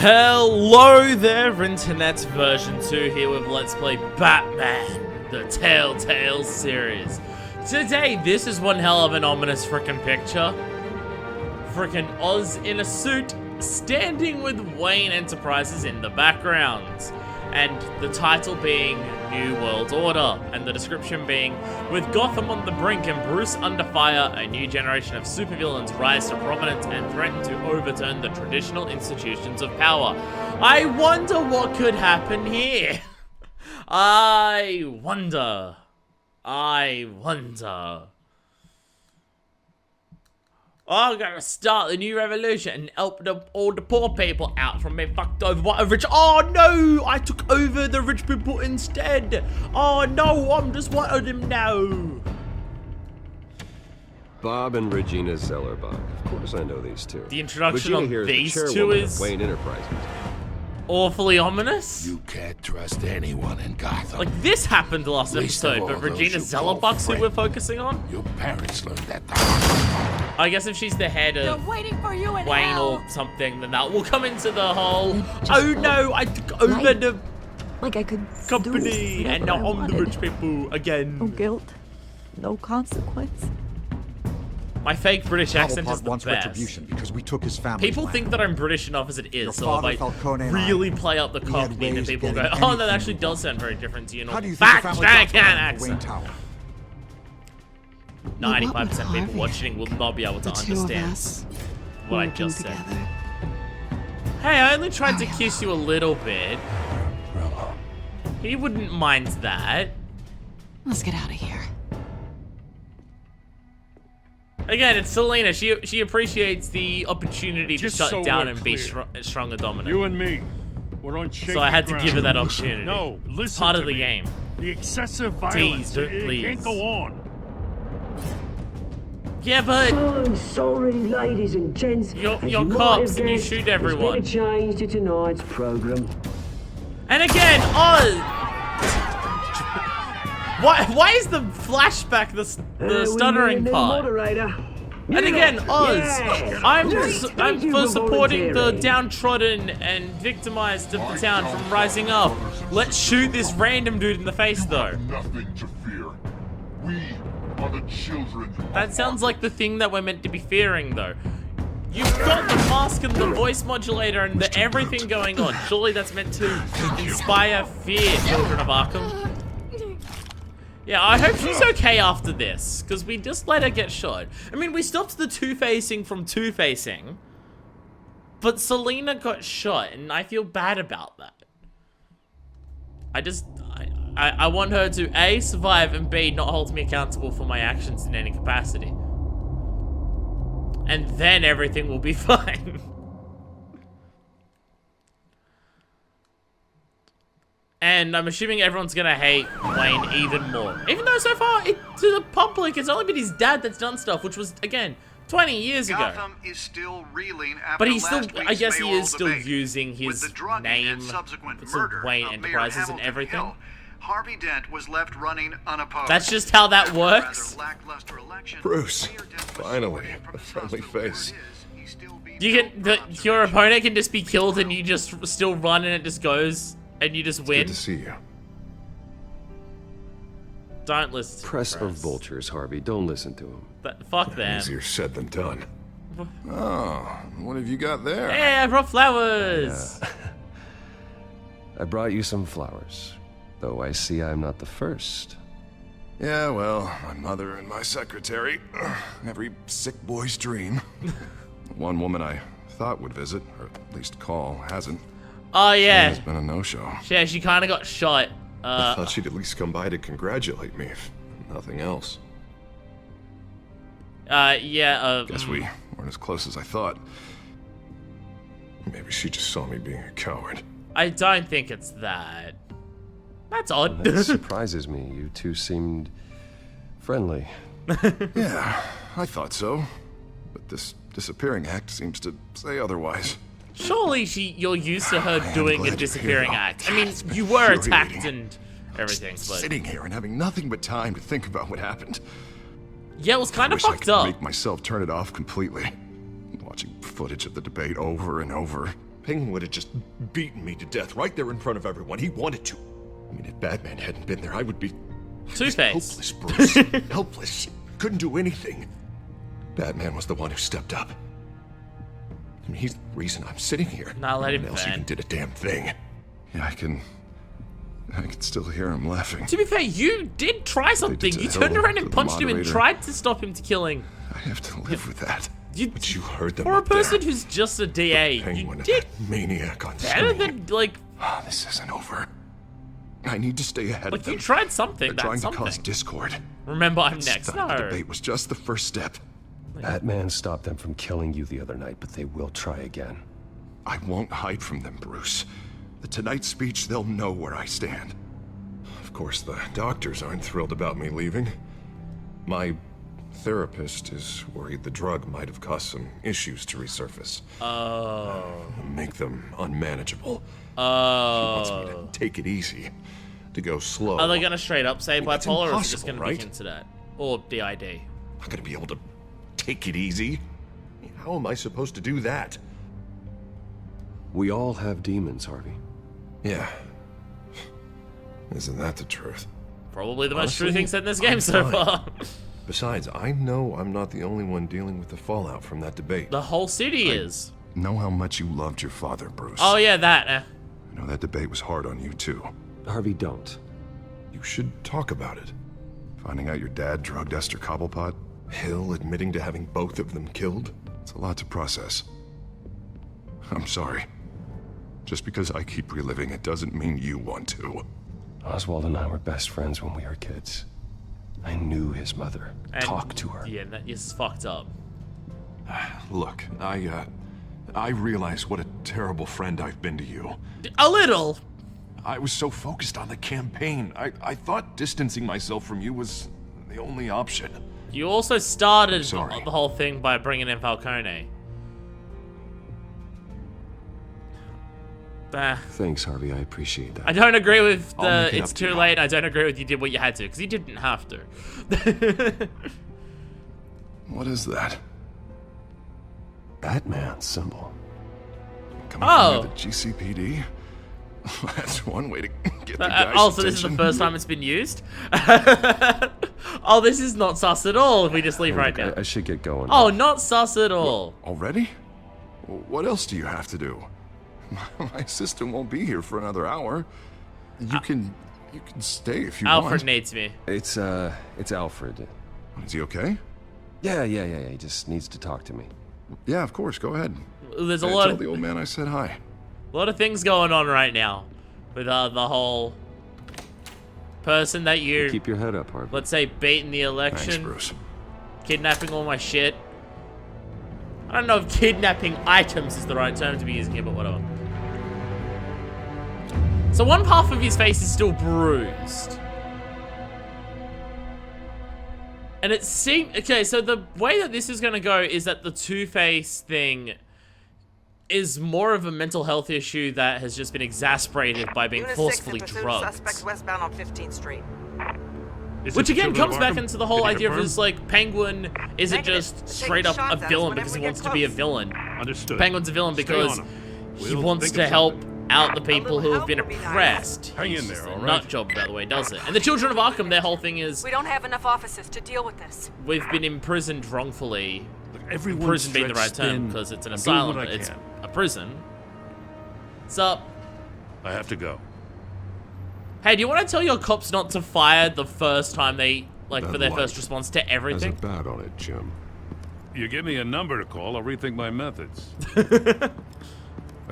Hello there, Internet version 2 here with Let's Play Batman, the Telltale series. Today, this is one hell of an ominous frickin' picture. Frickin' Oz in a suit, standing with Wayne Enterprises in the background. And the title being New World Order, and the description being, with Gotham on the brink and Bruce under fire, a new generation of supervillains rise to prominence and threaten to overturn the traditional institutions of power. I wonder what could happen here. I wonder. I'm gonna start the new revolution and help all the poor people out from being fucked over by the rich. Oh no! I took over the rich people instead! Oh no, I'm just one of them now! Bob and Regina Zellerbach. Of course I know these two. The introduction Regina of here these the two chairwoman is of Wayne Enterprises. awfully ominous. You can't trust anyone in Gotham. Like, this happened last Least of episode, but all those Regina you call Zellerbach's who we're friends. focusing on? Your parents learned that the hard way. I guess if she's the head of They're waiting for you in Wayne hell. or something, then that will come into the whole, Just oh no, I took over the Like I could company do and now whatever I I'm the wanted. rich people again. No guilt, no consequence. My fake British accent is Cobblepot the wants best. retribution because we took his family. People think that I'm British enough as it Your is, so father, if I Falcone, and really play up the we had Cockney, then ways of people go, getting oh, that anything actually we does wanted. sound very different to you know. How do you think the Fact family check got and the Wayne accent. Tower? 95% of people Harvey? watching will not be able to The two of understand us what I working just said. together. Hey, I only tried to kiss you a little bit. He wouldn't mind that. Let's get out of here. Again, it's Selina. She appreciates the opportunity to Just shut so down we're and be clear. stronger dominant. You and me, we're on shaky So I had to ground. give her that opportunity. No, It's listen part to of the me. game. The excessive violence, don't it please. can't go on. Yeah, but I'm sorry, ladies and gents. You're As you might cops have and you guessed, shoot there's everyone. been a change to tonight's program. and again, Oz. Why is the flashback the stuttering part? Moderator. And again, Oz, Yes. I'm Thank you for for supporting the volunteering. downtrodden and victimized of the town from rising up. Let's shoot this random dude in the face, though. Nothing to fear. We are the children. That sounds like the thing that we're meant to be fearing, though. You've got the mask and the voice modulator and the everything going on. Surely that's meant to inspire fear, children of Arkham. Yeah, I hope she's okay after this, because we just let her get shot. I mean, we stopped the two-facing from two-facing, but Selina got shot, and I feel bad about that. I want her to A, survive, and B, not hold me accountable for my actions in any capacity. And then everything will be fine. And I'm assuming everyone's gonna hate Wayne even more. Even though so far, to the public, it's only been his dad that's done stuff, which was, again, 20 years ago. Gotham is still reeling after But he's still, last I week's guess he mayoral is still debate. using With his the drugging name, and subsequent it's of murder Wayne of Mayor Enterprises and Hamilton everything. Hill, Harvey Dent was left running unopposed. That's just how that After a works. rather lackluster election, Bruce, Mayor Dent was finally, supported from a friendly trust, but where it face. is, he's still being You held can, for your observation. opponent can just be killed and you just still run and it just goes, and you just win. Good to see you. Don't listen to Press the of vultures, Harvey. Don't listen to him. Fuck them. Easier said than done. Oh, what have you got there? Hey, I brought flowers. I brought you some flowers, though I see I'm not the first. Yeah, well, my mother and my secretary. Every sick boy's dream. One woman I thought would visit, or at least call, hasn't. Oh yeah, It's been a no-show. yeah. She kind of got shot. I thought she'd at least come by to congratulate me, if nothing else. Yeah. Guess we weren't as close as I thought. Maybe she just saw me being a coward. I don't think it's that. That's odd. That surprises me. You two seemed friendly. Yeah, I thought so. But this disappearing act seems to say otherwise. Surely you're used to her doing glad a you're disappearing here. act. I mean, you were attacked Infuriating. and everything, but Sitting here and having nothing but time to think about what happened. yeah, it was kind of Wish I fucked could up. make myself turn it off completely. Watching footage of the debate over and over. Penguin would have just beaten me to death right there in front of everyone. He wanted to. I mean, if Batman hadn't been there, I would be... Two-Face. Helpless, Bruce. Helpless. Couldn't do anything. Batman was the one who stepped up. I mean, he's the reason I'm sitting here. Now let him No one else vent. even did a damn thing. Yeah, I can still hear him laughing. To be fair, you did try something. You turned around and punched him and tried to stop him to killing. I have to live with that. You, But you heard them for a up there. person who's just a DA, you Penguin and did that maniac on better screen. than, like, This isn't over. I need to stay ahead of like them. you tried something. They're That's trying something. to cause discord. Remember, I'm That next. stuff, The No. debate was just the first step. Batman stopped them from killing you the other night, but they will try again. I won't hide from them, Bruce. The Tonight speech, they'll know where I stand. Of course, the doctors aren't thrilled about me leaving. My therapist is worried the drug might have caused some issues to resurface. Make them unmanageable. He wants me to take it easy, to go slow. Are they gonna straight up say Well, that's bipolar, or is it just impossible, gonna be right? into that? Or DID? I'm not gonna be able to take it easy. How am I supposed to do that? We all have demons, Harvey. Yeah. Isn't that the truth? Probably the most true Honestly, thing said in this game I'm so fine. far. Besides, I know I'm not the only one dealing with the fallout from that debate. The whole city is. Know how much you loved your father, Bruce. Oh yeah, that. I know that debate was hard on you, too. Harvey, don't. You should talk about it. Finding out your dad drugged Esther Cobblepot, Hill admitting to having both of them killed. It's a lot to process. I'm sorry. Just because I keep reliving it doesn't mean you want to. Oswald and I were best friends when we were kids. I knew his mother. And, Talked to her. Yeah, that is fucked up. Look, I realize what a terrible friend I've been to you. A little. I was so focused on the campaign. I thought distancing myself from you was the only option. You also started Sorry. the whole thing by bringing in Falcone. Thanks, Harvey. I appreciate that. I don't agree with I'll the make it it's up to too you. late. I don't agree with you did what you had to, because you didn't have to. What is that? Batman's symbol. Coming Oh. from the GCPD? That's one way to get the guy's oh, so this is the attention. first time it's been used? Oh, this is not sus at all if we just leave right now. I should get going. Oh, not sus at all. Already? What else do you have to do? My assistant won't be here for another hour. You can stay if you Alfred want. needs me. It's Alfred. Is he okay? Yeah. He just needs to talk to me. Yeah, of course. Go ahead. There's a Hey, lot tell of the old man I said hi. things going on right now with the whole person that you, Keep your head up, Harvey. let's say, beat in the Thanks, election, Bruce. kidnapping all my shit. I don't know if kidnapping items is the right term to be using here, but whatever. So one half of his face is still bruised. And it seems... Okay, so the way that this is going to go is that the Two-Face thing is more of a mental health issue that has just been exacerbated by being Unit 6 forcefully in pursuit of drugged. suspects westbound on 15th Street. Which again comes back into the whole idea of this, like, Penguin isn't Negative. just Taking straight up shots a at us villain whenever because he we get wants to be a close. villain. Understood. Penguin's a villain Stay because on 'em. he We'll wants think to of help something. out the people who little have been help would be nice. oppressed. Hang in He's there, just all a right? nut job about the way he does it. And the Children of Arkham, their whole thing is, We don't have enough officers to deal with this. we've been imprisoned wrongfully. Everyone Prison being the right term, thin. because it's an I'm doing asylum, what but I it's can. a prison. Sup? I have to go. Hey, do you want to tell your cops not to fire the first time they, like, for Bad their life. first response to everything? bad on it, Jim. You give me a number to call, I'll rethink my methods.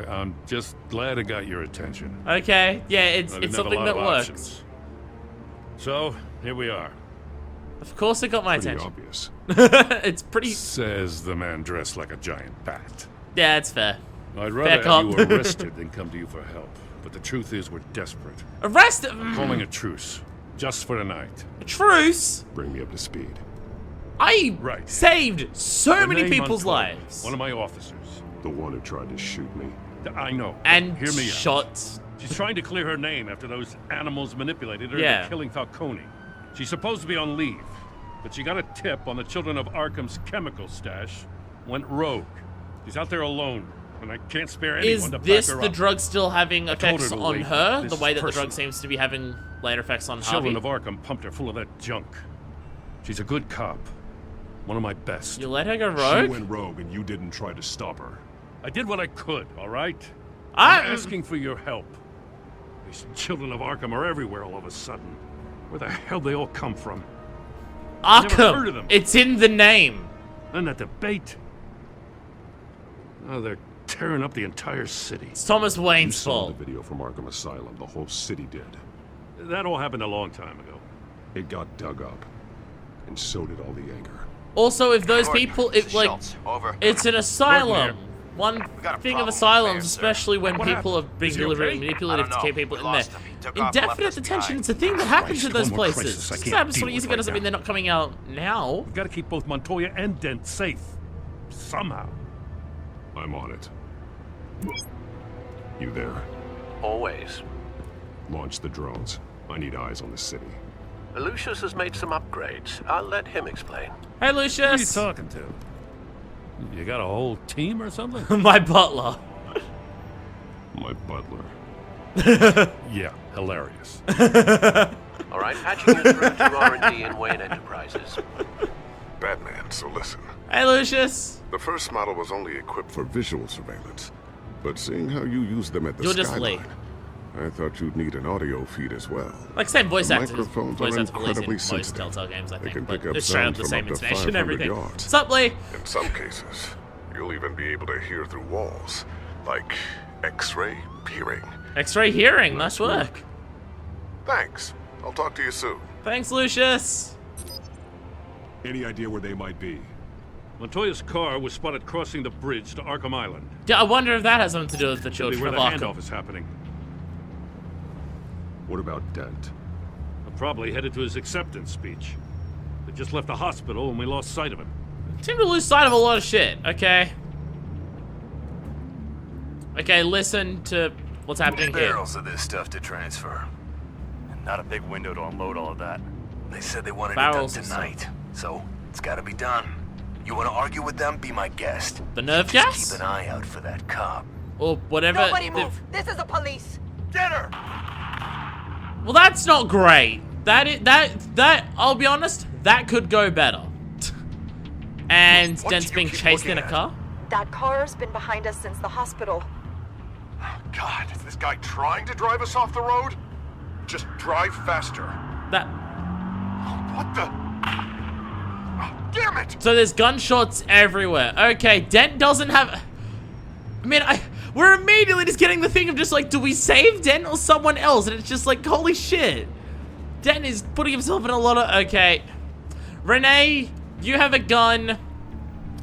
I'm just glad I got your attention. Okay, yeah, it's I didn't have a something lot that of works. options. So, here we are. Of course it got my attention. obvious. It's pretty... Says the man dressed like a giant bat. Yeah, it's fair. I'd rather have up. you arrested than come to you for help. But the truth is, we're desperate. Arrest... Calling a truce. Just for tonight. Truce? Bring me up to speed. I Right. saved so The many name people's uncovered. lives. One of my officers. The one who tried to shoot me. I know. And Hear me out. shot... She's trying to clear her name after those animals manipulated her Yeah. into killing Falcone. She's supposed to be on leave, but she got a tip on the Children of Arkham's chemical stash, went rogue. She's out there alone. and I can't spare anyone Is to back this her the up. drug still having effects her to on wait. her? This The is way that the drug personal. seems to be having later effects on Children Harvey? of Arkham pumped her full of that junk. She's a good cop. One of my best. You let her go She rogue? went rogue and you didn't try to stop her. I did what I could, all right? I'm asking for your help. These children of Arkham are everywhere all of a sudden. Where the hell they all come from? Never heard of them. Arkham! It's in the name! Then that debate. Oh, they're tearing up the entire city. It's Thomas You Wayne's saw fault. the video from Arkham Asylum. The whole city did. That all happened a long time ago. It got dug up. And so did all the anger. Also, if those Gordon, people, this if is like, Schultz. Over. it's an asylum. here. One got a thing of problem asylums, there, sir. especially when What people happened? are being Is he deliberately okay? manipulative I to don't keep know. people We in there. lost him. He took off and left Indefinite us detention, behind. it's a thing that happens in Christ, those one more places. crisis I This can't happens deal 20 years with ago right doesn't mean now. they're not coming out now. We've got to keep both Montoya and Dent safe. Somehow. I'm on it. You there? Always. Launch the drones. I need eyes on the city. Lucius has made some upgrades. I'll let him explain. Hey, Who are you Lucius! talking to? You got a whole team or something? My butler. My butler. Yeah, hilarious. All right, patching you through to R&D in Wayne Enterprises. Batman, so listen. Hey, Lucius! The first model was only equipped for visual surveillance. But seeing how you use them at the You're just skyline, late. I thought you'd need an audio feed as well. Like, same voice The actors. microphones Voice are actors released in incredibly most sensitive. Telltale games, I They think. can But pick up it's straight up sounds the from same up to intonation and 500 everything. yards. Sup, Lee? In some cases, you'll even be able to hear through walls, like X-ray hearing. X-ray hearing, nice work. Thanks. I'll talk to you soon. Thanks, Lucius. Any idea where they might be? Montoya's car was spotted crossing the bridge to Arkham Island. Yeah, I wonder if that has something to do with the Could be children where of the Arkham. handoff is happening. What about Dent? I'm probably headed to his acceptance speech. They just left the hospital and we lost sight of him. Seem to lose sight of a lot of shit, okay? Okay, listen to what's happening here. Barrels of this stuff to transfer. And not a big window to unload all of that. They said they wanted Barrels it of done tonight, so it's gotta be done. You wanna argue with them? Be my guest. The nerve Just gas? keep an eye out for that cop. Or whatever. Nobody move. This is the police. Get her! Well, that's not great. That I'll be honest, that could go better. And What Dent's do you being keep chased in a looking at? car. That car's been behind us since the hospital. God, is this guy trying to drive us off the road? Just drive faster. That. What the? Oh, damn it! So there's gunshots everywhere. Okay, Dent doesn't have. I mean, we're immediately just getting the thing of just like, do we save Dent or someone else? And it's just like, holy shit. Dent is putting himself in a lot of. Okay, Renee, you have a gun.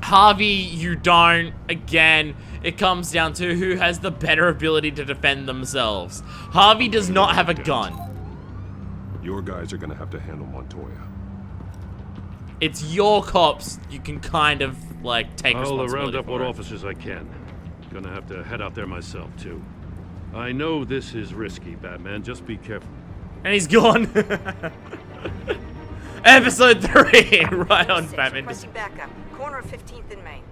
Harvey, you don't. Again, it comes down to who has the better ability to defend themselves. Harvey does not have a gun. Your guys are gonna have to handle Montoya. It's your cops. You can kind of like take I'll responsibility round up for what it. officers I can. Gonna have to head out there myself, too. I know this is risky, Batman. Just be careful. And he's gone. Episode 3, right on Batman. Requesting backup. Corner of 15th and Main.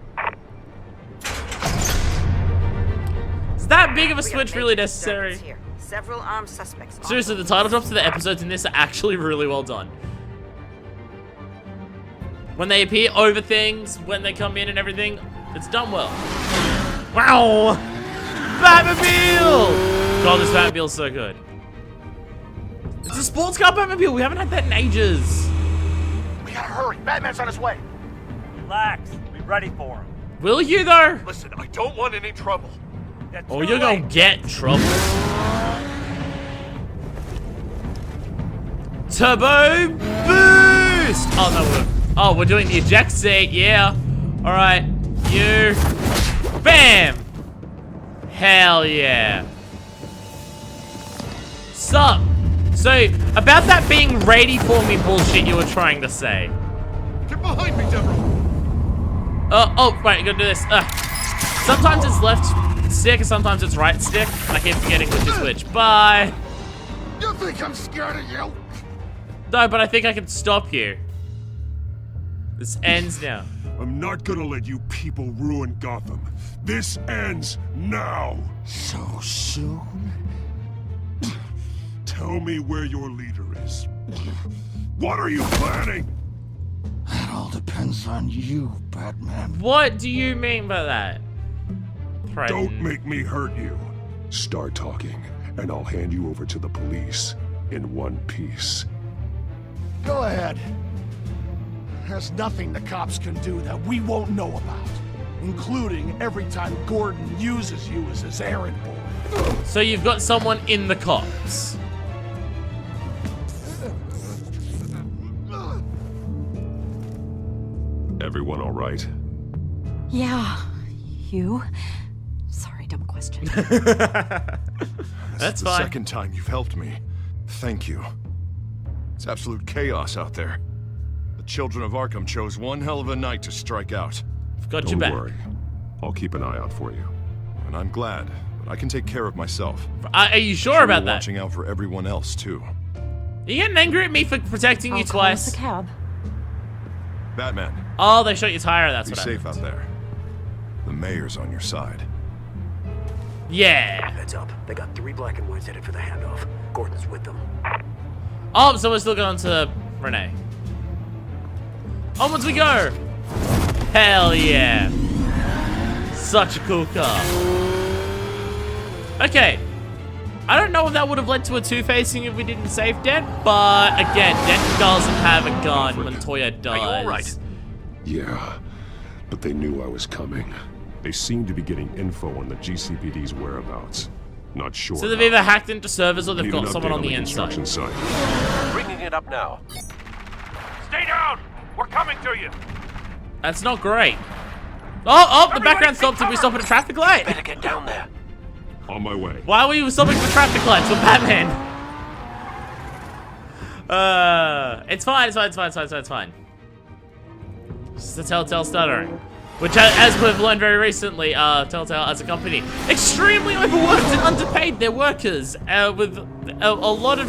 Is that big of a We got switch major really disturbance necessary? here. Several armed suspects. Seriously, the title drops to the episodes in this are actually really well done. When they appear over things, when they come in and everything, it's done well. Wow! Batmobile! God, this Batmobile's so good. It's a sports car Batmobile. We haven't had that in ages. We gotta hurry. Batman's on his way. Relax. Be ready for him. Will you, though? Listen, I don't want any trouble. Oh, you're gonna get trouble. Turbo boost! Oh, no, we're doing the eject seat, yeah. All right, you. Bam! Hell yeah. Sup? So, about that being ready for me bullshit you were trying to say. Get behind me, Deborah! Oh, right, gotta do this. Sometimes it's left stick and sometimes it's right stick. I keep forgetting which is which. Bye. You think I'm scared of you? No, but I think I can stop you. This ends now. I'm not gonna let you people ruin Gotham. This ends now. So soon? Tell me where your leader is. What are you planning? That all depends on you, Batman. What do you mean by that? Don't make me hurt you. Start talking, and I'll hand you over to the police in one piece. Go ahead. There's nothing the cops can do that we won't know about, including every time Gordon uses you as his errand boy. So you've got someone in the cops. Everyone all right? Yeah. You? Sorry, dumb question. That's the fine. second time you've helped me. Thank you. It's absolute chaos out there. The children of Arkham chose one hell of a night to strike out. I've got Don't your back. worry. I'll keep an eye out for you. And I'm glad, but I can take care of myself. Are you sure about You're that? watching out for everyone else, too. Are you getting angry at me for protecting you I'll call us twice? a cab. Batman, Oh, they shot your tire. That's be what safe happened. out there. The mayor's on your side. Yeah. Heads up. They got 3 black and whites headed for the handoff. Gordon's with them. Oh, so we're still going to Renee. Onwards we go. Hell yeah. Such a cool car. Okay. I don't know if that would have led to a two-facing if we didn't save Dent, but again, Dent doesn't have a gun. Montoya does. Are you all right? Yeah, but they knew I was coming. They seem to be getting info on the GCPD's whereabouts. Not sure. So they've how. either hacked into servers or they've Need got an someone update on the inside. construction site. Bringing it up now. Stay down! We're coming to you! That's not great. Oh, the background stopped. Did we stop at a traffic light? Better get down there. On my way. Why were you stopping for traffic lights with Batman? It's fine. It's fine. It's the Telltale stuttering. Which, as we've learned very recently, Telltale as a company, extremely overworked and underpaid their workers, with a lot of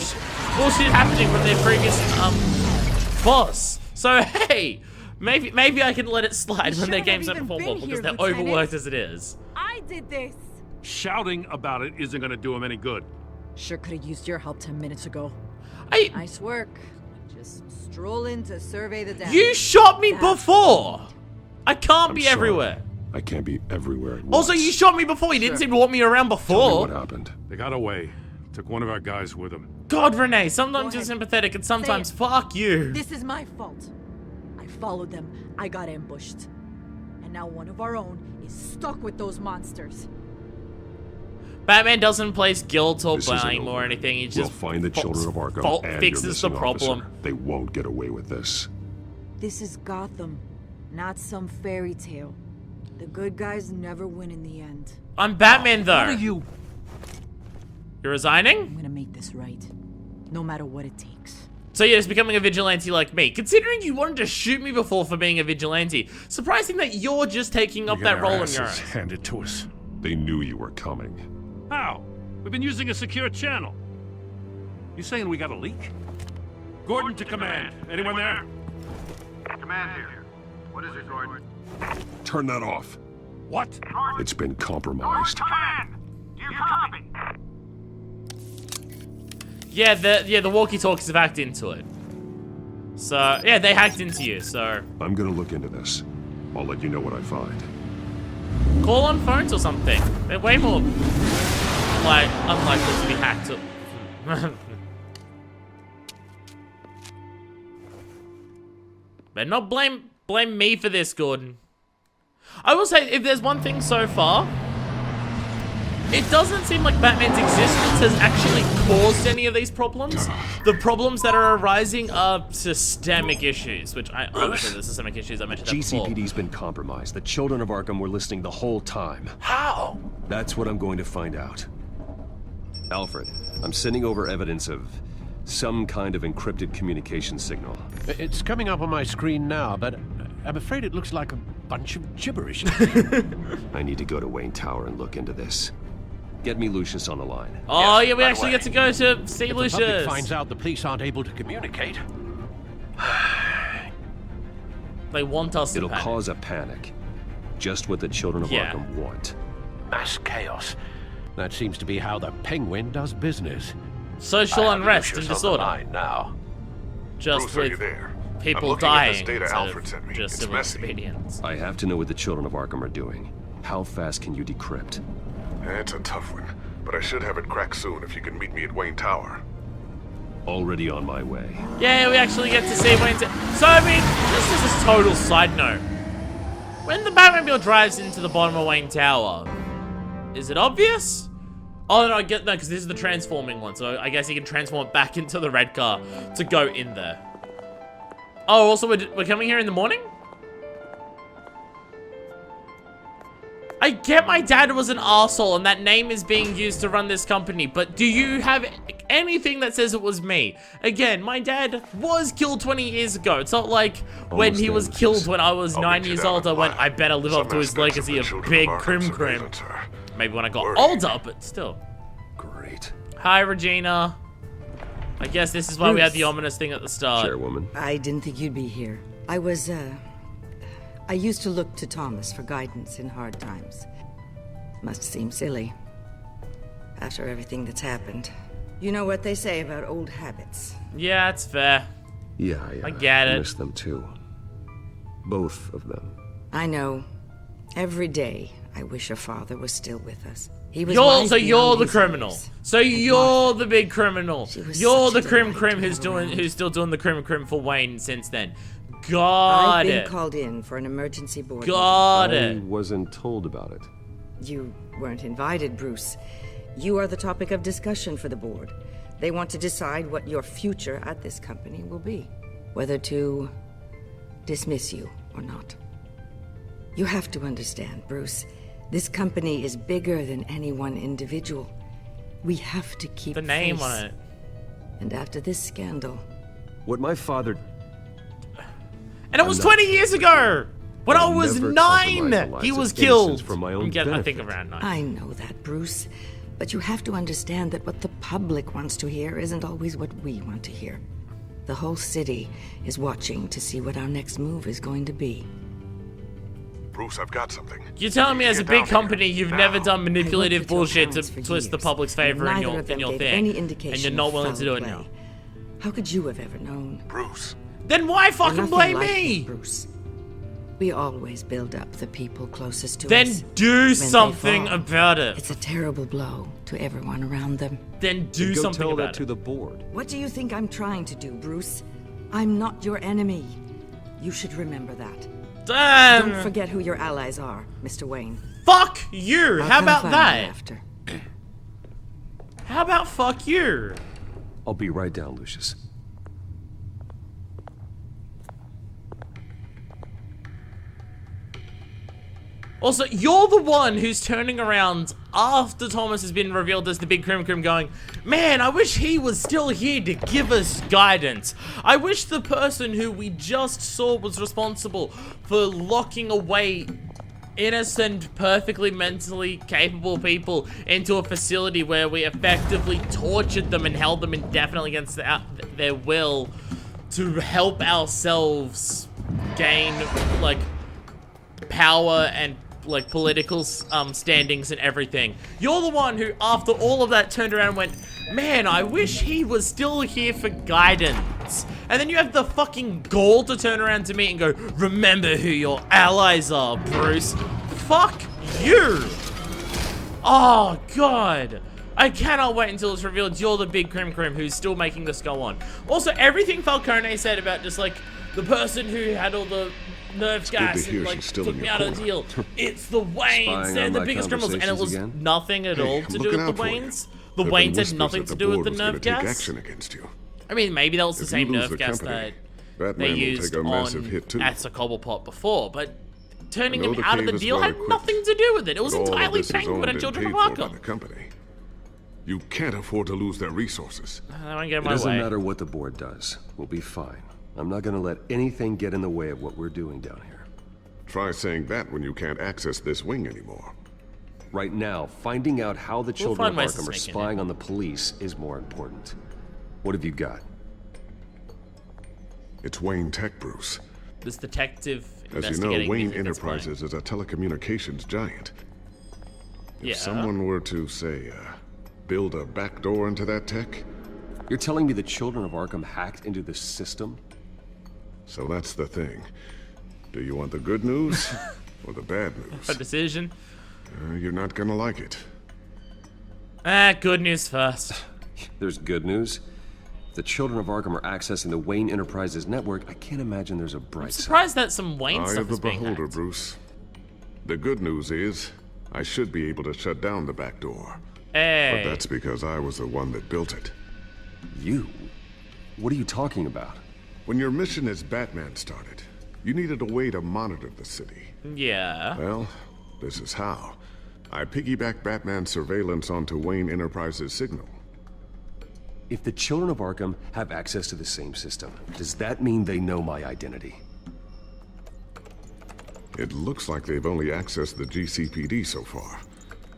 bullshit happening from their previous boss. So hey, maybe I can let it slide when their games don't perform well because they're overworked as it is. I did this. Shouting about it isn't gonna do him any good. Sure could have used your help 10 minutes ago. Nice work. Just stroll in to survey the damage. You shot me before. I can't be sorry. everywhere. I can't be everywhere at Also, once. you shot me before. You didn't seem to want me around Tell me before. what happened. They got away. Took one of our guys with them. God, Renee, sometimes you're sympathetic and sometimes fuck you. This is my fault. I followed them. I got ambushed. And now one of our own is stuck with those monsters. Batman doesn't place guilt or This isn't blame or over. anything. He We'll just find the children of Arkham and fixes your the missing problem. officer. They won't get away with this. This is Gotham, not some fairy tale. The good guys never win in the end. I'm Batman, though. What are you? You're resigning? I'm gonna make this right, no matter what it takes. So you're just becoming a vigilante like me. Considering you wanted to shoot me before for being a vigilante, surprising that you're just taking up We that got our role on your own. asses handed to us. They knew you were coming. How? We've been using a secure channel. You saying we got a leak? Gordon to command. Anyone there? Command here. What is it, Gordon? Turn that off. What? It's been compromised. Command! Do you copy? Yeah, the walkie-talkies have hacked into it. So, yeah, they hacked into you, so... I'm gonna look into this. I'll let you know what I find. Call on phones or something. They're way more, like, unlikely to be hacked up. But not blame me for this, Gordon. I will say, if there's one thing so far, it doesn't seem like Batman's existence has actually caused any of these problems. The problems that are arising are systemic issues, which obviously the systemic issues I mentioned that before. GCPD's been compromised. The children of Arkham were listening the whole time. How? That's what I'm going to find out. Alfred, I'm sending over evidence of some kind of encrypted communication signal. It's coming up on my screen now, but I'm afraid it looks like a bunch of gibberish. I need to go to Wayne Tower and look into this. Get me Lucius on the line. Oh, yeah, we actually get to go to see If Lucius. the public finds out the police aren't able to communicate. They want us to It'll panic. cause a panic. Just what the children of Arkham want. Mass chaos. That seems to be how the Penguin does business. Social unrest and disorder. Now. Just Bruce, are you with there? people I'm dying looking at this data instead Alfred of sent me. just It's civil messy. disobedience. I have to know what the children of Arkham are doing. How fast can you decrypt? It's a tough one, but I should have it cracked soon if you can meet me at Wayne Tower. Already on my way. Yeah, we actually get to see Wayne's. So, I mean, this is a total side note. When the Batmobile drives into the bottom of Wayne Tower, is it obvious? Oh, no, I get that because this is the transforming one. So I guess he can transform it back into the red car to go in there. Oh, also, we're coming here in the morning? I get my dad was an arsehole and that name is being used to run this company, but do you have anything that says it was me? Again, my dad was killed 20 years ago. It's not like when he was killed when I was 9 years old, I went, I better live up to his legacy of big crim. Maybe when I got older, but still. Great. Hi, Regina. I guess this is why we had the ominous thing at the start. Chairwoman. I didn't think you'd be here. I used to look to Thomas for guidance in hard times. Must seem silly. After everything that's happened. You know what they say about old habits. Yeah, it's fair. Yeah, I get it. I miss them too. Both of them. I know. Every day, I wish a father was still with us. He was So you're the criminal. So you're the big criminal. You're the crim who's still doing the crim for Wayne since then. Got it. I've been called in for an emergency board. Got it. I wasn't told about it. You weren't invited, Bruce. You are the topic of discussion for the board. They want to decide what your future at this company will be. Whether to dismiss you or not. You have to understand, Bruce. This company is bigger than any one individual. We have to keep the name face. on it. And after this scandal... What my father... And it was 20 years ago! When I was 9! He was killed! I think around 9. I know that, Bruce. But you have to understand that what the public wants to hear isn't always what we want to hear. The whole city is watching to see what our next move is going to be. Bruce, I've got something. You're telling me as a big company you've never done manipulative bullshit to twist the public's favor in your thing, and you're not willing to do it now. How could you have ever known? Bruce. Then why fucking blame me? Bruce. We always build up the people closest to us. Then do something about it. It's a terrible blow to everyone around them. Then do something tell about that to the board. What do you think I'm trying to do, Bruce? I'm not your enemy. You should remember that. Damn. Don't forget who your allies are, Mr. Wayne. Fuck you! How about that? After. How about fuck you? I'll be right down, Lucius. Also, you're the one who's turning around after Thomas has been revealed as the big crim going, man, I wish he was still here to give us guidance. I wish the person who we just saw was responsible for locking away innocent, perfectly mentally capable people into a facility where we effectively tortured them and held them indefinitely against their will to help ourselves gain, like, power and like political standings and everything. You're the one who, after all of that, turned around and went, man, I wish he was still here for guidance. And then you have the fucking gall to turn around to me and go, remember who your allies are, Bruce. Fuck you. Oh, God. I cannot wait until it's revealed you're the big crim who's still making this go on. Also, everything Falcone said about just like the person who had all the nerve gas and like took me out of the deal. It's the Waynes. They're the biggest criminals, and it was nothing at all to do with the Waynes. The Waynes had nothing to do with the nerve gas. I mean, maybe that was the same nerve gas that they used on at Cobblepot before, but turning him out of the deal had nothing to do with it. It was entirely Penguin and Children of Arkham. You can't afford to lose their resources. I don't get It my way. doesn't matter what the board does. We'll be fine. I'm not gonna let anything get in the way of what we're doing down here. Try saying that when you can't access this wing anymore. Right now, finding out how the children of Arkham are spying on the police is more important. What have you got? It's Wayne Tech, Bruce. This detective As you know, Wayne Enterprises is a telecommunications giant. If someone were to, say, build a backdoor into that tech... You're telling me the children of Arkham hacked into the system? So that's the thing. Do you want the good news or the bad news? A decision. You're not gonna like it. Good news first. There's good news. If the children of Arkham are accessing the Wayne Enterprises network, I can't imagine there's a bright side. I'm surprised that some Wayne stuff is being hacked. Eye of the beholder, Bruce. The good news is, I should be able to shut down the back door. Hey. But that's because I was the one that built it. You? What are you talking about? When your mission as Batman started, you needed a way to monitor the city. Yeah. Well, this is how. I piggybacked Batman's surveillance onto Wayne Enterprises' signal. If the children of Arkham have access to the same system, does that mean they know my identity? It looks like they've only accessed the GCPD so far.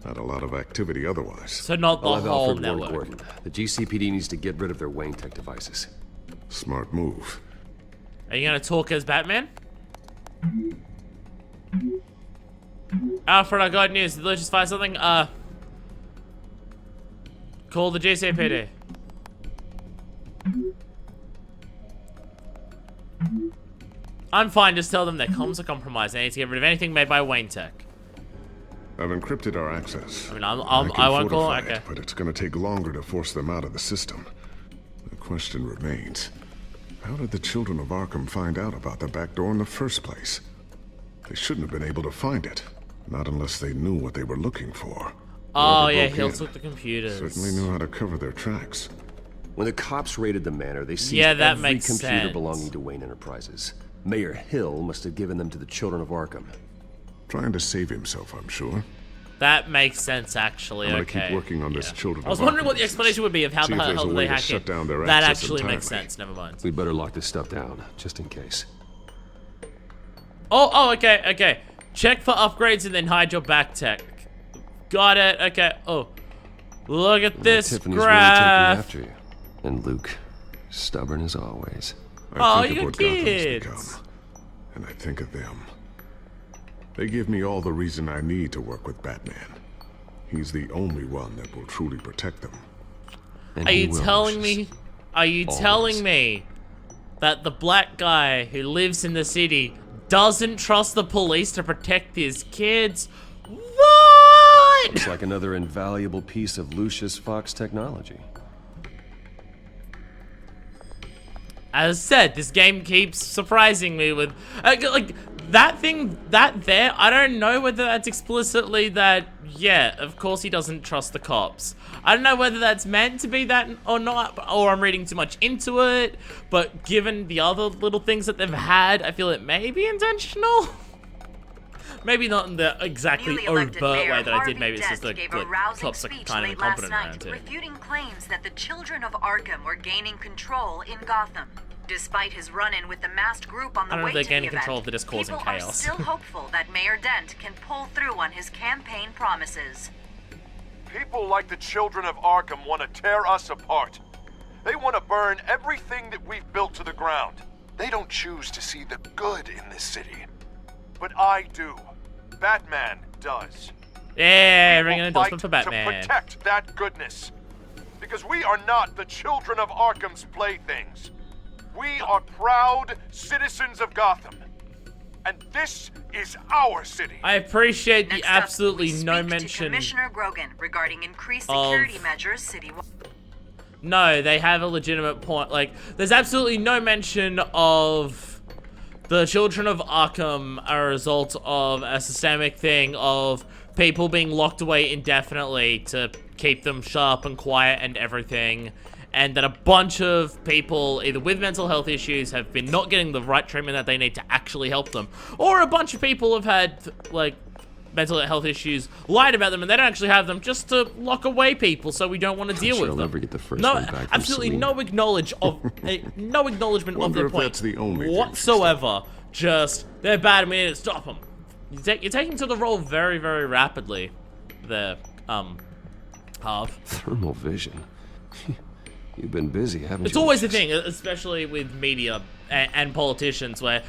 Not a lot of activity otherwise. So not the whole network. Gordon. The GCPD needs to get rid of their Wayne Tech devices. Smart move. Are you gonna talk as Batman? Alfred, I got news. Did Lucius find something? Call the GCPD. I'm fine, just tell them their comms are compromised. They need to get rid of anything made by Wayne Tech. I've encrypted our access. I mean, I won't call it, okay. But it's gonna take longer to force them out of the system. The question remains, how did the children of Arkham find out about the back door in the first place? They shouldn't have been able to find it. Not unless they knew what they were looking for. Oh yeah, he'll took the computers. Certainly knew how to cover their tracks. When the cops raided the manor, they seized every computer belonging to Wayne Enterprises. Mayor Hill must have given them to the children of Arkham. Trying to save himself, I'm sure. That makes sense, actually. I'm gonna keep working on this children. I was wondering what the explanation would be of how the hell they hacked it. That actually makes sense. Never mind. We'd better lock this stuff down, just in case. Oh, okay. Check for upgrades and then hide your back tech. Got it. Okay. Oh, look at this Tiffany's graph. Really taking after you. And Luke, stubborn as always. I think of what Gotham's become, and I think of them. They give me all the reason I need to work with Batman. He's the only one that will truly protect them. Are you telling me? Are you telling me that the black guy who lives in the city doesn't trust the police to protect his kids? What? Looks like another invaluable piece of Lucius Fox technology. As I said, this game keeps surprising me with like that thing, that there. I don't know whether that's explicitly that. Yeah, of course he doesn't trust the cops. I don't know whether that's meant to be that or not, or I'm reading too much into it. But given the other little things that they've had, I feel it may be intentional. Maybe not in the exactly overt way that I did. Maybe it's just the cops are kind of incompetent around here. Refuting claims that the children of Arkham were gaining control in Gotham. Despite his run-in with the masked group on the way to the event, they're gaining control, they're just causing chaos. People are still hopeful that Mayor Dent can pull through on his campaign promises. People like the children of Arkham want to tear us apart. They want to burn everything that we've built to the ground. They don't choose to see the good in this city. But I do. Batman does. Yeah, ring an endorsement for Batman. To protect that goodness. Because we are not the children of Arkham's playthings. We are proud citizens of Gotham. And this is our city. I appreciate the absolutely no mention Commissioner Grogan regarding increased security measures citywide. No, they have a legitimate point. Like, there's absolutely no mention of the children of Arkham are a result of a systemic thing of people being locked away indefinitely to keep them sharp and quiet and everything. And that a bunch of people, either with mental health issues, have been not getting the right treatment that they need to actually help them. Or a bunch of people have had, like, mental health issues, lied about them, and they don't actually have them just to lock away people so we don't want to deal with them. Never get the first one back from absolutely Selina. no acknowledgement of their point that's the only whatsoever. Just, they're bad and we need to stop them. You're taking to the role very, very rapidly there, Harv. Thermal vision. You've been busy, haven't you? It's always the thing, especially with media and politicians, where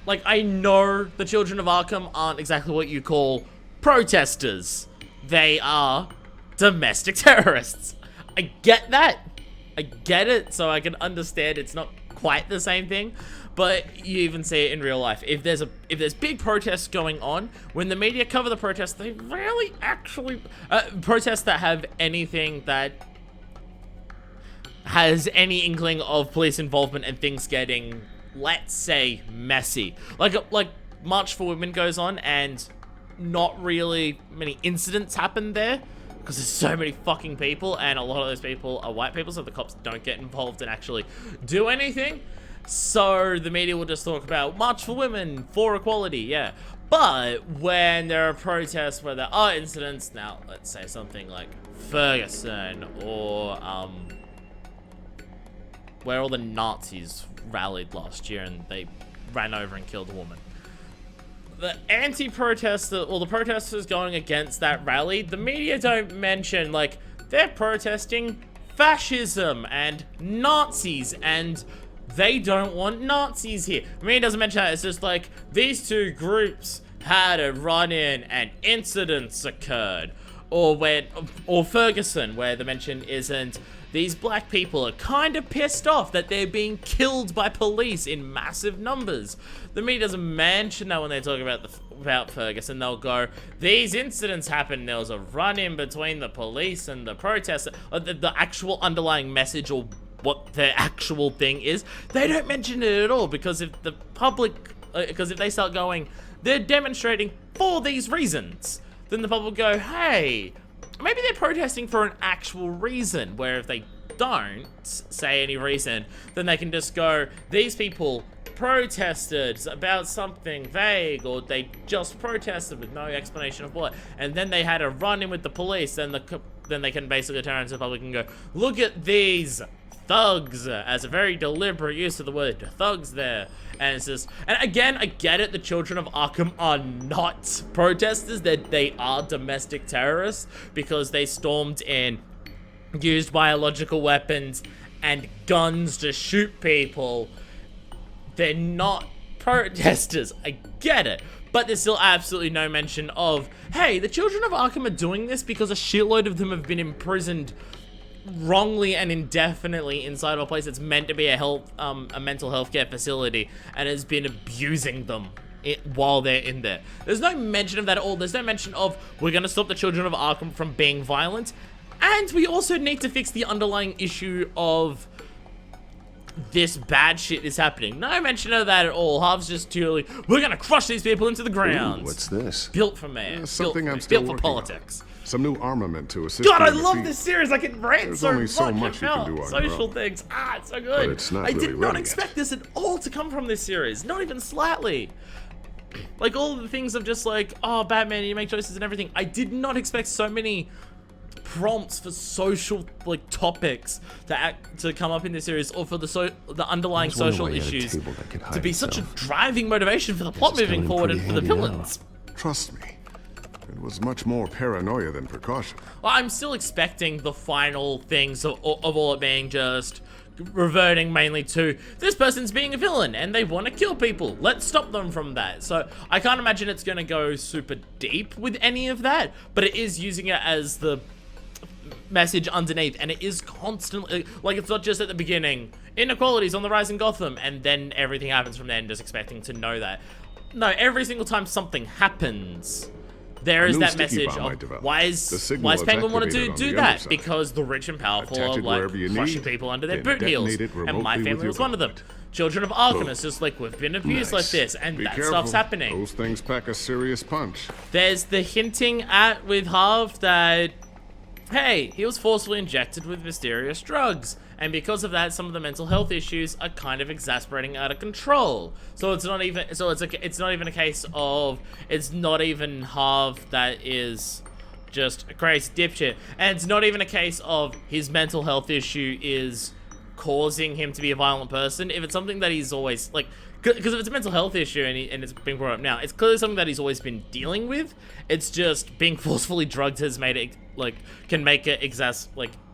like, I know the Children of Arkham aren't exactly what you call protesters. They are domestic terrorists. I get that. I get it, so I can understand it's not quite the same thing. But you even see it in real life. If there's big protests going on, when the media cover the protests, they rarely actually protests that have anything that has any inkling of police involvement and things getting, let's say, messy. Like March for Women goes on and not really many incidents happen there because there's so many fucking people, and a lot of those people are white people, so the cops don't get involved and actually do anything. So the media will just talk about March for Women, for equality, yeah. But when there are protests where there are incidents, now let's say something like Ferguson or where all the Nazis rallied last year and they ran over and killed a woman. The anti-protester, or the protesters going against that rally, the media don't mention, like, they're protesting fascism and Nazis, and they don't want Nazis here. The media doesn't mention that. It's just like, these two groups had a run-in and incidents occurred. Or Ferguson, where the mention isn't, these black people are kind of pissed off that they're being killed by police in massive numbers. The media doesn't mention that when they talk about Ferguson. They'll go, these incidents happened, there was a run-in between the police and the protesters. The actual underlying message or what their actual thing is, they don't mention it at all, because if the public, because if they start going, they're demonstrating for these reasons, then the public go, hey, maybe they're protesting for an actual reason, where if they don't say any reason, then they can just go, these people protested about something vague, or they just protested with no explanation of what, and then they had a run-in with the police, then they can basically turn around to the public and go, look at these thugs, as a very deliberate use of the word thugs there. And it's just, and again, I get it, the Children of Arkham are not protesters, they are domestic terrorists, because they stormed in, used biological weapons and guns to shoot people. They're not protesters, I get it. But there's still absolutely no mention of, hey, the Children of Arkham are doing this because a shitload of them have been imprisoned wrongly and indefinitely inside of a place that's meant to be a mental health care facility, and has been abusing them while they're in there. There's no mention of that at all. There's no mention of, we're gonna stop the Children of Arkham from being violent, and we also need to fix the underlying issue of this bad shit is happening. No mention of that at all. Harv's just purely, we're gonna crush these people into the ground. Ooh, what's this? Built for man. Something I'm still built for politics. Some new armament to assist. God, I in love defeat. this series. I can rant There's so only much so much you about can do on social your own. things. It's so good. But it's not I really did not ready expect this at all to come from this series. Not even slightly. Like, all of the things of just like, oh, Batman, you make choices and everything. I did not expect so many prompts for social, like, topics to come up in this series, or for the underlying social issues to be such a driving motivation for the plot moving forward and for the villains. Trust me, it was much more paranoia than precaution. Well, I'm still expecting the final things of all it being just reverting mainly to, this person's being a villain and they want to kill people, let's stop them from that. So I can't imagine it's going to go super deep with any of that, but it is using it as the message underneath, and it is constantly, like, it's not just at the beginning, inequality's on the rise in Gotham, and then everything happens from there, and just expecting to know that. No, every single time something happens, there is that message of, why is Penguin want to do that? Because the rich and powerful are, like, crushing people under their boot heels, and my family was one of them. Children of Arkham is just like, we've been abused like this, and that stuff's happening. Those things pack a serious punch. There's the hinting at with Harv that, hey, he was forcefully injected with mysterious drugs, and because of that, some of the mental health issues are kind of exasperating out of control. So it's not even, it's not even a case of, it's not even Harv that is just a crazy dipshit, and it's not even a case of his mental health issue is causing him to be a violent person. If it's something that he's always, like, because if it's a mental health issue and it's being brought up now, it's clearly something that he's always been dealing with. It's just being forcefully drugged has made it, like, can make it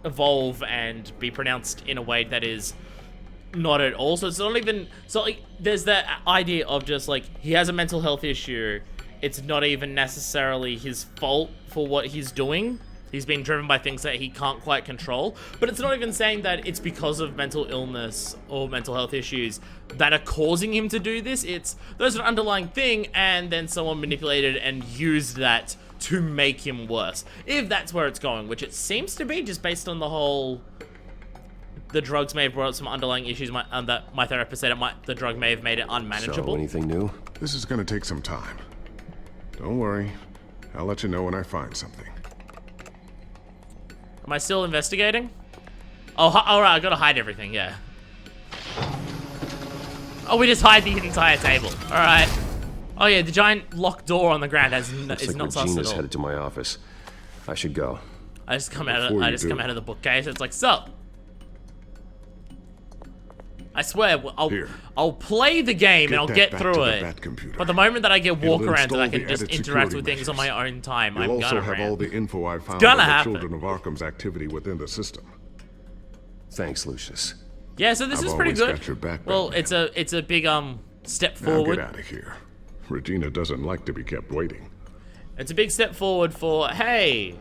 evolve and be pronounced in a way that is not at all. So it's not even, so like, there's that idea of just like, he has a mental health issue. It's not even necessarily his fault for what he's doing. He's being driven by things that he can't quite control. But it's not even saying that it's because of mental illness or mental health issues that are causing him to do this. It's, there's an underlying thing, and then someone manipulated and used that to make him worse. If that's where it's going, which it seems to be, just based on the whole... The drugs may have brought up some underlying issues that my therapist said the drug may have made it unmanageable. So, anything new? This is gonna take some time. Don't worry. I'll let you know when I find something. Am I still investigating? Oh, alright, I gotta hide everything, yeah. Oh, we just hide the entire table. Alright. Oh yeah, the giant locked door on the ground is not sus at Regina's all. headed to my office. I should go. I just come out of the bookcase. It's like, sup? I swear, I'll play the game and I'll get through it. But the moment that I get walk around and I can just interact with things on my own time, I'm gonna also have all the info I found gonna on the happen. Children of Arkham's activity within the system. Thanks, Lucius. Yeah, so this is pretty good. Well, it's a big step forward. Now get out of here. Regina doesn't like to be kept waiting. It's a big step forward for, hey,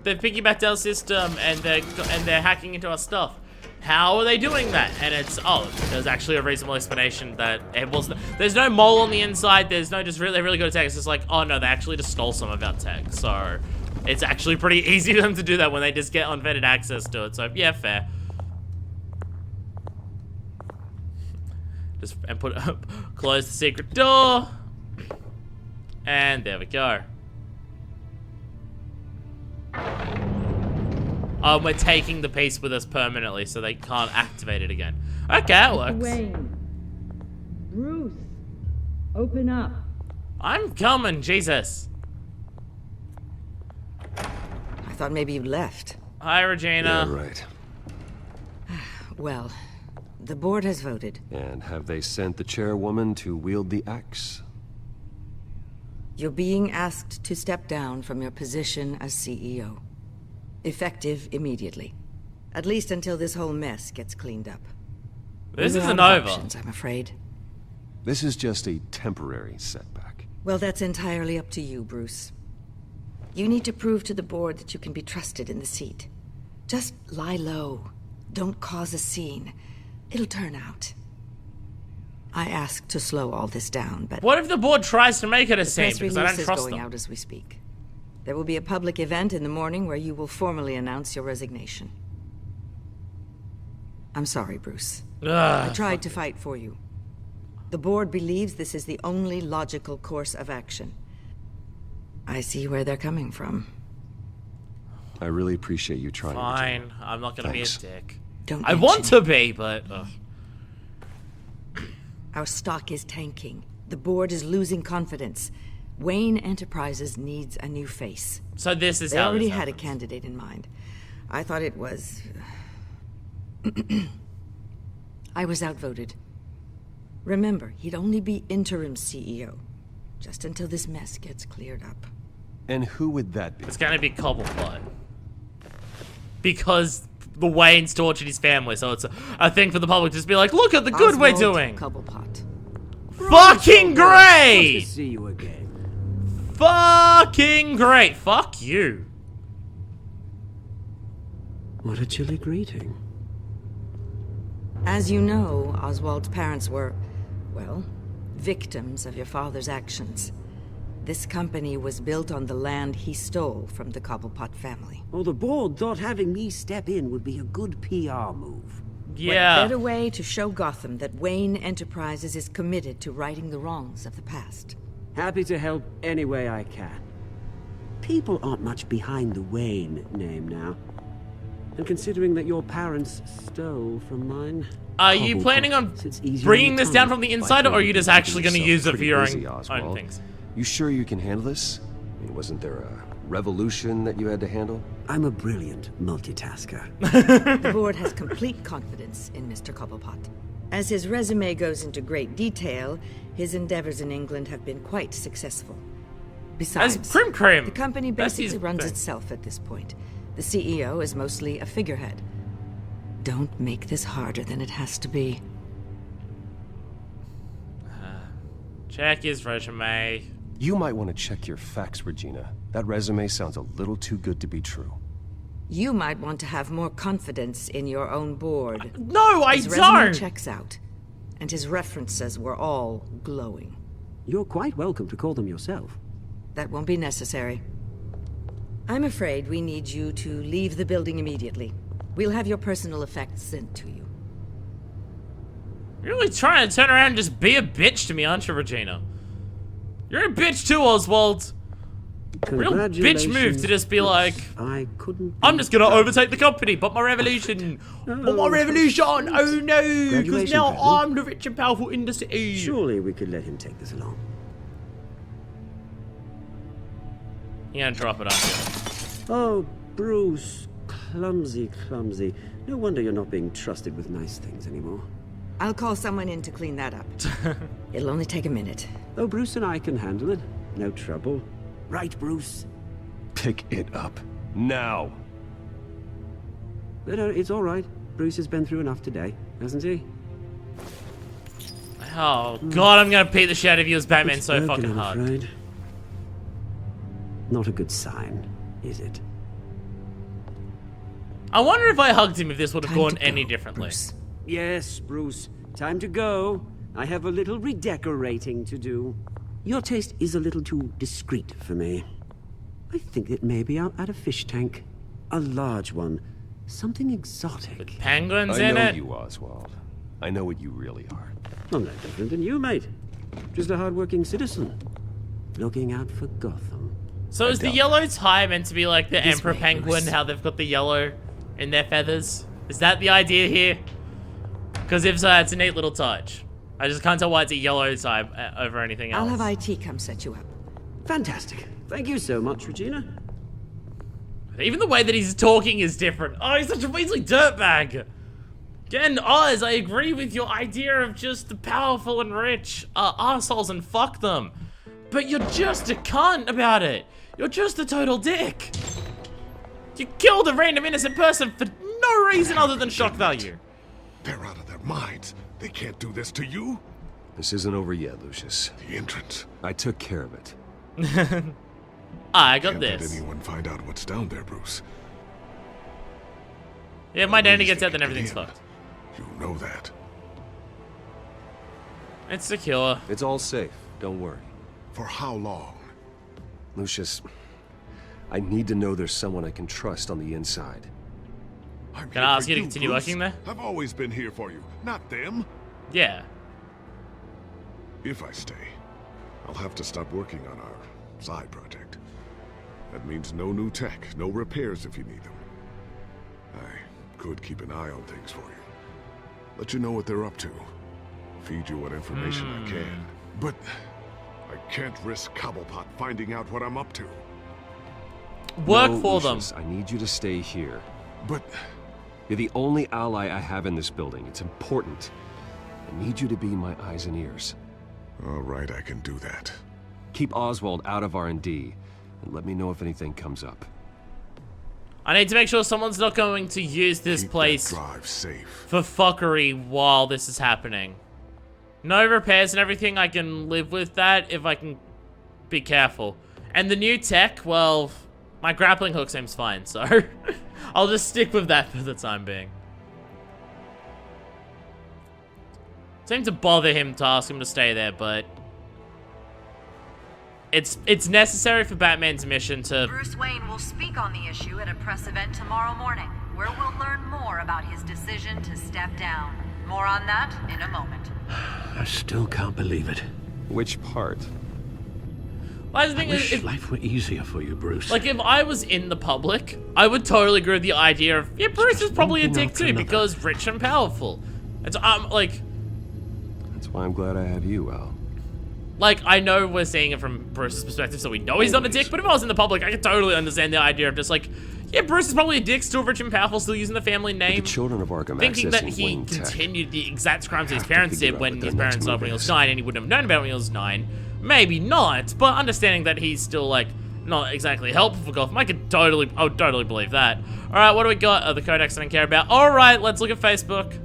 they've piggybacked our system and they're hacking into our stuff. How are they doing that? And it's, oh, there's actually a reasonable explanation that it wasn't. There's no mole on the inside. There's no just really good tech. It's just like, oh no, they actually just stole some of our tech. So it's actually pretty easy for them to do that when they just get unvetted access to it. So yeah, fair. Just and close the secret door. And there we go. Oh, we're taking the piece with us permanently, so they can't activate it again. Okay, that works. Wayne. Bruce. Open up. I'm coming, Jesus. I thought maybe you left. Hi, Regina. Yeah, right. Well, the board has voted. And have they sent the chairwoman to wield the axe? You're being asked to step down from your position as CEO. Effective immediately. At least until this whole mess gets cleaned up. This isn't over. Options, I'm afraid. This is just a temporary setback. Well, that's entirely up to you, Bruce. You need to prove to the board that you can be trusted in the seat. Just lie low. Don't cause a scene. It'll turn out. I asked to slow all this down, but... What if the board tries to make it a scene? The Because I don't press release trust is going them. out as we speak. There will be a public event in the morning where you will formally announce your resignation. I'm sorry, Bruce. I tried to fight for you. The board believes this is the only logical course of action. I see where they're coming from. I really appreciate you trying. Fine, I'm not gonna Thanks. be a dick. Don't I want to be, but... Our stock is tanking. The board is losing confidence. Wayne Enterprises needs a new face. So this is they how already this had a happens. candidate in mind. I thought it was... I was outvoted. Remember, he'd only be interim CEO. Just until this mess gets cleared up. And who would that be? It's gonna be Cobblepot. Because the Wayne's tortured his family, so it's a thing for the public to just be like, look at the good we're doing! Cobblepot. Fucking great! Good to see you again. Fucking great! Fuck you. What a chilly greeting. As you know, Oswald's parents were, well, victims of your father's actions. This company was built on the land he stole from the Cobblepot family. Well, the board thought having me step in would be a good PR move. Yeah. What better way to show Gotham that Wayne Enterprises is committed to righting the wrongs of the past? Happy to help any way I can. People aren't much behind the Wayne name now. And considering that your parents stole from mine... Are you planning on bringing this down from the inside, or are you just actually going to use it for your own things? You sure you can handle this? I mean, wasn't there a revolution that you had to handle? I'm a brilliant multitasker. The board has complete confidence in Mr. Cobblepot. As his resume goes into great detail, his endeavors in England have been quite successful. Besides, As Prim Cream, the company that's basically his runs thing. itself at this point. The CEO is mostly a figurehead. Don't make this harder than it has to be. Check his resume. You might want to check your facts, Regina. That resume sounds a little too good to be true. You might want to have more confidence in your own board. No, I his resume don't! checks out, and his references were all glowing. You're quite welcome to call them yourself. That won't be necessary. I'm afraid we need you to leave the building immediately. We'll have your personal effects sent to you. You're really trying to turn around and just be a bitch to me, aren't you, Regina? You're a bitch too, Oswald. Real bitch move to just be like, I'm just gonna overtake the company, but my revolution. Oh, my revolution! Oh no! Because now I'm the rich and powerful in the city. Surely we could let him take this along. You're gonna drop it, aren't you? Oh, Bruce. Clumsy, clumsy. No wonder you're not being trusted with nice things anymore. I'll call someone in to clean that up. It'll only take a minute. Oh, Bruce and I can handle it. No trouble. Right, Bruce? Pick it up. Now! But it's all right. Bruce has been through enough today, hasn't he? Oh, God, I'm gonna beat the shit out of you as Batman so broken, fucking I'm hard. afraid. Not a good sign, is it? I wonder if I hugged him if this would have gone any differently. Bruce. Yes, Bruce. Time to go. I have a little redecorating to do. Your taste is a little too discreet for me. I think that maybe I'll add a fish tank. A large one. Something exotic. With penguins in it? I know you, Oswald. I know what you really are. I'm no different than you, mate. Just a hard-working citizen. Looking out for Gotham. So is the yellow tie meant to be like the Emperor Penguin, how they've got the yellow in their feathers? Is that the idea here? Because if so, it's a neat little touch. I just can't tell why it's a yellow tie over anything else. I'll have IT come set you up. Fantastic. Thank you so much, Regina. Even the way that he's talking is different. Oh, he's such a measly dirtbag. Again, Oz, I agree with your idea of just the powerful and rich assholes and fuck them. But you're just a cunt about it. You're just a total dick. You killed a random innocent person for no reason other than shock value. They're out of their minds. They can't do this to you. This isn't over yet, Lucius. The entrance. I took care of it. I got Can't this. let anyone find out what's down there, Bruce. Yeah, if my daddy gets out, then everything's fucked. You know that. It's secure. It's all safe. Don't worry. For how long? Lucius, I need to know there's someone I can trust on the inside. Can I ask you to continue working there? I've always been here for you, not them. Yeah. If I stay, I'll have to stop working on our side project. That means no new tech, no repairs if you need them. I could keep an eye on things for you. Let you know what they're up to. Feed you what information I can. But I can't risk Cobblepot finding out what I'm up to. Work No, for Lucius, them. I need you to stay here. But you're the only ally I have in this building. It's important. I need you to be my eyes and ears. All right, I can do that. Keep Oswald out of R&D, and let me know if anything comes up. I need to make sure someone's not going to use this place drive safe. for fuckery while this is happening. No repairs and everything, I can live with that if I can be careful. And the new tech, well, my grappling hook seems fine, so I'll just stick with that for the time being. Seemed to bother him to ask him to stay there, but it's necessary for Batman's mission to... Bruce Wayne will speak on the issue at a press event tomorrow morning, where we'll learn more about his decision to step down. More on that in a moment. I still can't believe it. Which part? Well, the thing I wish is, life were easier for you, Bruce. like, if I was in the public, I would totally agree with the idea of, yeah, Bruce is probably a dick too, because rich and powerful. It's, like... That's why I'm glad I have you, Al. Like, I know we're seeing it from Bruce's perspective, so we know he's not a dick, but if I was in the public, I could totally understand the idea of just like, yeah, Bruce is probably a dick, still rich and powerful, still using the family name. The children of Arkham thinking that accessing he Wayne tech. continued the exact crimes his Have to parents figure did out when what his their parents next died when he move was is. 9, and he wouldn't have known about it when he was 9. Maybe not, but understanding that he's still, like, not exactly helpful for Gotham. I would totally believe that. Alright, what do we got? The Codex I don't care about. Alright, let's look at Facebook.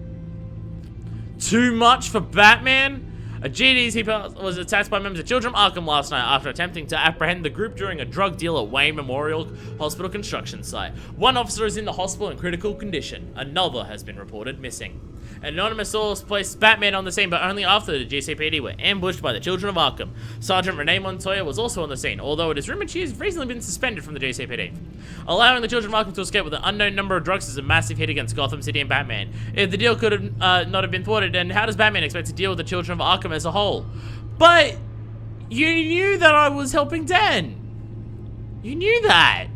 Too much for Batman? A GD's was attacked by members of Children of Arkham last night after attempting to apprehend the group during a drug deal at Wayne Memorial Hospital construction site. One officer is in the hospital in critical condition. Another has been reported missing. An anonymous source placed Batman on the scene, but only after the GCPD were ambushed by the Children of Arkham. Sergeant Renee Montoya was also on the scene, although it is rumored she has recently been suspended from the GCPD. Allowing the Children of Arkham to escape with an unknown number of drugs is a massive hit against Gotham City and Batman. If the deal could have not have been thwarted, then how does Batman expect to deal with the Children of Arkham as a whole? But you knew that I was helping Dent. You knew that.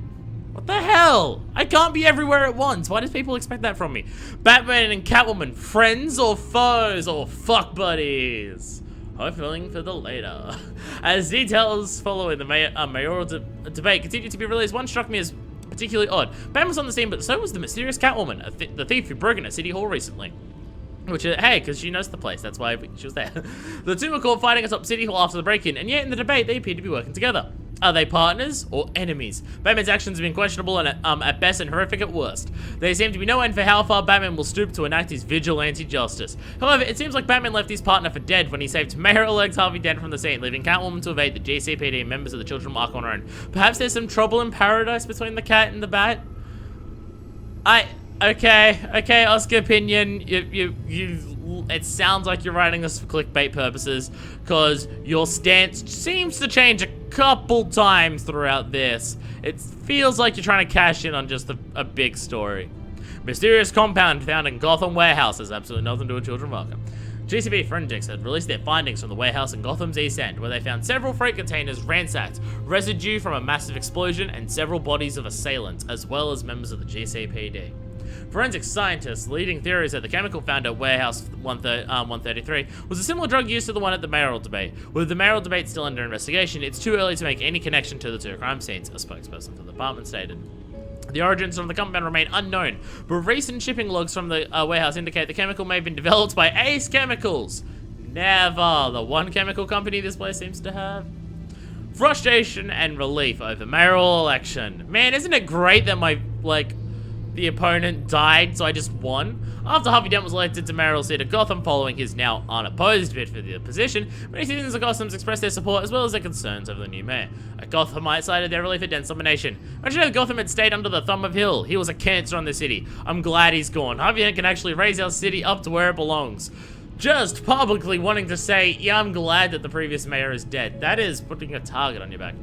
What the hell? I can't be everywhere at once. Why does people expect that from me? Batman and Catwoman, friends or foes or fuck buddies? Hoping for the later. As details following the mayoral debate continue to be released, one struck me as particularly odd. Batman was on the scene, but so was the mysterious Catwoman, the thief who broke into City Hall recently. Which, hey, because she knows the place, that's why she was there. The two were caught fighting atop City Hall after the break-in, and yet in the debate they appear to be working together. Are they partners or enemies? Batman's actions have been questionable and at best and horrific at worst. There seems to be no end for how far Batman will stoop to enact his vigilante justice. However, it seems like Batman left his partner for dead when he saved Mayor-elect Harvey Dent from the scene, leaving Catwoman to evade the GCPD and members of the Children of Arkham on her own. Perhaps there's some trouble in paradise between the cat and the bat? Okay, Oscar Opinion, it sounds like you're writing this for clickbait purposes, because your stance seems to change a couple times throughout this. It feels like you're trying to cash in on just a big story. Mysterious compound found in Gotham warehouse has absolutely nothing to do with Children of Arkham. GCP Forensics had released their findings from the warehouse in Gotham's East End, where they found several freight containers ransacked, residue from a massive explosion, and several bodies of assailants, as well as members of the GCPD. Forensic scientists' leading theories that the chemical found at Warehouse 133 was a similar drug used to the one at the mayoral debate. With the mayoral debate still under investigation, it's too early to make any connection to the two crime scenes, a spokesperson for the department stated. The origins of the compound remain unknown, but recent shipping logs from the warehouse indicate the chemical may have been developed by Ace Chemicals. Never the one chemical company this place seems to have. Frustration and relief over mayoral election. Man, isn't it great that the opponent died, so I just won? After Harvey Dent was elected to mayoral seat of Gotham following his now unopposed bid for the position, many citizens of Gotham expressed their support as well as their concerns over the new mayor. A Gothamite cited their relief at Dent's nomination. Imagine if Gotham had stayed under the thumb of Hill. He was a cancer on the city. I'm glad he's gone. Harvey Dent can actually raise our city up to where it belongs. Just publicly wanting to say, yeah, I'm glad that the previous mayor is dead. That is putting a target on your back.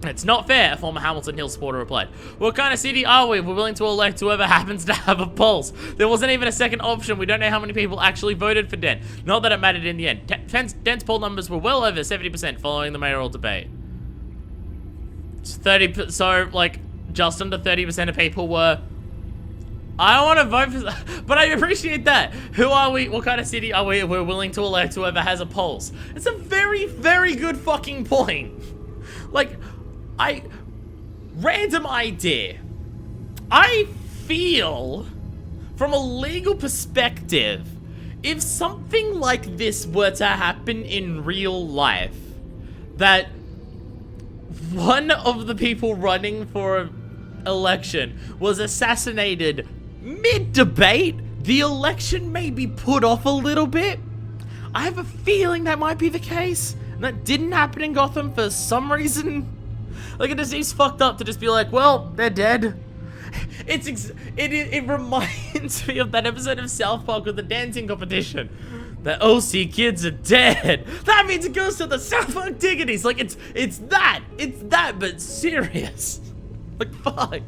It's not fair, a former Hamilton Hill supporter replied. What kind of city are we? We're willing to elect whoever happens to have a pulse. There wasn't even a second option. We don't know how many people actually voted for Dent. Not that it mattered in the end. Dent's poll numbers were well over 70% following the mayoral debate. It's 30, so just under 30% of people were, I don't want to vote for that, but I appreciate that. Who are we? What kind of city are we? We're willing to elect whoever has a pulse. It's a very, very good fucking point. Random idea. I feel, from a legal perspective, if something like this were to happen in real life, that one of the people running for election was assassinated mid-debate, the election may be put off a little bit. I have a feeling that might be the case. And that didn't happen in Gotham for some reason. It just seems fucked up to just be like, well, they're dead. It reminds me of that episode of South Park with the dancing competition. The OC kids are dead. That means it goes to the South Park dignities. It's that, but serious. Fuck.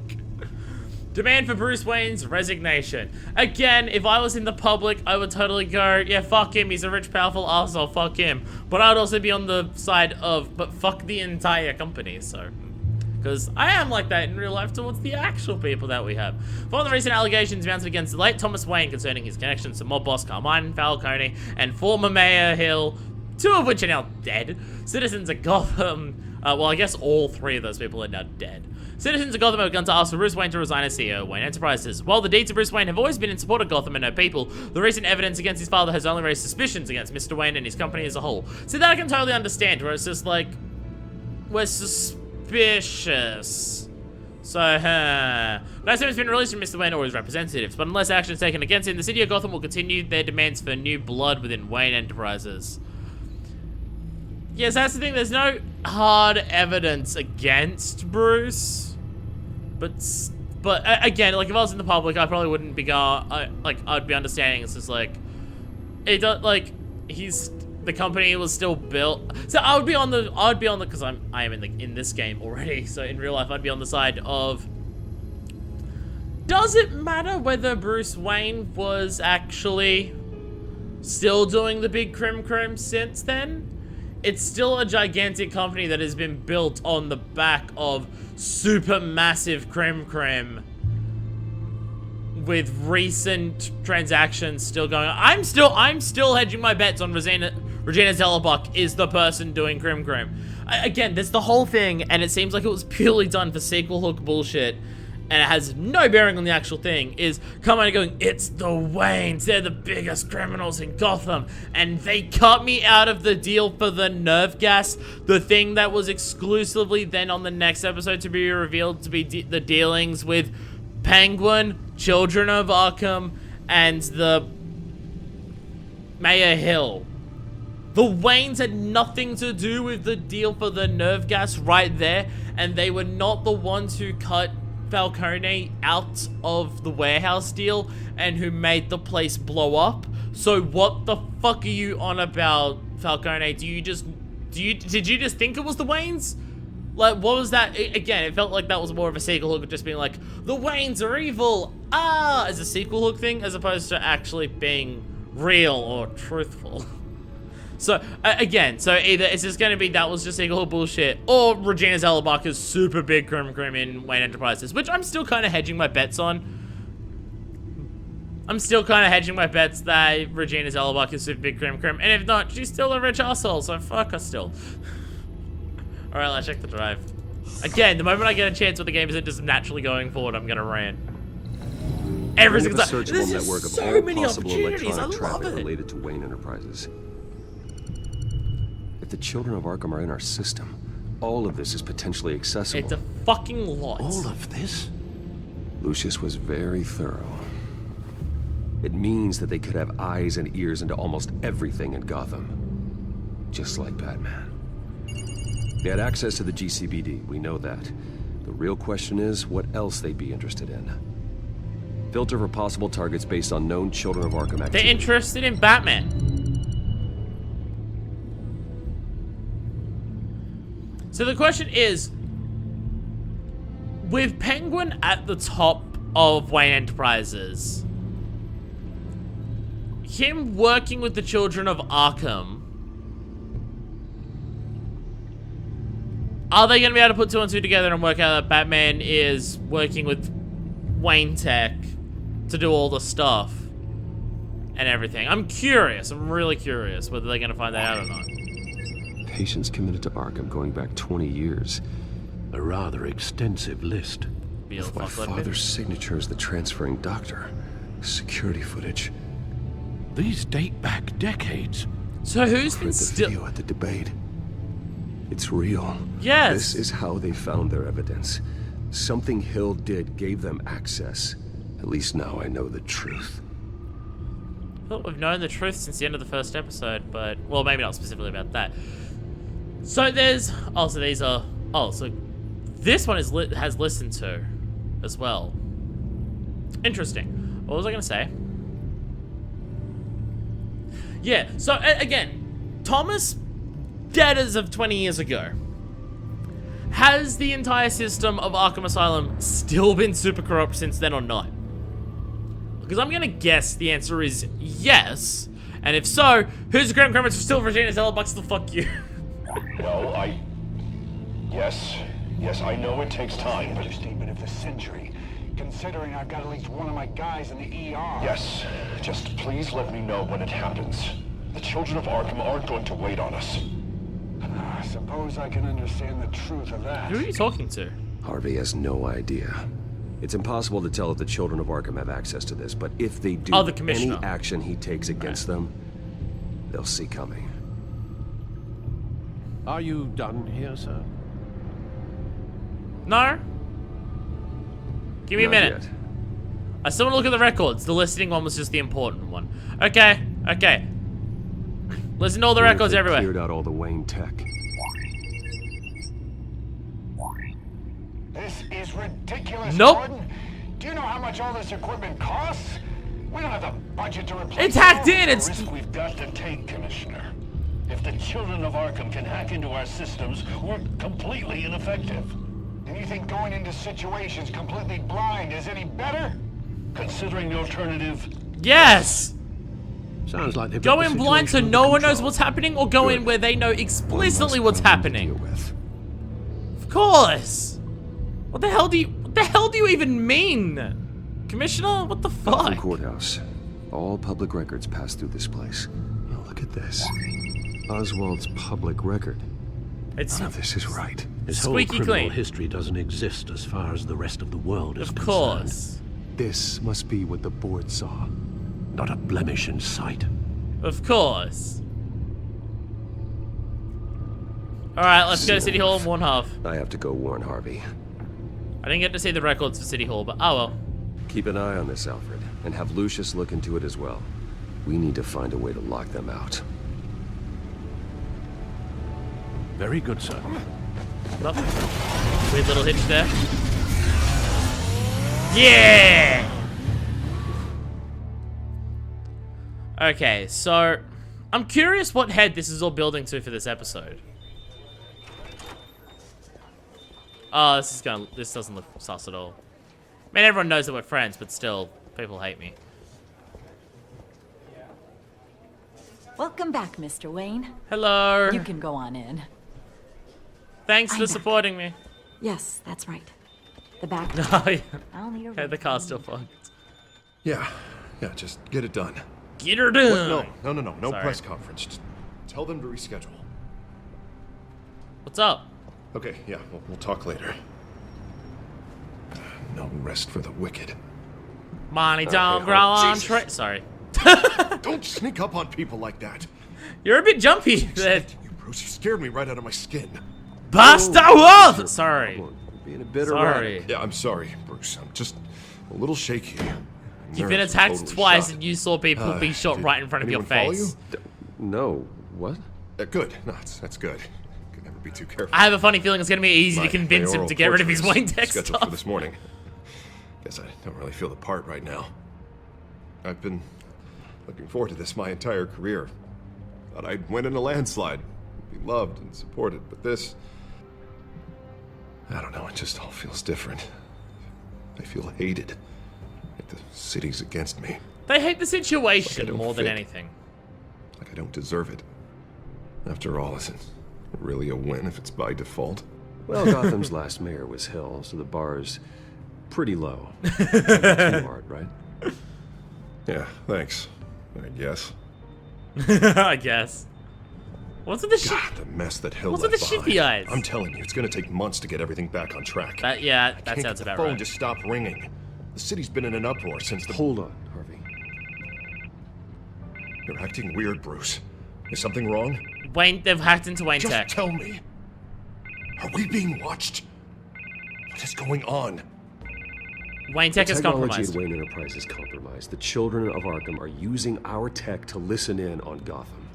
Demand for Bruce Wayne's resignation. Again, if I was in the public, I would totally go, yeah, fuck him, he's a rich, powerful asshole, fuck him. But I would also be on the side of, but fuck the entire company, so. Because I am like that in real life towards the actual people that we have. Following the recent allegations mounted against the late Thomas Wayne concerning his connections to mob boss Carmine Falcone and former Mayor Hill, two of which are now dead, citizens of Gotham, well, I guess all three of those people are now dead. Citizens of Gotham have begun to ask for Bruce Wayne to resign as CEO of Wayne Enterprises. While the deeds of Bruce Wayne have always been in support of Gotham and her people, the recent evidence against his father has only raised suspicions against Mr. Wayne and his company as a whole. So that I can totally understand, where it's just like, we're suspicious. So, no statement has been released from Mr. Wayne or his representatives, but unless action is taken against him, the city of Gotham will continue their demands for new blood within Wayne Enterprises. Yes, that's the thing. There's no hard evidence against Bruce, but again, like if I was in the public, I probably wouldn't be I'd be understanding. It's just like it does. Like the company was still built. So I'd be on the because I am in this game already. So in real life, I'd be on the side of. Does it matter whether Bruce Wayne was actually still doing the big crim since then? It's still a gigantic company that has been built on the back of super massive crim with recent transactions still going on. I'm still hedging my bets on Regina Zellerbuck is the person doing crim. Again, there's the whole thing, and it seems like it was purely done for sequel hook bullshit, and it has no bearing on the actual thing, is coming and going, it's the Waynes, they're the biggest criminals in Gotham, and they cut me out of the deal for the nerve gas, the thing that was exclusively then on the next episode to be revealed to be the dealings with Penguin, Children of Arkham, and the Mayor Hill. The Waynes had nothing to do with the deal for the nerve gas right there, and they were not the ones who cut Falcone out of the warehouse deal and who made the place blow up. So what the fuck are you on about, Falcone? Did you just think it was the Waynes? Like, what was that? Again, it felt like that was more of a sequel hook of just being like, the Waynes are evil, as a sequel hook thing, as opposed to actually being real or truthful. So, again, so either it's just going to be that was just sequel hook bullshit, or Regina Zellerbuck is super big crim in Wayne Enterprises, which I'm still kind of hedging my bets on. I'm still kind of hedging my bets that Regina Zellerbuck is super big crim, and if not, she's still a rich asshole, so fuck her still. Alright, let's check the drive. Again, the moment I get a chance with the game isn't just naturally going forward, I'm gonna rant. Every single time. There's network just of so all many possible opportunities, I electronic love traffic it. related to Wayne Enterprises. If the Children of Arkham are in our system, all of this is potentially accessible. It's a fucking lot. All of this? Lucius was very thorough. It means that they could have eyes and ears into almost everything in Gotham. Just like Batman. They had access to the GCPD, we know that. The real question is, what else they'd be interested in. Filter for possible targets based on known Children of Arkham activity. They're interested in Batman. So the question is, with Penguin at the top of Wayne Enterprises, him working with the Children of Arkham, are they going to be able to put 2 and 2 together and work out that Batman is working with Wayne Tech to do all the stuff and everything? I'm curious. I'm really curious whether they're going to find that out or not. Patients committed to Arkham going back 20 years. A rather extensive list. With my father's signature as the transferring doctor. Security footage. These date back decades. So who's been the video at the debate. It's real. Yes. This is how they found their evidence. Something Hill did gave them access. At least now I know the truth. I thought we've known the truth since the end of the first episode, but, well, maybe not specifically about that. So there's, so these are, so this one has listened to as well. Interesting. What was I going to say? Yeah, so again, Thomas, dead as of 20 years ago. Has the entire system of Arkham Asylum still been super corrupt since then or not? Because I'm going to guess the answer is yes. And if so, who's the Grand Criminals for still Regina Zellerbuck? Still fuck you. Well, Yes, I know it takes time, but... Understatement of the century. Considering I've got at least one of my guys in the ER. Yes, just please let me know when it happens. The Children of Arkham aren't going to wait on us. I suppose I can understand the truth of that. Who are you talking to? Harvey has no idea. It's impossible to tell if the Children of Arkham have access to this, but if they do, the commissioner. any action he takes against them, they'll see coming. Are you done here, sir? No? Give me a Not minute. yet. I still want to look at the records. The listening one was just the important one. Okay, okay. Listen to all the What if records they everywhere. Cleared out all the Wayne tech. This is ridiculous, Nope. Gordon. Do you know how much all this equipment costs? We don't have the budget to replace It's hacked it all. in. It's a risk we've got to take, Commissioner. If the children of Arkham can hack into our systems, we're completely ineffective. And you think going into situations completely blind is any better? Considering the alternative? Yes. Sounds like they've Go got the in blind so situation no under one knows control. what's happening, or go in where they know explicitly what's happening. With. Of course. What the hell do you even mean? Commissioner? What the Gotham fuck? Courthouse. All public records pass through this place. Oh, look at this. Oswald's public record. It's None of this is right. His whole squeaky criminal clean. history doesn't exist as far as the rest of the world is Of concerned. course. This must be what the board saw. Not a blemish in sight. Of course. Alright, let's go to City Hall and warn Harv. I have to go warn Harvey. I didn't get to see the records for City Hall, but oh well. Keep an eye on this, Alfred, and have Lucius look into it as well. We need to find a way to lock them out. Very good, sir. Oh. Weird little hitch there. Yeah! Okay, so I'm curious what head this is all building to for this episode. Oh, this doesn't look sus at all. I mean, everyone knows that we're friends, but still, people hate me. Welcome back, Mr. Wayne. Hello. You can go on in. Thanks for I'm supporting me. Yes, that's right. The back. Oh, yeah. I'll need a Okay, the car's still fucked. Yeah, just get it done. Get her done. No Sorry. press conference. Just tell them to reschedule. What's up? Okay, yeah, we'll talk later. No rest for the wicked. Money don't Okay, grow on Jesus. trees. Sorry. Don't sneak up on people like that. You're a bit jumpy. You, Bruce, you scared me right out of my skin. Basta wolf! Sorry. Being a bit Sorry. erratic. Yeah, I'm sorry, Bruce. I'm just a little shaky. You've been Nerves are attacked totally twice shot. and you saw people be shot did right in front of your anyone follow face. you? No. What? Good. No, that's good. Could never be too careful. I have a funny feeling it's going to be easy My to convince him mayoral to get rid of his portrait Wayne is Tech scheduled stuff. for this morning. Guess I don't really feel the part right now. I've been looking forward to this my entire career. Thought I'd win in a landslide, be loved and supported, but this... I don't know, it just all feels different. I feel hated. Like the city's against me. They hate the situation don't more than fit. anything. Like I don't deserve it. After all, is it really a win if it's by default? Well, Gotham's last mayor was Hill, so the bar's pretty low. Too hard, right? Yeah, thanks. I guess. I guess. What's with the shit? God, the mess that Hill What's left with the shifty behind. eyes? I'm telling you, it's gonna take months to get everything back on track. Yeah, I that can't sounds get the about phone right. to stop ringing. The city's been in an uproar since the... Hold on, Harvey. You're acting weird, Bruce. Is something wrong? Wayne, they've hacked into Wayne Just Tech. tell me. Are we being watched? What is going on? Wayne Tech The is technology compromised. at Wayne Enterprise is compromised. The children of Arkham are using our tech to listen in on Gotham.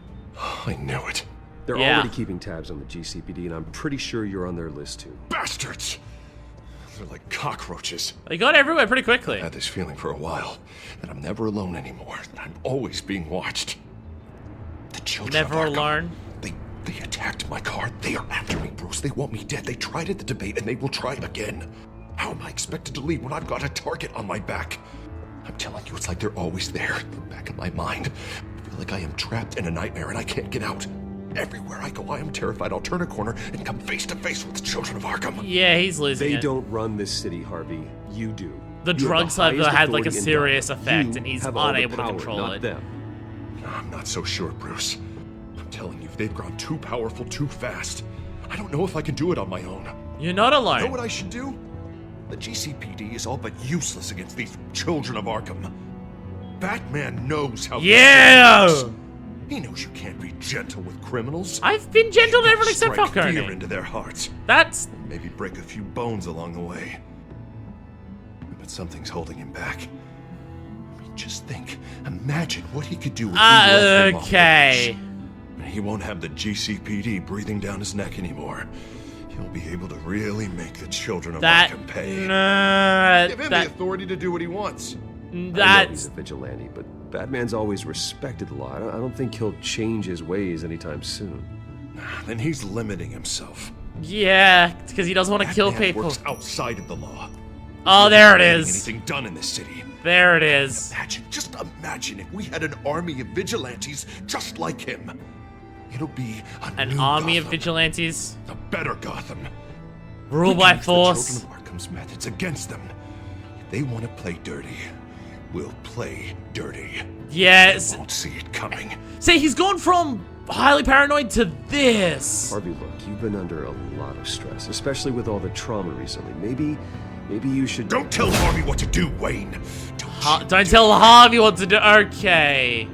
I knew it. They're Yeah. already keeping tabs on the GCPD, and I'm pretty sure you're on their list too. Bastards! They're like cockroaches. They got everywhere pretty quickly. I had this feeling for a while that I'm never alone anymore. That I'm always being watched. The children Never of Arkham, alone. They attacked my car. They are after me, Bruce. They want me dead. They tried at the debate, and they will try again. How am I expected to leave when I've got a target on my back? I'm telling you, it's like they're always there, in the back of my mind. I feel like I am trapped in a nightmare and I can't get out. Everywhere I go, I am terrified I'll turn a corner and come face to face with the children of Arkham. Yeah, he's losing They it. don't run this city, Harvey. You do. The You have drugs have highest had like a authority in serious Gotham. effect, You and he's have all the unable to power, control not it. them. I'm not so sure, Bruce. I'm telling you, they've grown too powerful too fast. I don't know if I can do it on my own. You're not alone. Know what I should do? The GCPD is all but useless against these children of Arkham. Batman knows how Yeah! this works. He knows you can't be gentle with criminals. I've been gentle to everyone except Strike Falcone. fear into their hearts. That's Maybe break a few bones along the way. But something's holding him back. I mean, just think. Imagine what he could do if he let him off the leash. He won't have the GCPD breathing down his neck anymore. He'll be able to really make the children of Arkham pay. Give him the authority to do what he wants. I know he's a vigilante, but Batman's always respected the law. I don't think he'll change his ways anytime soon. Then he's limiting himself. Yeah, because he doesn't want to kill people. Works outside of the law. Oh, there it is. Anything done in this city. There it is. Just imagine if we had an army of vigilantes just like him. It'll be an army of vigilantes. A better Gotham. Ruled by force. The children of Arkham's methods against them. If they want to play dirty, we'll play dirty. Yes. They won't see it coming. See, he's gone from highly paranoid to this. Harvey, look, you've been under a lot of stress, especially with all the trauma recently. Maybe you should... Don't tell Harvey what to do, Wayne. Don't tell Harvey what to do. Okay.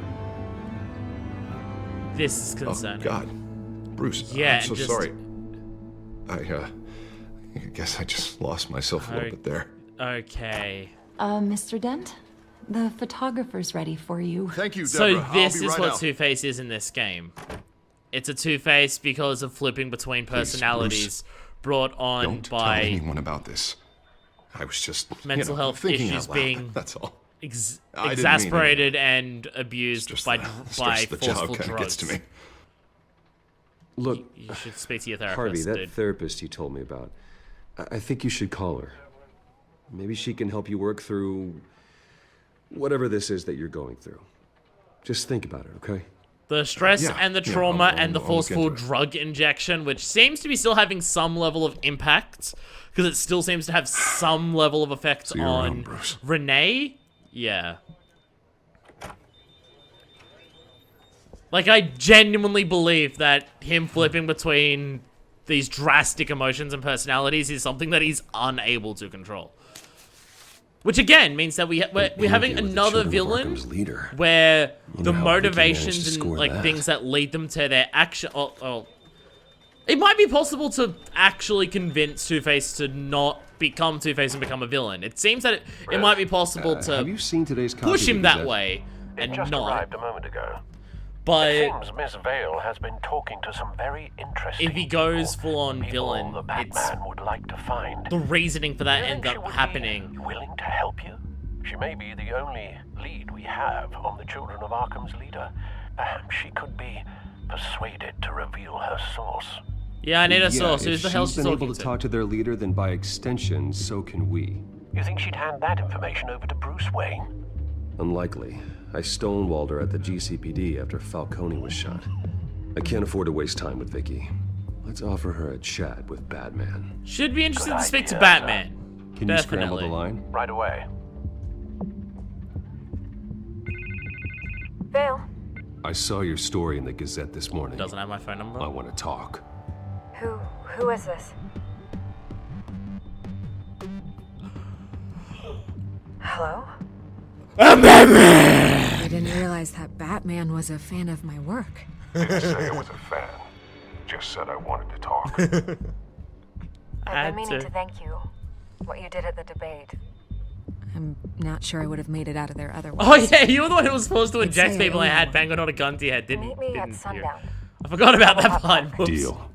This is concerning. Oh, God. Bruce, yeah, I'm so sorry. I guess I just lost myself a little bit there. Okay. Mr. Dent? The photographer's ready for you. Thank you, Deborah. So this is what Two-Face is in this game. It's a Two-Face because of flipping between personalities brought on Don't by... tell anyone about this. I was just mental health issues being that's all. Exasperated and abused by the forceful job drugs. Gets to me. Look, you should speak to your therapist. Harvey, that dude. therapist you told me about, I think you should call her. Maybe she can help you work through whatever this is that you're going through. Just think about it, okay? The stress and the trauma and the forceful drug injection, which seems to be still having some level of impact, because it still seems to have some level of effect on Renee. Yeah. Like, I genuinely believe that him flipping between these drastic emotions and personalities is something that he's unable to control. Which again means that we're having another villain where the motivations and like things that lead them to their action. It might be possible to actually convince Two-Face to not become Two-Face and become a villain. It seems that it might be possible to have you seen today's push him that way and it just not. arrived a moment ago. But it seems Miss Vale has been talking to some very interesting if he goes full-on villain, the Batman would like to find. The reasoning for that ends up happening. Willing to help you? She may be the only lead we have on the Children of Arkham's leader. Perhaps she could be persuaded to reveal her source. Yeah, I need a source. Who's the hell she's been talking able to talk to their leader, then by extension, so can we. You think she'd hand that information over to Bruce Wayne? Unlikely. I stonewalled her at the GCPD after Falcone was shot. I can't afford to waste time with Vicki. Let's offer her a chat with Batman. Should be interested to speak to Batman. Can you scramble the line? Right away. Vale. I saw your story in the Gazette this morning. Doesn't have my phone number. I want to talk. Who is this? Hello? I'm Batman! I didn't realize that Batman was a fan of my work. Didn't say I was a fan. Just said I wanted to talk. I've been meaning to thank you. What you did at the debate. I'm not sure I would have made it out of there otherwise. Oh yeah, you were the one who was supposed to inject people and had bang on a gun to your head, didn't Meet me at sundown. I forgot about that part. Whoops. Deal.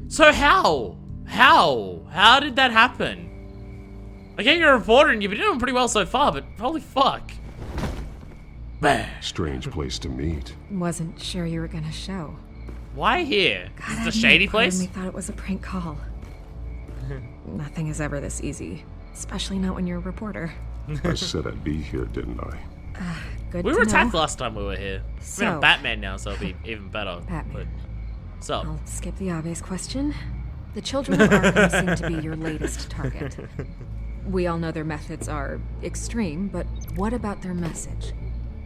So how did that happen? I get you're a reporter and you've been doing pretty well so far, but holy fuck. Strange place to meet. Wasn't sure you were gonna show. Why here? Is this a shady place? Part of me thought it was a prank call. Nothing is ever this easy, especially not when you're a reporter. I said I'd be here, didn't I? Good We to were know. attacked last time we were here. So, I'm Batman now, so it'll be even better. Batman. So I'll skip the obvious question. The Children of Arkham seem to be your latest target. We all know their methods are extreme, but what about their message?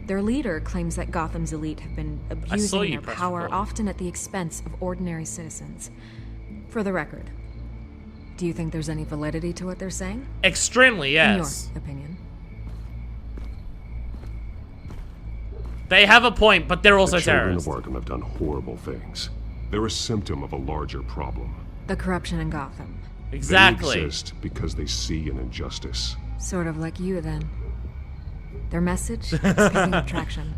Their leader claims that Gotham's elite have been abusing their power, often at the expense of ordinary citizens. For the record, do you think there's any validity to what they're saying? Extremely, yes. In your opinion. They have a point, but they're also the children terrorists. of Arkham have done horrible things. They're a symptom of a larger problem. The corruption in Gotham. Exactly. They exist because they see an injustice. Sort of like you, then. Their message is picking up traction.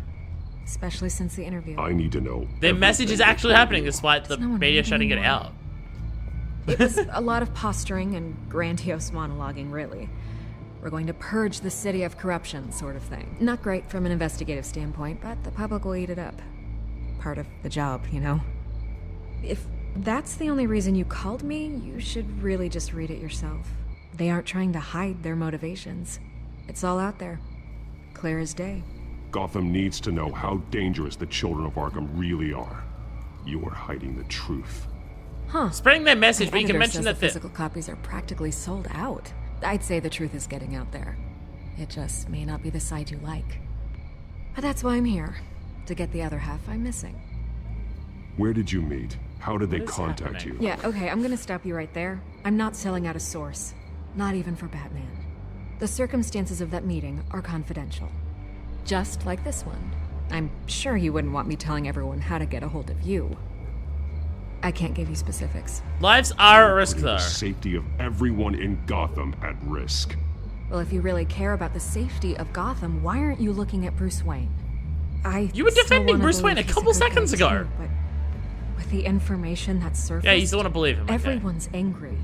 Especially since the interview. I need to know. Their message is actually happening despite the media shutting it out. It was a lot of posturing and grandiose monologuing, really. We're going to purge the city of corruption, sort of thing. Not great from an investigative standpoint, but the public will eat it up. Part of the job, you know? If that's the only reason you called me, you should really just read it yourself. They aren't trying to hide their motivations. It's all out there. Clear as day. Gotham needs to know how dangerous the children of Arkham really are. You are hiding the truth. Huh. Spreading their message, The but you can editor mention says that the physical copies are practically sold out. I'd say the truth is getting out there. It just may not be the side you like. But that's why I'm here. To get the other half I'm missing. Where did you meet? How did they contact you? Yeah, okay, I'm gonna stop you right there. I'm not selling out a source. Not even for Batman. The circumstances of that meeting are confidential. Just like this one. I'm sure you wouldn't want me telling everyone how to get a hold of you. I can't give you specifics. Lives are at risk, though. The safety of everyone in Gotham at risk. Well, if you really care about the safety of Gotham, why aren't you looking at Bruce Wayne? You were defending Bruce Wayne a couple seconds ago. But with the information that's surfaced, Yeah, you still want to believe him. Okay. Everyone's angry.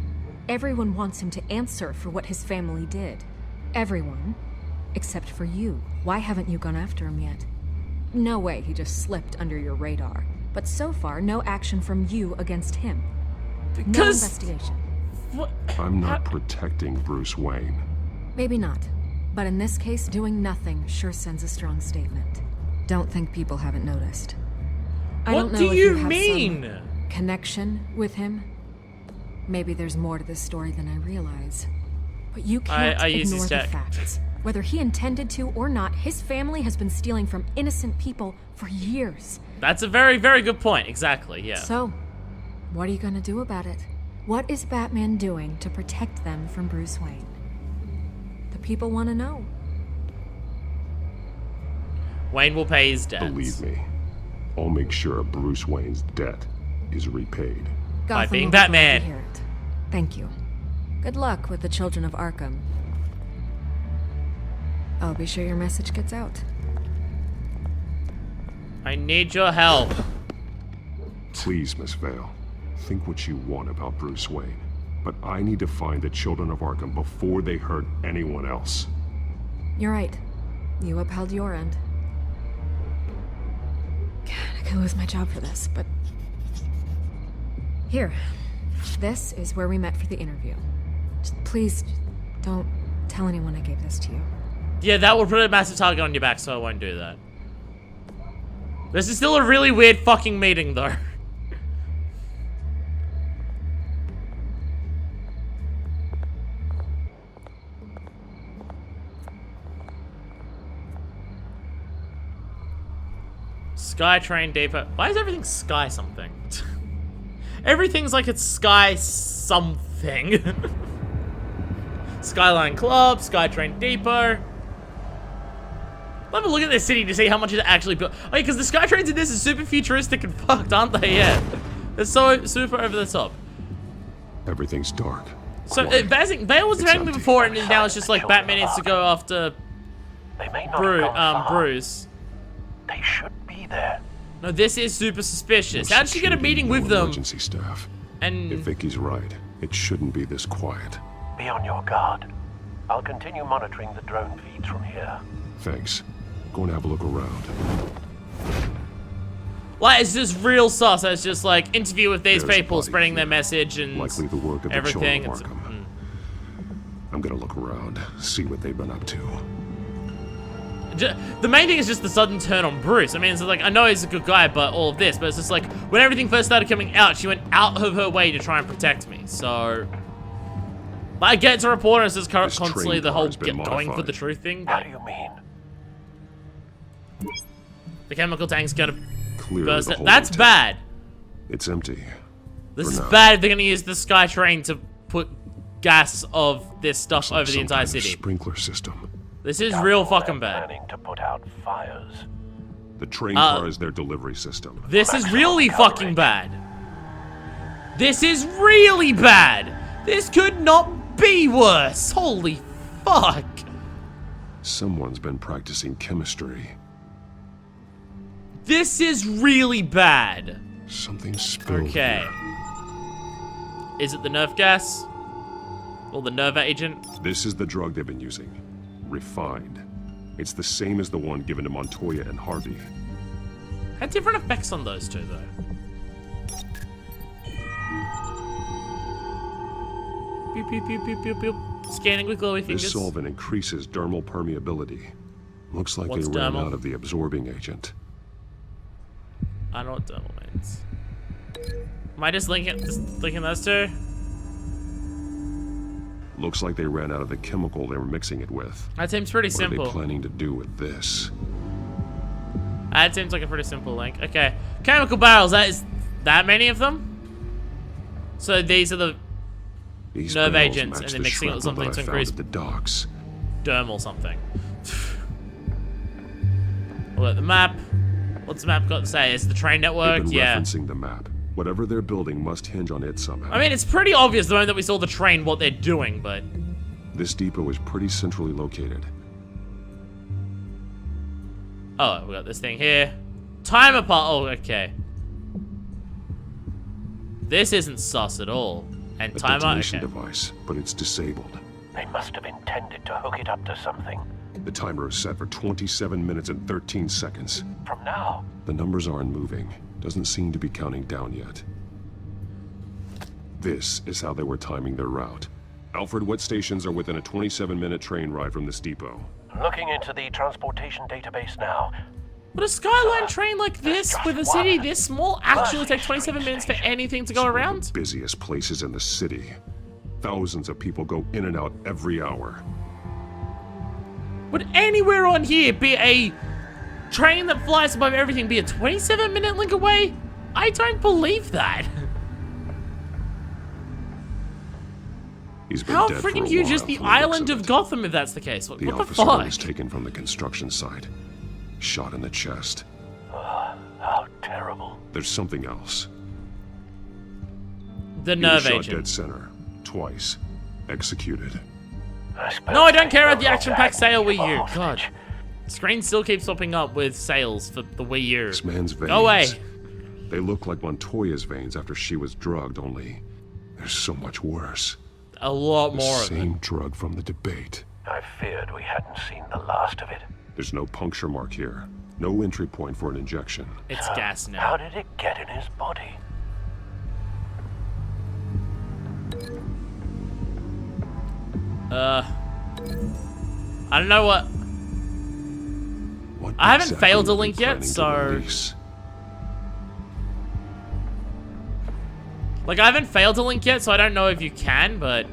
Everyone wants him to answer for what his family did. Everyone, except for you. Why haven't you gone after him yet? No way he just slipped under your radar. But so far, no action from you against him. No investigation. I'm not protecting Bruce Wayne. Maybe not. But in this case, doing nothing sure sends a strong statement. Don't think people haven't noticed. I What don't know do if you have mean? some connection with him. Maybe there's more to this story than I realize. But you can't ignore the facts. Whether he intended to or not, his family has been stealing from innocent people for years. That's a very, very good point. Exactly, yeah. So, what are you gonna do about it? What is Batman doing to protect them from Bruce Wayne? The people want to know. Wayne will pay his debts. Believe me, I'll make sure Bruce Wayne's debt is repaid. By being will be glad to Batman. hear it. Thank you. Good luck with the children of Arkham. I'll be sure your message gets out. I need your help. Please, Miss Vale, think what you want about Bruce Wayne. But I need to find the children of Arkham before they hurt anyone else. You're right. You upheld your end. God, I could lose my job for this, but... Here. This is where we met for the interview. Please, don't tell anyone I gave this to you. Yeah, that will put a massive target on your back, so I won't do that. This is still a really weird fucking meeting, though. Skytrain Depot. Why is everything Sky something? Everything's like it's Sky something. Skyline Club, Skytrain Depot. I'll have a look at this city to see how much it actually built. Oh, because the Skytrains in this is super futuristic and fucked, aren't they? Yeah. They're so super over the top. Everything's dark. So, Bale was defending me before, and now it's just like Batman needs to go after Bruce. They should be there. No, this is super suspicious. How did she get a meeting with them? Emergency staff. And if Vicky's right, it shouldn't be this quiet. Be on your guard. I'll continue monitoring the drone feeds from here. Thanks. Go and have a look around. Like, it's just real sus. It's just like interview with these people, spreading their message and likely the work of everything. The children of Arkham. I'm gonna look around, see what they've been up to. The main thing is just the sudden turn on Bruce. I mean, it's like, I know he's a good guy, but all of this, but it's just like, when everything first started coming out, she went out of her way to try and protect me, so... But I get to report, and it's just constantly the whole going for the truth thing. What do you mean? The chemical tank's gonna burst. The That's bad. It's empty. This is bad if they're gonna use the Skytrain to put gas of this stuff over the entire city. Sprinkler system. This is real fucking bad. Planning to put out fires. The train car is their delivery system. This is really fucking bad. This is really bad. This could not be worse. Holy fuck. Someone's been practicing chemistry. This is really bad. Something spilled. Okay. Here. Is it the nerve gas? Or the nerve agent? This is the drug they've been using. Refined. It's the same as the one given to Montoya and Harvey. Had different effects on those two, though. Beep, beep, beep, beep, beep, beep. Scanning with glowy fingers. This solvent increases dermal permeability. Looks like What's they ran dermal? out of the absorbing agent. I don't know what dermal means. Am I just linking those two? Looks like they ran out of the chemical they were mixing it with. That seems pretty What simple. are they planning to do with this? That seems like a pretty simple link. Okay. Chemical barrels, that is that many of them? So these are the nerve barrels agents, and match they're the mixing it with shrapnel something that to I found increase at the docks. dermal something. Look at the map. What's the map got to say? Is the train network? They've been Yeah. referencing the map. Whatever they're building must hinge on it somehow. I mean, it's pretty obvious the moment that we saw the train what they're doing, but... This depot is pretty centrally located. Oh, we got this thing here. Timer part. Oh, okay. This isn't sus at all. And A timer. detonation Okay. device, but it's disabled. They must have intended to hook it up to something. The timer is set for 27 minutes and 13 seconds. From now. The numbers aren't moving. Doesn't seem to be counting down yet. This is how they were timing their route. Alfred, what stations are within a 27-minute train ride from this depot? Looking into the transportation database now. Would a Skyline train like this, with a city this small, actually take 27 minutes for anything to go around? The busiest places in the city. Thousands of people go in and out every hour. Would anywhere on here be a train that flies above everything be a 27-minute link away? I don't believe that. He's been How dead for a freaking huge is while the from the looks island of of it. Gotham if that's the case? What The the officer fuck? was taken from the construction site. Shot in the chest. How terrible. There's something else. The He was nerve shot agent. dead center. Twice. Executed. No, I don't care about the action-packed sale Wii U. God. Screen still keeps popping up with sales for the Wii U. This man's veins. Go away. They look like Montoya's veins after she was drugged, only there's so much worse. A lot The more of it. same drug from the debate. I feared we hadn't seen the last of it. There's no puncture mark here. No entry point for an injection. It's gas now. How did it get in his body? I don't know what... I haven't exactly failed a are they link yet, planning to so... release? Like, I haven't failed a link yet, so I don't know if you can, but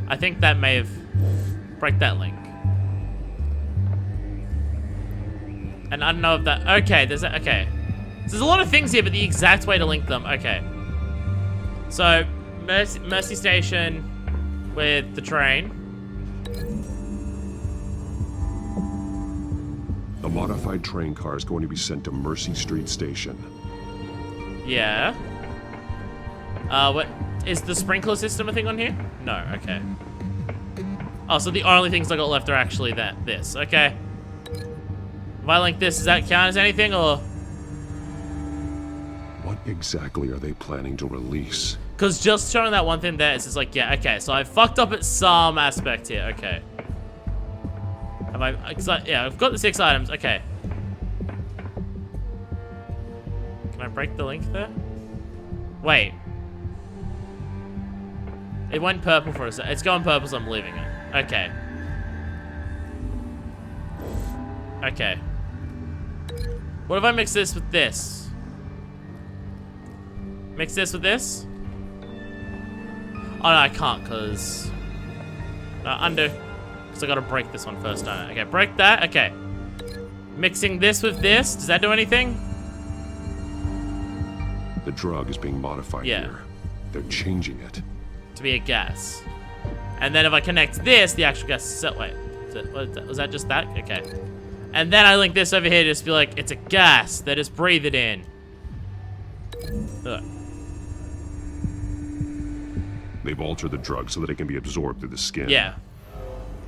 I think that may have... break that link. And I don't know if that... Okay, there's a... Okay. So there's a lot of things here, but the exact way to link them... Okay. So, Mercy Station with the train. A modified train car is going to be sent to Mercy Street Station. Yeah. What... Is the sprinkler system a thing on here? No, okay. Oh, so the only things I got left are actually this. Okay. If I link this, does that count as anything, or...? What exactly are they planning to release? Because just showing that one thing there, it's just like, yeah, okay, so I fucked up at some aspect here, okay. Have I, yeah, I've got the 6 items, okay. Can I break the link there? Wait. It went purple for a sec. It's going purple, so I'm leaving it. Okay. Okay. What if I mix this with this? Mix this with this? Oh no, I can't, because... Because I gotta break this one first, don't I? Okay, break that, okay. Mixing this with this, does that do anything? The drug is being modified here. They're changing it. To be a gas. And then if I connect this, the actual gas is set. Wait, was that just that? Okay. And then I link this over here to just be like, it's a gas. They just breathe it in. Ugh. They've altered the drug so that it can be absorbed through the skin. Yeah.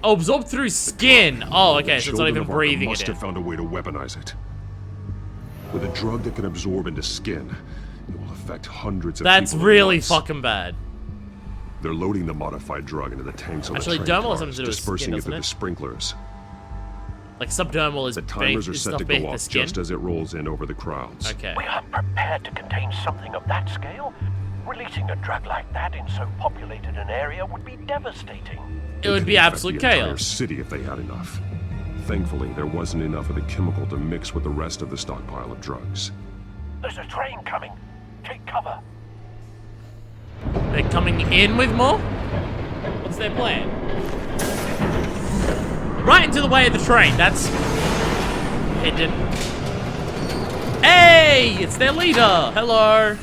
Oh, absorbed through skin. Oh, okay, so it's not even breathing it must in. have found a way to weaponize it. With a drug that can absorb into skin, it will affect hundreds of people. That's really fucking bad. They're loading the modified drug into the tanks on Actually, the train dermal has cars, something to do with dispersing skin, it doesn't through it? the sprinklers. Like subdermal is The timers are set to go off skin. just as it rolls in over the crowds. Okay. We are prepared to contain something of that scale. Releasing a drug like that in so populated an area would be devastating. It would be absolute the entire chaos. city if they had enough. Thankfully, there wasn't enough of the chemical to mix with the rest of the stockpile of drugs. There's a train coming. Take cover. They're coming in with more? What's their plan? Right into the way of the train. That's hidden. Hey, it's their leader. Hello.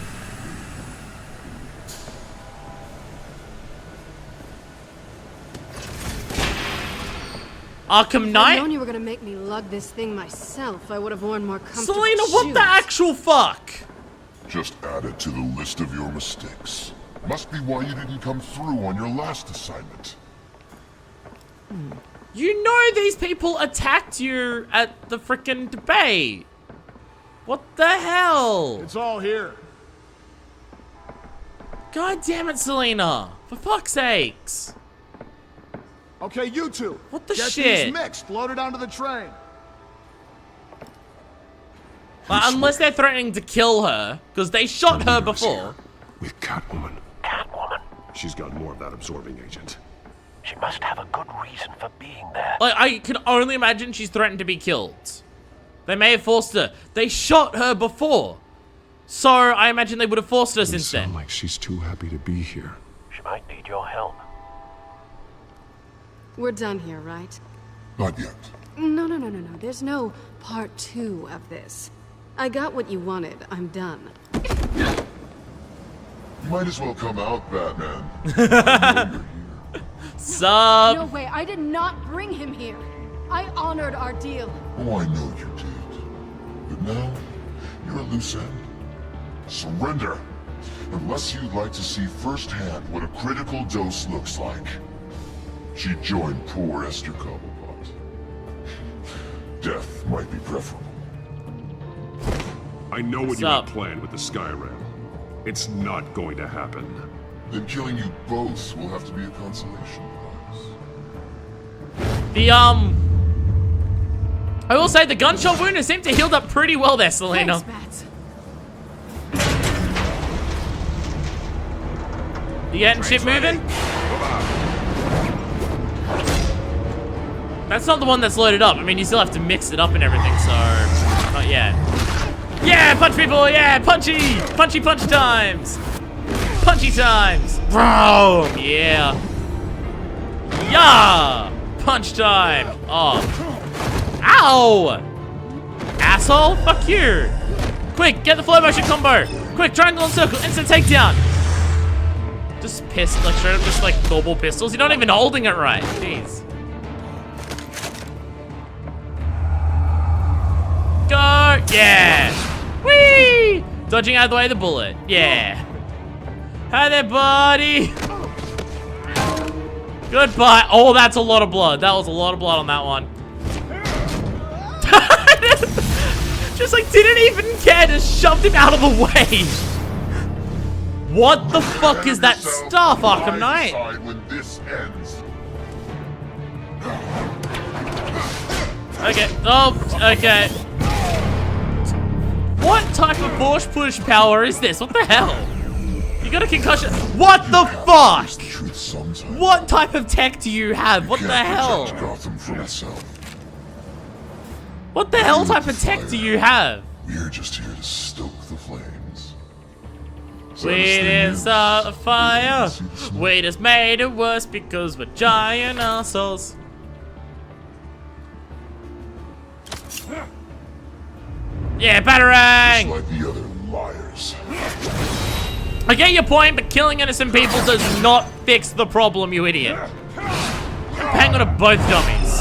Arkham If Knight? I'd known you were gonna make me lug this thing myself, I would have worn more comfortable Selina, what the actual fuck? Just add it to the list of your mistakes. Must be why you didn't come through on your last assignment. You know these people attacked you at the frickin' debate. What the hell? It's all here. God damn it, Selina. For fuck's sakes. Okay, you two. What the Get shit? these mixed, loaded onto the train. Unless they're threatening to kill her, because they shot her before. With Catwoman. Catwoman? She's got more of that absorbing agent. She must have a good reason for being there. Like, I can only imagine she's threatened to be killed. They may have forced her. They shot her before. So, I imagine they would have forced her since then. Like she's too happy to be here. She might need your help. We're done here, right? Not yet. No. There's no part 2 of this. I got what you wanted. I'm done. You might as well come out, Batman. Sup? No way. I did not bring him here. I honored our deal. Oh, I know you did. But now, you're a loose end. Surrender. Unless you'd like to see firsthand what a critical dose looks like. She joined poor Esther Cobblepot. Death might be preferable. I know what you have planned with the Skyrim. It's not going to happen. Then killing you both will have to be a consolation prize. I will say the gunshot wound has seemed to healed up pretty well there, Selina. Thanks, You getting shit moving? That's not the one that's loaded up. I mean, you still have to mix it up and everything, so not yet. Yeah, punch people, yeah, punchy! Punchy punch times! Punchy times! Bro, yeah. Yeah! Punch time! Oh. Ow! Asshole, fuck you! Quick, get the flow motion combo! Quick, triangle and circle, instant takedown! Just pissed, like straight up just like normal pistols. You're not even holding it right. Jeez. Go! Yeah! Whee! Dodging out of the way of the bullet. Yeah. Hi there, buddy. Goodbye. Oh, that's a lot of blood. That was a lot of blood on that one. Just like didn't even care. Just shoved him out of the way. What the fuck is that stuff, Arkham Knight? When this ends. Okay. Oh, okay. What type of force push power is this? What the hell? You got a concussion. What the fuck? What type of tech do you have? What the hell? Gotham from itself. What the hell type of tech do you have? We're just here to stoke the flames. We didn't start a fire. We just made it worse because we're giant assholes. Yeah, batarang! Just like the other liars. I get your point, but killing innocent people does not fix the problem, you idiot. Hang on to both dummies.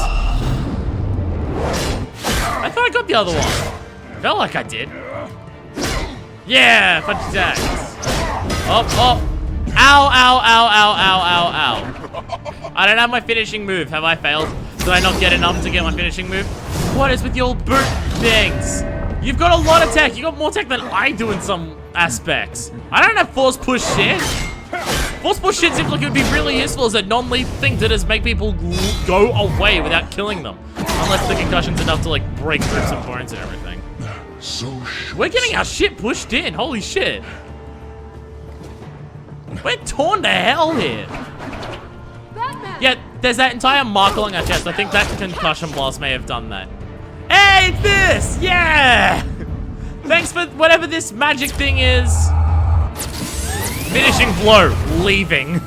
thought I got the other one. Felt like I did. Yeah, punch attacks. Oh, oh. Ow, ow, ow, ow, ow, ow, ow. I don't have my finishing move. Have I failed? Did I not get enough to get my finishing move? What is with your boot things? You've got a lot of tech. You got more tech than I do in some aspects. I don't have force push shit. Force push shit seems like it would be really useful as a non-lethal thing to just make people go away without killing them. Unless the concussion's enough to like break through some bones and everything. We're getting our shit pushed in. Holy shit. We're torn to hell here. Yeah, there's that entire mark along our chest. I think that concussion blast may have done that. Hey, it's this! Yeah! Thanks for whatever this magic thing is. Finishing blow. Leaving.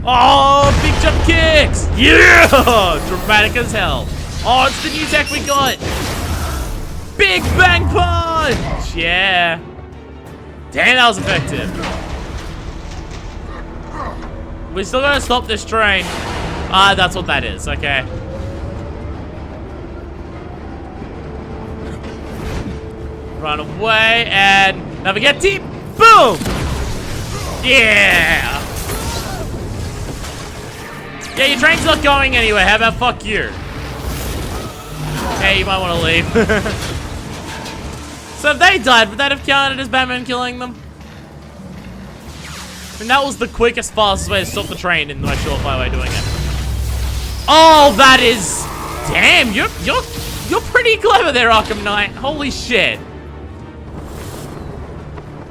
Oh, big jump kicks! Yeah! Dramatic as hell. Oh, it's the new tech we got. Big bang punch! Yeah. Damn, that was effective. We still gotta stop this train. Ah, that's what that is, okay. Run away and navigate deep. Boom! Yeah! Yeah, your train's not going anywhere. How about fuck you? Hey, you might want to leave. So if they died, would that have counted as Batman killing them? And that was the quickest, fastest way to stop the train in the most surefire way of doing it. Oh, that is... Damn, you're pretty clever there, Arkham Knight. Holy shit.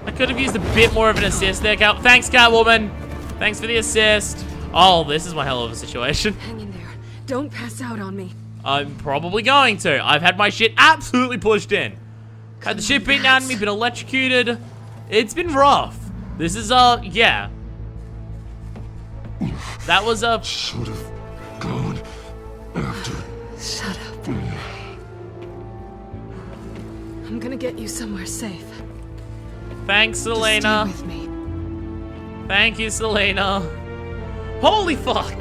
I could have used a bit more of an assist there, Cat. Thanks, Catwoman. Thanks for the assist. Oh, this is one hell of a situation. Hang in there. Don't pass out on me. I'm probably going to. I've had my shit absolutely pushed in. Had the shit beaten out of me, been electrocuted. It's been rough. This is, yeah. That was a... Should have gone after... Shut up. I'm gonna get you somewhere safe. Thanks, Selina. Just stay with me. Thank you, Selina. Holy fuck.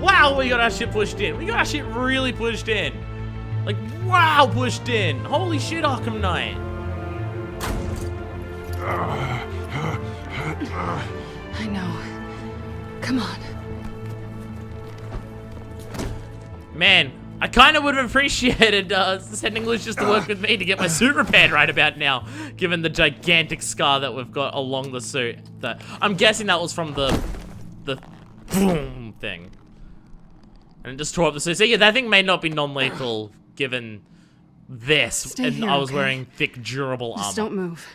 Wow, we got our shit pushed in. We got our shit really pushed in. Like, wow, pushed in. Holy shit, Arkham Knight. I know. Come on. Man, I kind of would have appreciated sending Lucius to work with me to get my suit repaired right about now, given the gigantic scar that we've got along the suit. That I'm guessing that was from the boom thing. And it just tore up the suit. So yeah, that thing may not be non-lethal given this. Stay and here, I was okay? wearing thick, durable armor. Just don't move.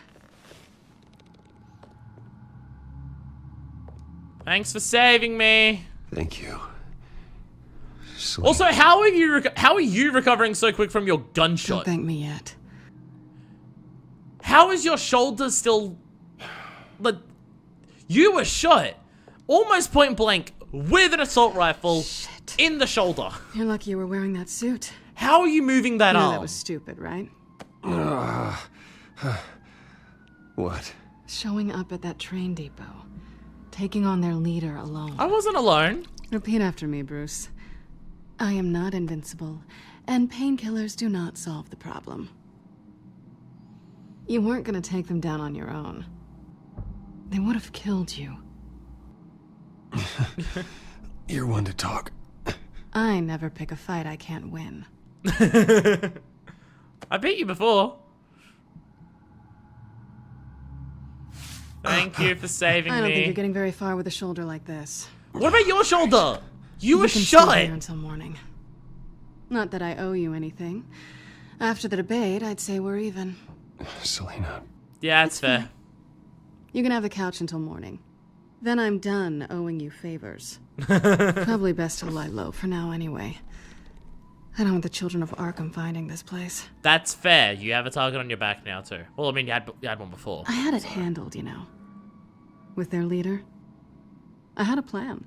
Thanks for saving me. Thank you. Also, how are you recovering so quick from your gunshot? Don't thank me yet. How is your shoulder still... Like, you were shot almost point blank with an assault rifle in the shoulder. You're lucky you were wearing that suit. How are you moving that arm? That was stupid, right? What? Showing up at that train depot. Taking on their leader alone. I wasn't alone. Repeat after me, Bruce. I am not invincible, and painkillers do not solve the problem. You weren't gonna take them down on your own. They would have killed you. You're one to talk. I never pick a fight I can't win. I beat you before. Thank you for saving me. I don't think you're getting very far with a shoulder like this. What about your shoulder? You were can shot. Stay here until morning. Not that I owe you anything. After the debate, I'd say we're even. Selina. Yeah, that's fair. You can have the couch until morning. Then I'm done owing you favors. Probably best to lie low for now anyway. I don't want the children of Arkham finding this place. That's fair. You have a target on your back now too. Well, I mean, you had one before. I had it handled, you know. With their leader. I had a plan.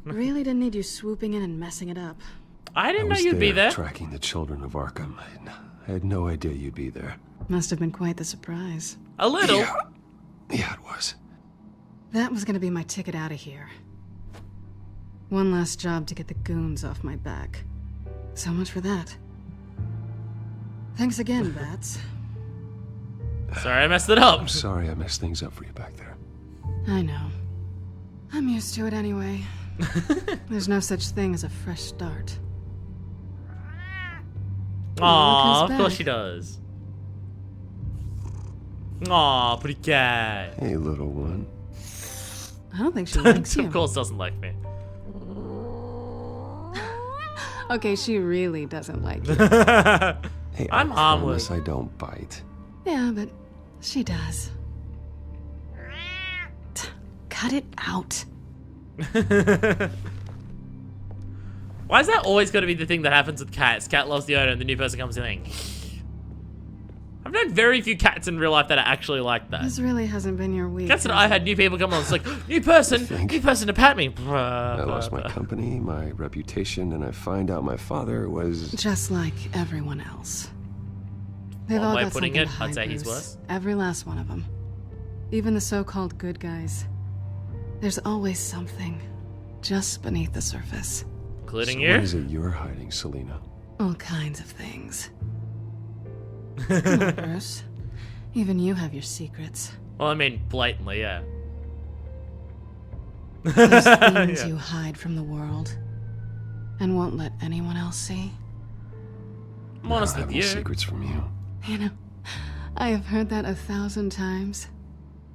Really didn't need you swooping in and messing it up. I didn't know you'd be there. Tracking the children of Arkham. I had no idea you'd be there. Must have been quite the surprise. A little. Yeah, it was. That was gonna be my ticket out of here. One last job to get the goons off my back. So much for that. Thanks again, Bats. Sorry I messed it up. I'm sorry I messed things up for you back there. I know. I'm used to it anyway. There's no such thing as a fresh start. Aw, of course she does. Aw, pretty cat. Hey, little one. I don't think she likes you. Of course doesn't like me. Okay, she really doesn't like you. Hey, I'm harmless. I don't bite. Yeah, but she does. Cut it out. Why is that always got to be the thing that happens with cats? Cat loves the owner and the new person comes in and... I've known very few cats in real life that are actually like that. This really hasn't been your week. Cats that I had new people come on, it's like, new person to pat me. I lost my company, my reputation, and I find out my father was... Just like everyone else. They've One all way got of putting something it, to hide, I'd say he's Bruce. worse. Every last one of them. Even the so-called good guys. There's always something just beneath the surface. Including So you? what is it you're hiding, Selina? All kinds of things. Come on, Bruce. Even you have your secrets. Well, I mean, blatantly, yeah. Those things Yeah. you hide from the world and won't let anyone else see. I'm honest I with have you. no secrets from you. You know, I have heard that 1,000 times,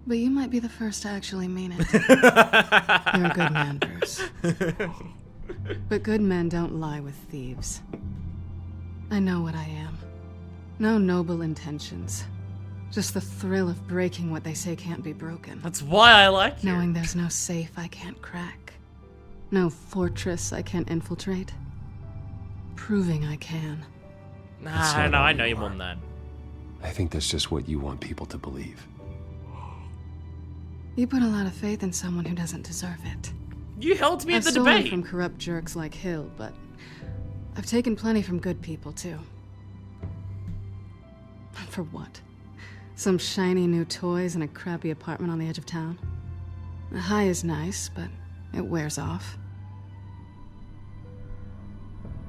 but you might be the first to actually mean it. You're a good man, Bruce. But good men don't lie with thieves. I know what I am. No noble intentions. Just the thrill of breaking what they say can't be broken. That's why I like you. Knowing there's no safe I can't crack. No fortress I can't infiltrate. Proving I can. Nah, no, I know you more than that. I think that's just what you want people to believe. You put a lot of faith in someone who doesn't deserve it. You helped me I've at the stolen debate. from corrupt jerks like Hill, but I've taken plenty from good people too. For what? Some shiny new toys and a crappy apartment on the edge of town? The high is nice, but it wears off.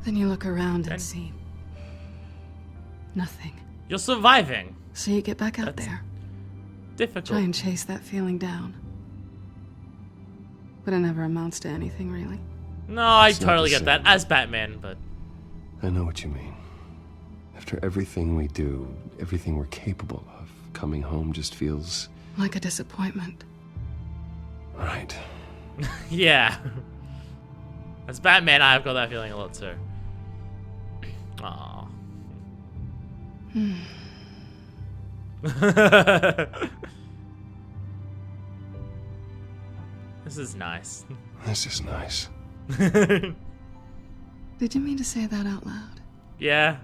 Then you look around and see nothing. You're surviving. So you get back out there. Difficult. Try and chase that feeling down. But it never amounts to anything, really. No, I It's not totally the get that as Batman, but... I know what you mean. After everything we do, everything we're capable of, coming home just feels... Like a disappointment. Right. Yeah. As Batman, I've got that feeling a lot too. Aww. This is nice. This is nice. Did you mean to say that out loud? Yeah.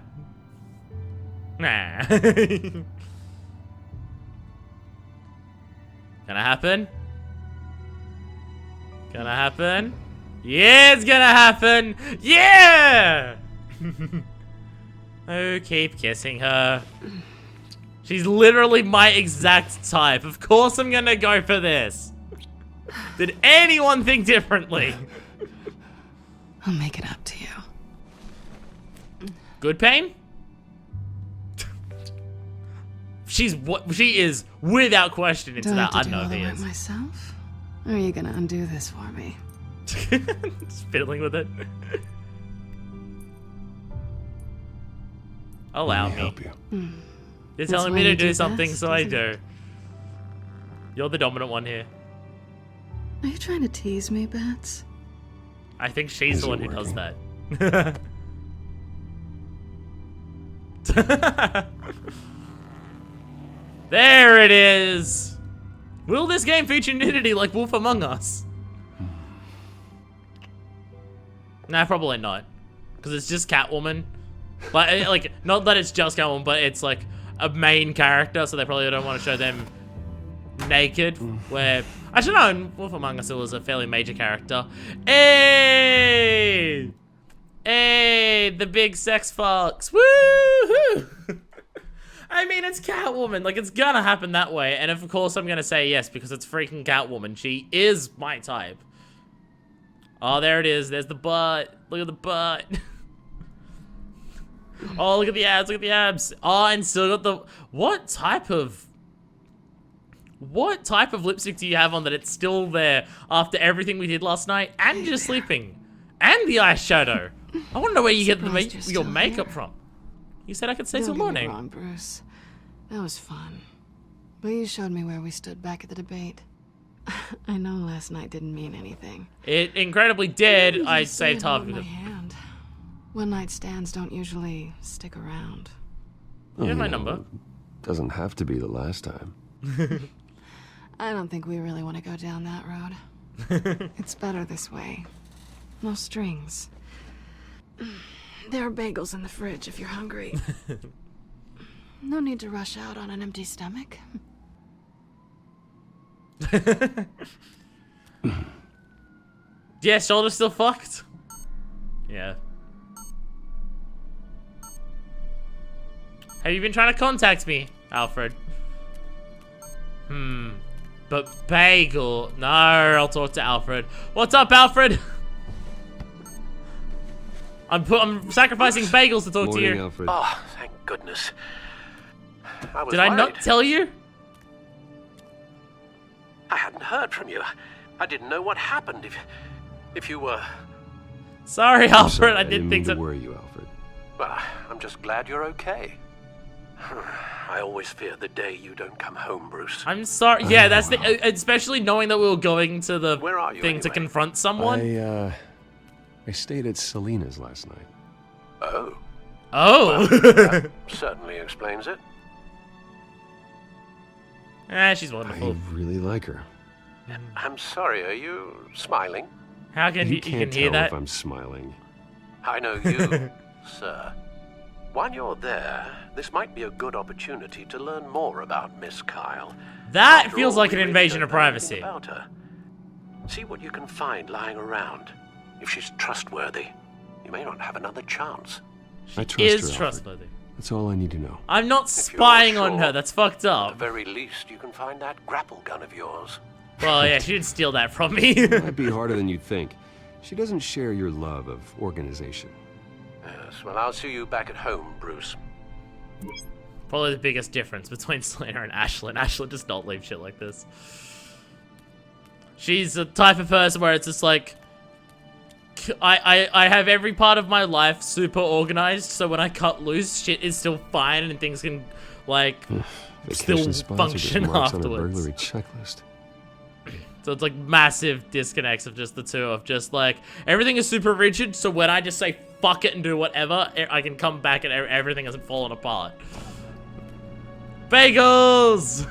Nah. Gonna happen? Gonna happen? Yeah, it's gonna happen! Yeah! Oh, keep kissing her. She's literally my exact type. Of course I'm gonna go for this. Did anyone think differently? I'll make it up to you. Good pain? She is without question into Do I that. have to I do know all he the work is. myself? Or are you gonna undo this for me? Just fiddling with it. Allow me. Help you. Hmm. You're That's telling why me to you do do something, best, so I isn't do. it? You're the dominant one here. Are you trying to tease me, Bats? I think she's Is the it one who does working? that. There it is! Will this game feature nudity like Wolf Among Us? Nah, probably not. Because it's just Catwoman. But, like, not that it's just Catwoman, but it's like a main character, so they probably don't want to show them naked. Where, actually no, in Wolf Among Us it was a fairly major character. Hey! Hey, the big sex fucks. Woohoo! I mean, it's Catwoman. Like, it's gonna happen that way. And of course I'm gonna say yes, because it's freaking Catwoman. She is my type. Oh, there it is. There's the butt. Look at the butt. Oh, look at the abs, look at the abs. Oh, and still got the... What type of lipstick do you have on that it's still there after everything we did last night and you're sleeping? And the eyeshadow. I want to know where you get your makeup from. You said I could stay till morning. Don't get me wrong, Bruce. That was fun. But you showed me where we stood back at the debate. I know last night didn't mean anything. It incredibly did. I saved Harvey. My hand. One night stands don't usually stick around. You have my number. Doesn't have to be the last time. I don't think we really want to go down that road. It's better this way. No strings. There are bagels in the fridge if you're hungry. No need to rush out on an empty stomach. Yeah, shoulder's still fucked. Yeah. Have you been trying to contact me, Alfred? But bagel. No, I'll talk to Alfred. What's up, Alfred? I'm sacrificing bagels to talk to you. Alfred. Oh, thank goodness. Did I not tell you? I hadn't heard from you. I didn't know what happened if you were... Sorry, Alfred. I didn't think to worry you, Alfred. Well, I'm just glad you're okay. I always fear the day you don't come home, Bruce. I'm sorry. Yeah, that's the... Especially knowing that we were going to the thing to anyway? confront someone. I stayed at Selina's last night. Oh. Oh. Well, that certainly explains it. She's wonderful. I really like her. I'm sorry, are you smiling? How can you can't can hear tell that? if I'm smiling. I know you, sir. While you're there, this might be a good opportunity to learn more about Miss Kyle. That After feels all, like we an really invasion don't of know anything privacy. about her. See what you can find lying around. If she's trustworthy, you may not have another chance. I trust Is her, Alfred. trustworthy. That's all I need to know. I'm not spying on sure, her. That's fucked At up. the very least, you can find that grapple gun of yours. Well, yeah, she didn't steal that from me. It might be harder than you'd think. She doesn't share your love of organization. Yes, well, I'll see you back at home, Bruce. Probably the biggest difference between Selina and Ashlyn. Ashlyn does not leave shit like this. She's the type of person where it's just like, I have every part of my life super organized, so when I cut loose, shit is still fine and things can, like, still function afterwards. On a burglary checklist. So it's like massive disconnects of just the two, of just like, everything is super rigid, so when I just say fuck it and do whatever, I can come back and everything hasn't fallen apart. Bagels!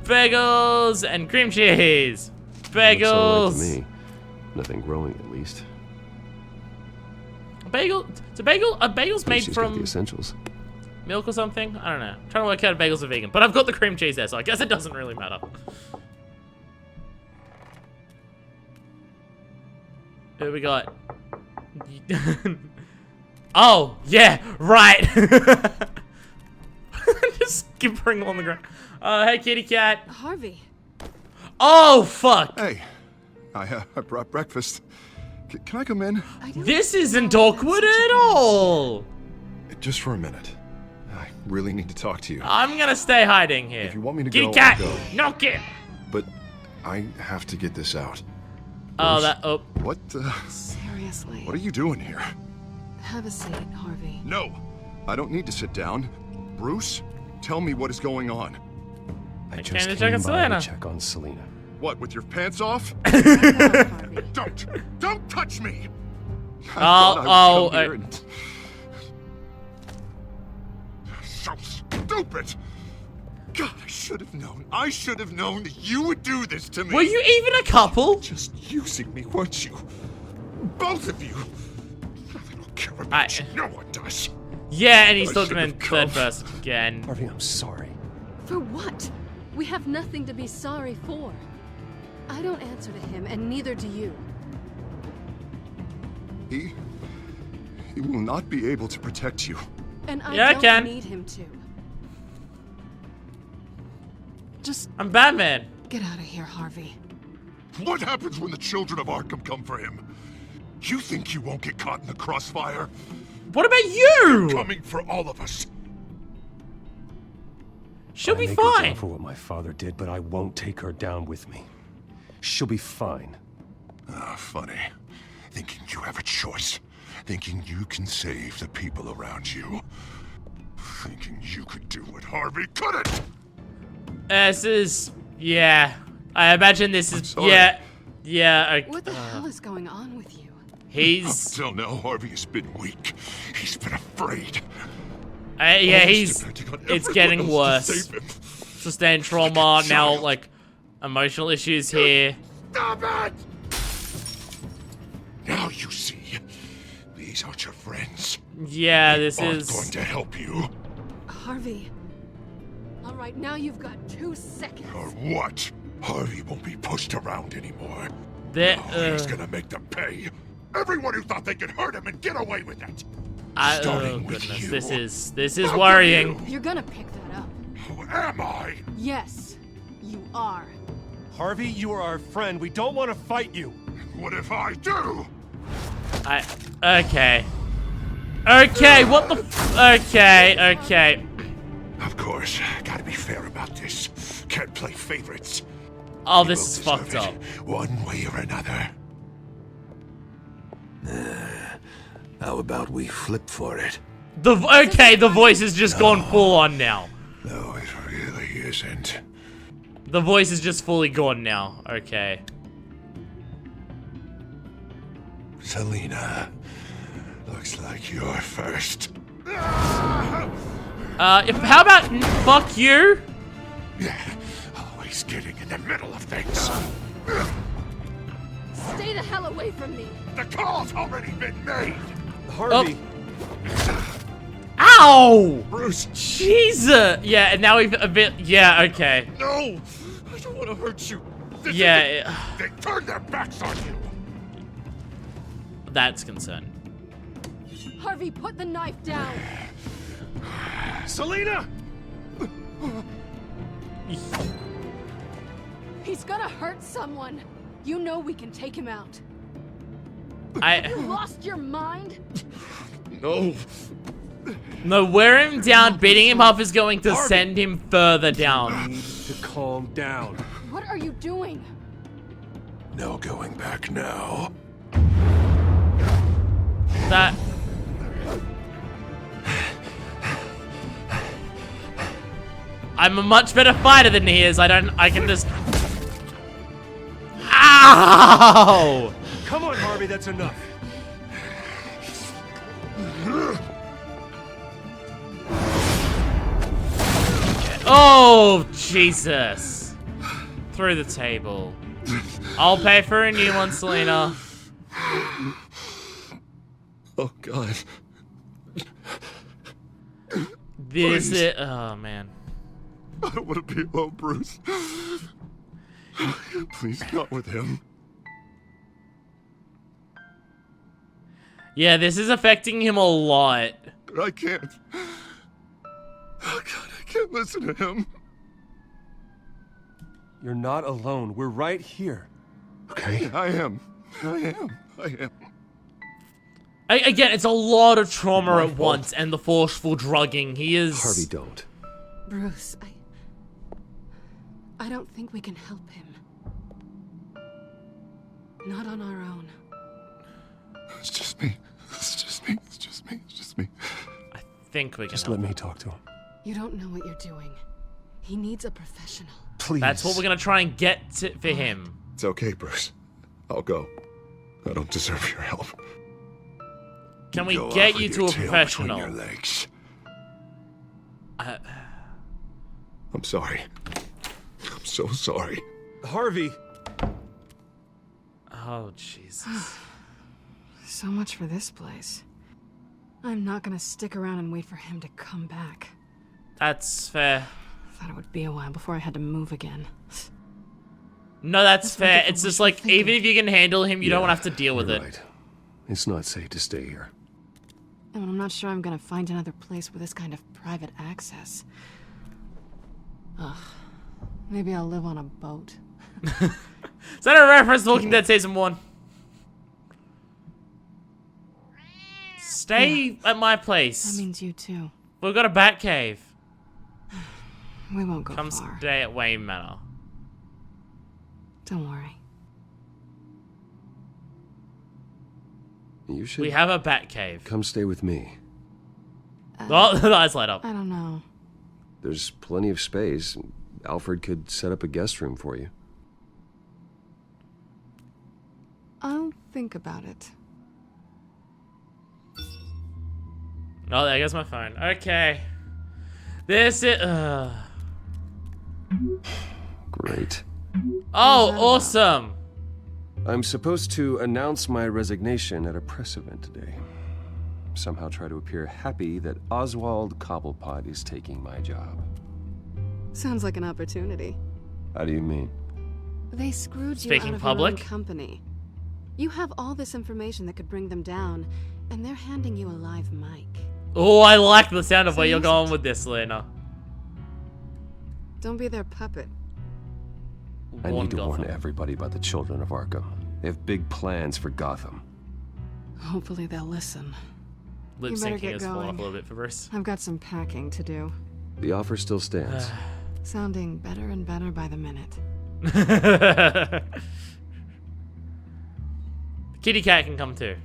Bagels and cream cheese! Bagels! Looks all right to me. Nothing growing, at least. A bagel? It's a bagel? A bagel's made She's got from the essentials. milk or something? I don't know. I'm trying to work out if bagels are vegan. But I've got the cream cheese there, so I guess it doesn't really matter. Who we got? Oh, yeah, right. Just skippering on the ground. Hey, kitty cat. Harvey. Oh, fuck. Hey, I brought breakfast. Can I come in? This isn't awkward at all. Just for a minute. I really need to talk to you. I'm gonna stay hiding here. If you want me to kitty go, cat, I'll go. knock it. But I have to get this out. Oh, Bruce, that. Oh. What? Seriously. What are you doing here? Have a seat, Harvey. No, I don't need to sit down. Bruce, tell me what is going on. I came just to came check on by Selina. to check on Selina. What, with your pants off? Don't touch me! So stupid! God, I should have known. I should have known that you would do this to me. Were you even a couple? Just using me, weren't you? Both of you. I don't care about you. No one does. Yeah, and he's I talking in should've come. third person again. Harvey, I'm sorry. For what? We have nothing to be sorry for. I don't answer to him, and neither do you. He will not be able to protect you. And I Yeah, I don't can. need him to. Just I'm Batman. get out of here, Harvey. What happens when the children of Arkham come for him? You think you won't get caught in the crossfire? What about you? They're coming for all of us. She'll be I may go down fine. for what my father did, but I won't take her down with me. She'll be fine. Ah, funny. Thinking you have a choice. Thinking you can save the people around you. Thinking you could do what Harvey couldn't. This is, yeah. I imagine this is, yeah. What the hell is going on with you? He's. Up till now, Harvey has been weak. He's been afraid. Yeah, it's getting worse. Sustained trauma, now, like, emotional issues here. Stop it! Now you see. These aren't your friends. Yeah, this They aren't is going to help you. Harvey. All right, now you've got 2 seconds. Or what? Harvey won't be pushed around anymore. He's gonna make them pay. Everyone who thought they could hurt him and get away with it. Oh goodness, this is worrying. You're gonna pick that up. Who am I? Yes, you are. Harvey, you are our friend. We don't want to fight you. What if I do? Okay. Okay, what the okay. Of course, gotta be fair about this. Can't play favorites. Oh, this is fucked up. One way or another. How about we flip for it? The voice has just gone full on now. No, it really isn't. The voice is just fully gone now. Okay. Selina, looks like you're first. How about fuck you? Yeah, always getting in the middle of things. Stay the hell away from me. The call's already been made. Harvey. Ow! Bruce. Jesus. Yeah, and now we've a bit. Yeah. Okay. No, I don't want to hurt you. Yeah. They turned their backs on you. That's concern. Harvey, put the knife down. Selina! He's gonna hurt someone. You know we can take him out. You lost your mind? No. No, wearing him down, beating him up is going to send him further down. You need to calm down. What are you doing? No going back now. That. I'm a much better fighter than he is. I can just. Ow! Come on, Harvey, that's enough. Oh, Jesus. Through the table. I'll pay for a new one, Selina. Oh, God. This is. Oh, man. I don't want to be alone, Bruce. Please, not with him. Yeah, this is affecting him a lot. But I can't. Oh, God, I can't listen to him. You're not alone. We're right here. Okay. I am. Again, it's a lot of trauma at once, and the forceful drugging. He is. Harvey, don't. Bruce, I don't think we can help him. Not on our own. It's just me. I think we can Just help let him. me talk to him. You don't know what you're doing. He needs a professional. Please. That's what we're gonna try and get for him. It's okay, Bruce. I'll go. I don't deserve your help. Can we Go get off you with to your a tail professional? between your legs. I'm sorry. I'm so sorry. Harvey. Oh, Jesus. So much for this place. I'm not gonna stick around and wait for him to come back. That's fair. Thought it would be a while before I had to move again. No, that's fair. It's just like, even if you can handle him, you don't want to have to deal with it. Right. It's not safe to stay here. And I'm not sure I'm gonna find another place with this kind of private access. Ugh. Maybe I'll live on a boat. Is that a reference to Walking Dead Season 1? Stay at my place. That means you too. We've got a bat cave. We won't go Come far. stay at Wayne Manor. Don't worry. You should. We have a bat cave. Come stay with me. Oh, the eyes light up. I don't know. There's plenty of space. Alfred could set up a guest room for you. I'll think about it. Oh, there goes my phone. Okay. This is... Great. Oh, awesome. I'm supposed to announce my resignation at a press event today. Somehow try to appear happy that Oswald Cobblepot is taking my job. Sounds like an opportunity. How do you mean? They screwed you Speaking out of public? your own company. You have all this information that could bring them down, and they're handing you a live mic. Oh, I like the sound of where you're going with this, Selina. Don't be their puppet. I need to warn everybody about the children of Arkham. They have big plans for Gotham. Hopefully they'll listen. Lip You better syncing get has fallen going. off a little bit for Bruce. I've got some packing to do. The offer still stands. Sounding better and better by the minute. Kitty cat can come too.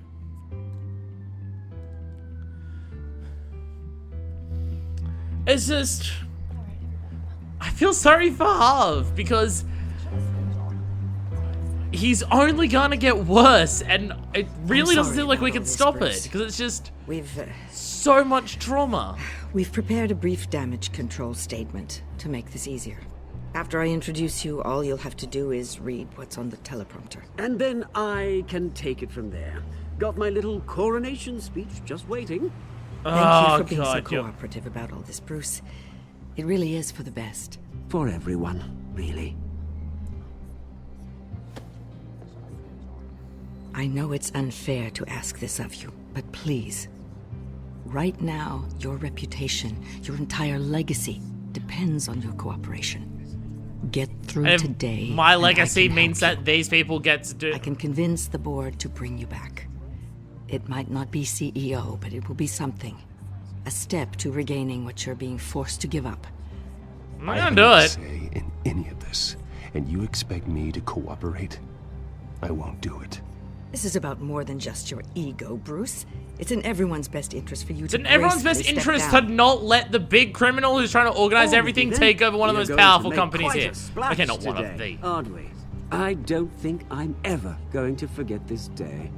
It's just... I feel sorry for Harv because he's only gonna get worse, and it really doesn't seem like we can stop it because it's just so much trauma. We've prepared a brief damage control statement to make this easier. After I introduce you, all you'll have to do is read what's on the teleprompter. And then I can take it from there. Got my little coronation speech just waiting. Thank you for being so cooperative about all this, Bruce. It really is for the best. For everyone, really. I know it's unfair to ask this of you, but please. Right now, your reputation, your entire legacy, depends on your cooperation. Get through If today. my legacy means that these people get to do... I can convince the board to bring you back. It might not be CEO, but it will be something. A step to regaining what you're being forced to give up. I'm not gonna do it. Say in any of this, and you expect me to cooperate? I won't do it. This is about more than just your ego, Bruce. It's in everyone's best interest for you It's to in everyone's best gracefully step interest to down. not let the big criminal who's trying to organize everything take over one of the most powerful companies here. Okay, not one of the. Aren't we? I don't think I'm ever going to forget this day.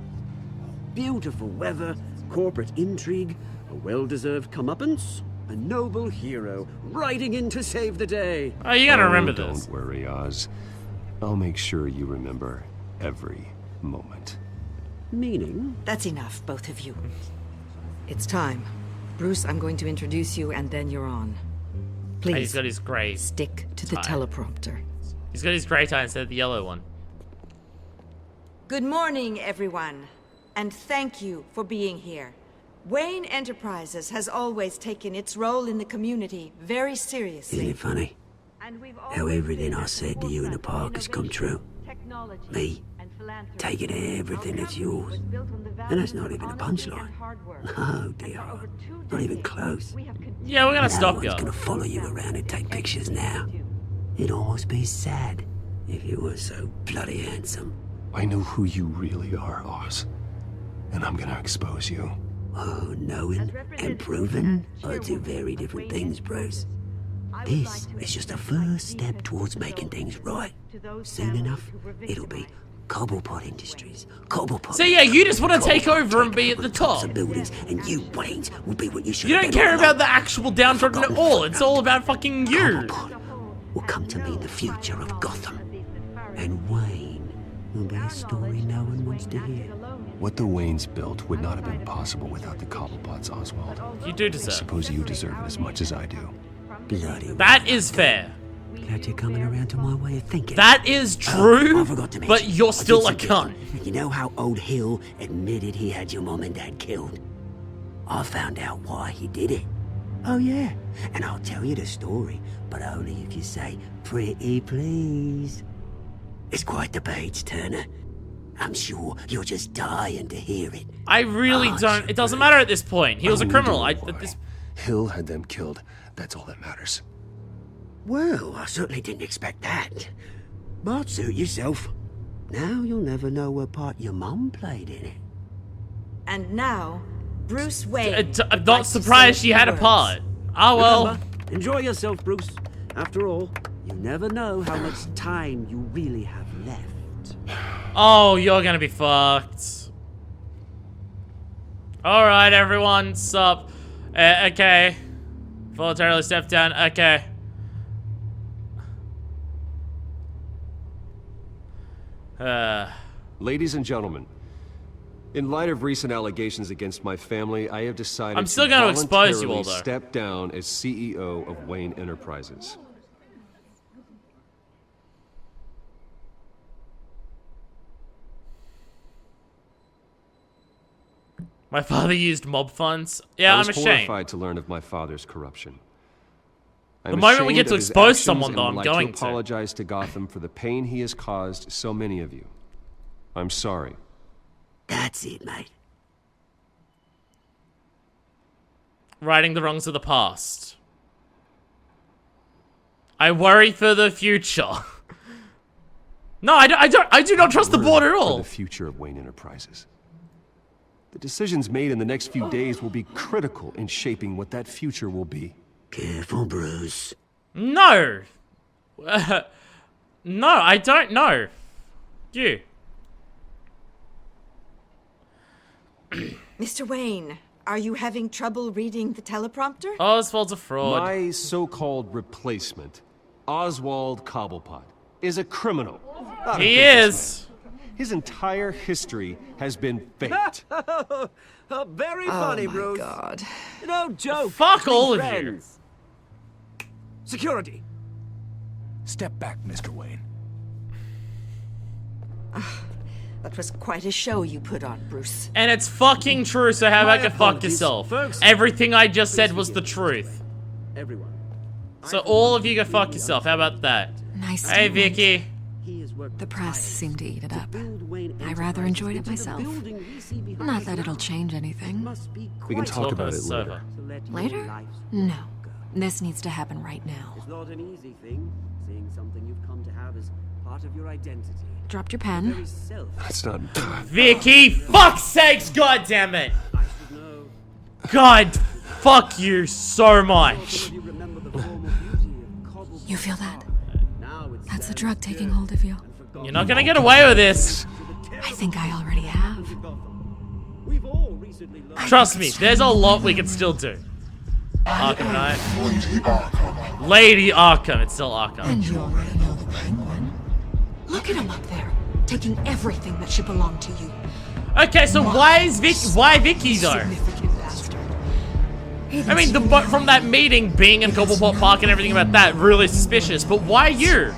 Beautiful weather, corporate intrigue, a well-deserved comeuppance, a noble hero riding in to save the day. Oh, you gotta remember this. Don't worry, Oz. I'll make sure you remember every moment. Meaning? That's enough, both of you. It's time. Bruce, I'm going to introduce you and then you're on. Please. He's got his grey stick to the tie. teleprompter. He's got his grey tie instead of the yellow one. Good morning, everyone. And thank you for being here. Wayne Enterprises has always taken its role in the community very seriously. Isn't it funny? How everything I said to you in the park has come true. Me, taking everything that's yours. And that's not even a punchline. No, dear. Not even close. Yeah, we're gonna stop you. you. No one's gonna follow you around and take pictures now. It'd almost be sad if you were so bloody handsome. I know who you really are, Oz. And I'm gonna expose you. Oh, knowing and proving are two very different things, Bruce. This is just a first step towards making things right. Soon enough, it'll be Cobblepot Industries. Cobblepot. So yeah, you just want to take over and be at the top. Of buildings, and you, Waynes, will be what you should. You don't care about the actual downtrodden at all. It's all about fucking you. Will come to mean the future of Gotham, and Wayne will be a story no one wants to hear. What the Waynes built would not have been possible without the Cobblepots, Oswald. You do deserve. I suppose you deserve it as much as I do. Bloody. That is fair. Glad you're coming around to my way of thinking. That is true, I forgot to mention, but you're still I a did cunt. You know how old Hill admitted he had your mom and dad killed? I found out why he did it. Oh yeah, and I'll tell you the story, but only if you say, pretty please. It's quite the page turner. I'm sure you're just dying to hear it. I really don't. It doesn't matter at this point. He was a criminal. Hill had them killed. That's all that matters. Well, I certainly didn't expect that. But suit yourself. Now you'll never know what part your mum played in it. And now, Bruce Wayne. I'm not surprised she had a part. Oh well. Remember, enjoy yourself, Bruce. After all, you never know how much time you really have left. Oh, you're gonna be fucked. Alright, everyone, sup. Okay. Voluntarily step down. Okay. Ladies and gentlemen, in light of recent allegations against my family, I have decided I'm still gonna expose you all, though. Step down as CEO of Wayne Enterprises. My father used mob funds. Yeah, I'm I was ashamed. horrified to learn of my father's corruption. The moment we get to expose someone, though, I'm going to. Apologize to Gotham for the pain he has caused so many of you. I'm sorry. That's it, mate. Righting the wrongs of the past. I worry for the future. No, I do not trust the board at all. For the future of Wayne Enterprises. The decisions made in the next few days will be critical in shaping what that future will be. Careful, Bruce. No. No, I don't know. You. Mr. Wayne, are you having trouble reading the teleprompter? Oswald's a fraud. My so-called replacement, Oswald Cobblepot, is a criminal. Not He a is. businessman. His entire history has been faked. Very funny, Bruce. God. No joke. Fuck all of you. Friends. Security. Step back, Mr. Wayne. That was quite a show you put on, Bruce. And it's fucking true, so how about you fuck apologies, yourself? folks. Everything I just said was the truth. Everyone. So all of you go fuck yourself. How about that? Nice Hey, statement. Vicky. The press seemed to eat it up. I rather enjoyed it myself. Not that it'll change anything. We can talk about it later. Later? No. This needs to happen right now. It's not an easy thing, seeing something you've come to have as part of your identity. Dropped your pen. That's not... Vicky, fuck's sakes, goddammit! God, fuck you so much. You feel that? That's the drug taking hold of you. You're not gonna get away with this. I think I already have. Trust me, there's a lot we can still do. Arkham Knight. Lady Arkham. It's still Arkham. And you already know the Penguin. Look at him up there, taking everything that should belong to you. Okay, so why Vicky though? I mean, from that meeting, being in Cobblepot Park and everything about that, really suspicious. But why you?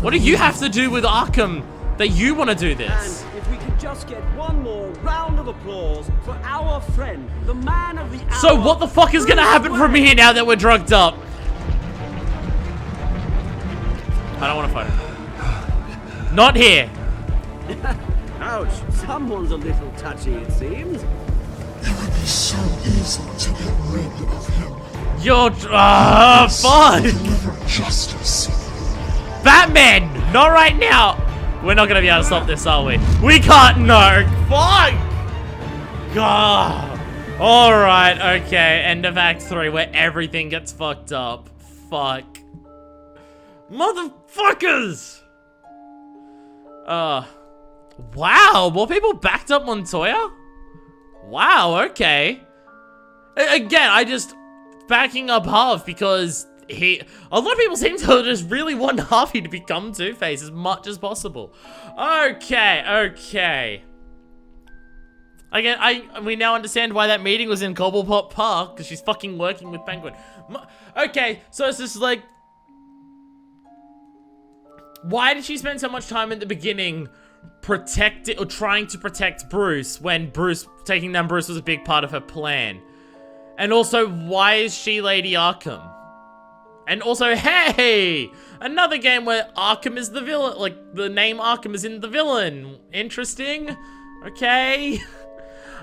What do you have to do with Arkham that you want to do this? And if we could just get one more round of applause for our friend, the man of the hour. So what the fuck is gonna happen from here now that we're drugged up? I don't want to fight him. Not here. Ouch, someone's a little touchy, it seems. It would be so easy to get rid of him. You're fuck. Deliver justice. Batman, not right now. We're not gonna be able to stop this, are we? We can't. No. Fuck. God. All right. Okay. End of Act 3, where everything gets fucked up. Fuck. Motherfuckers. Wow. More people backed up Montoya. Wow, okay. Again, I just backing up Harv because a lot of people seem to just really want Harvey to become Two-Face as much as possible. Okay. Again, we now understand why that meeting was in Cobblepot Park, because she's fucking working with Penguin. Okay, so it's just like, why did she spend so much time at the beginning trying to protect Bruce when taking down Bruce was a big part of her plan? And also, why is she Lady Arkham? And also, hey! Another game where Arkham is the villain, like, the name Arkham is in the villain. Interesting. Okay.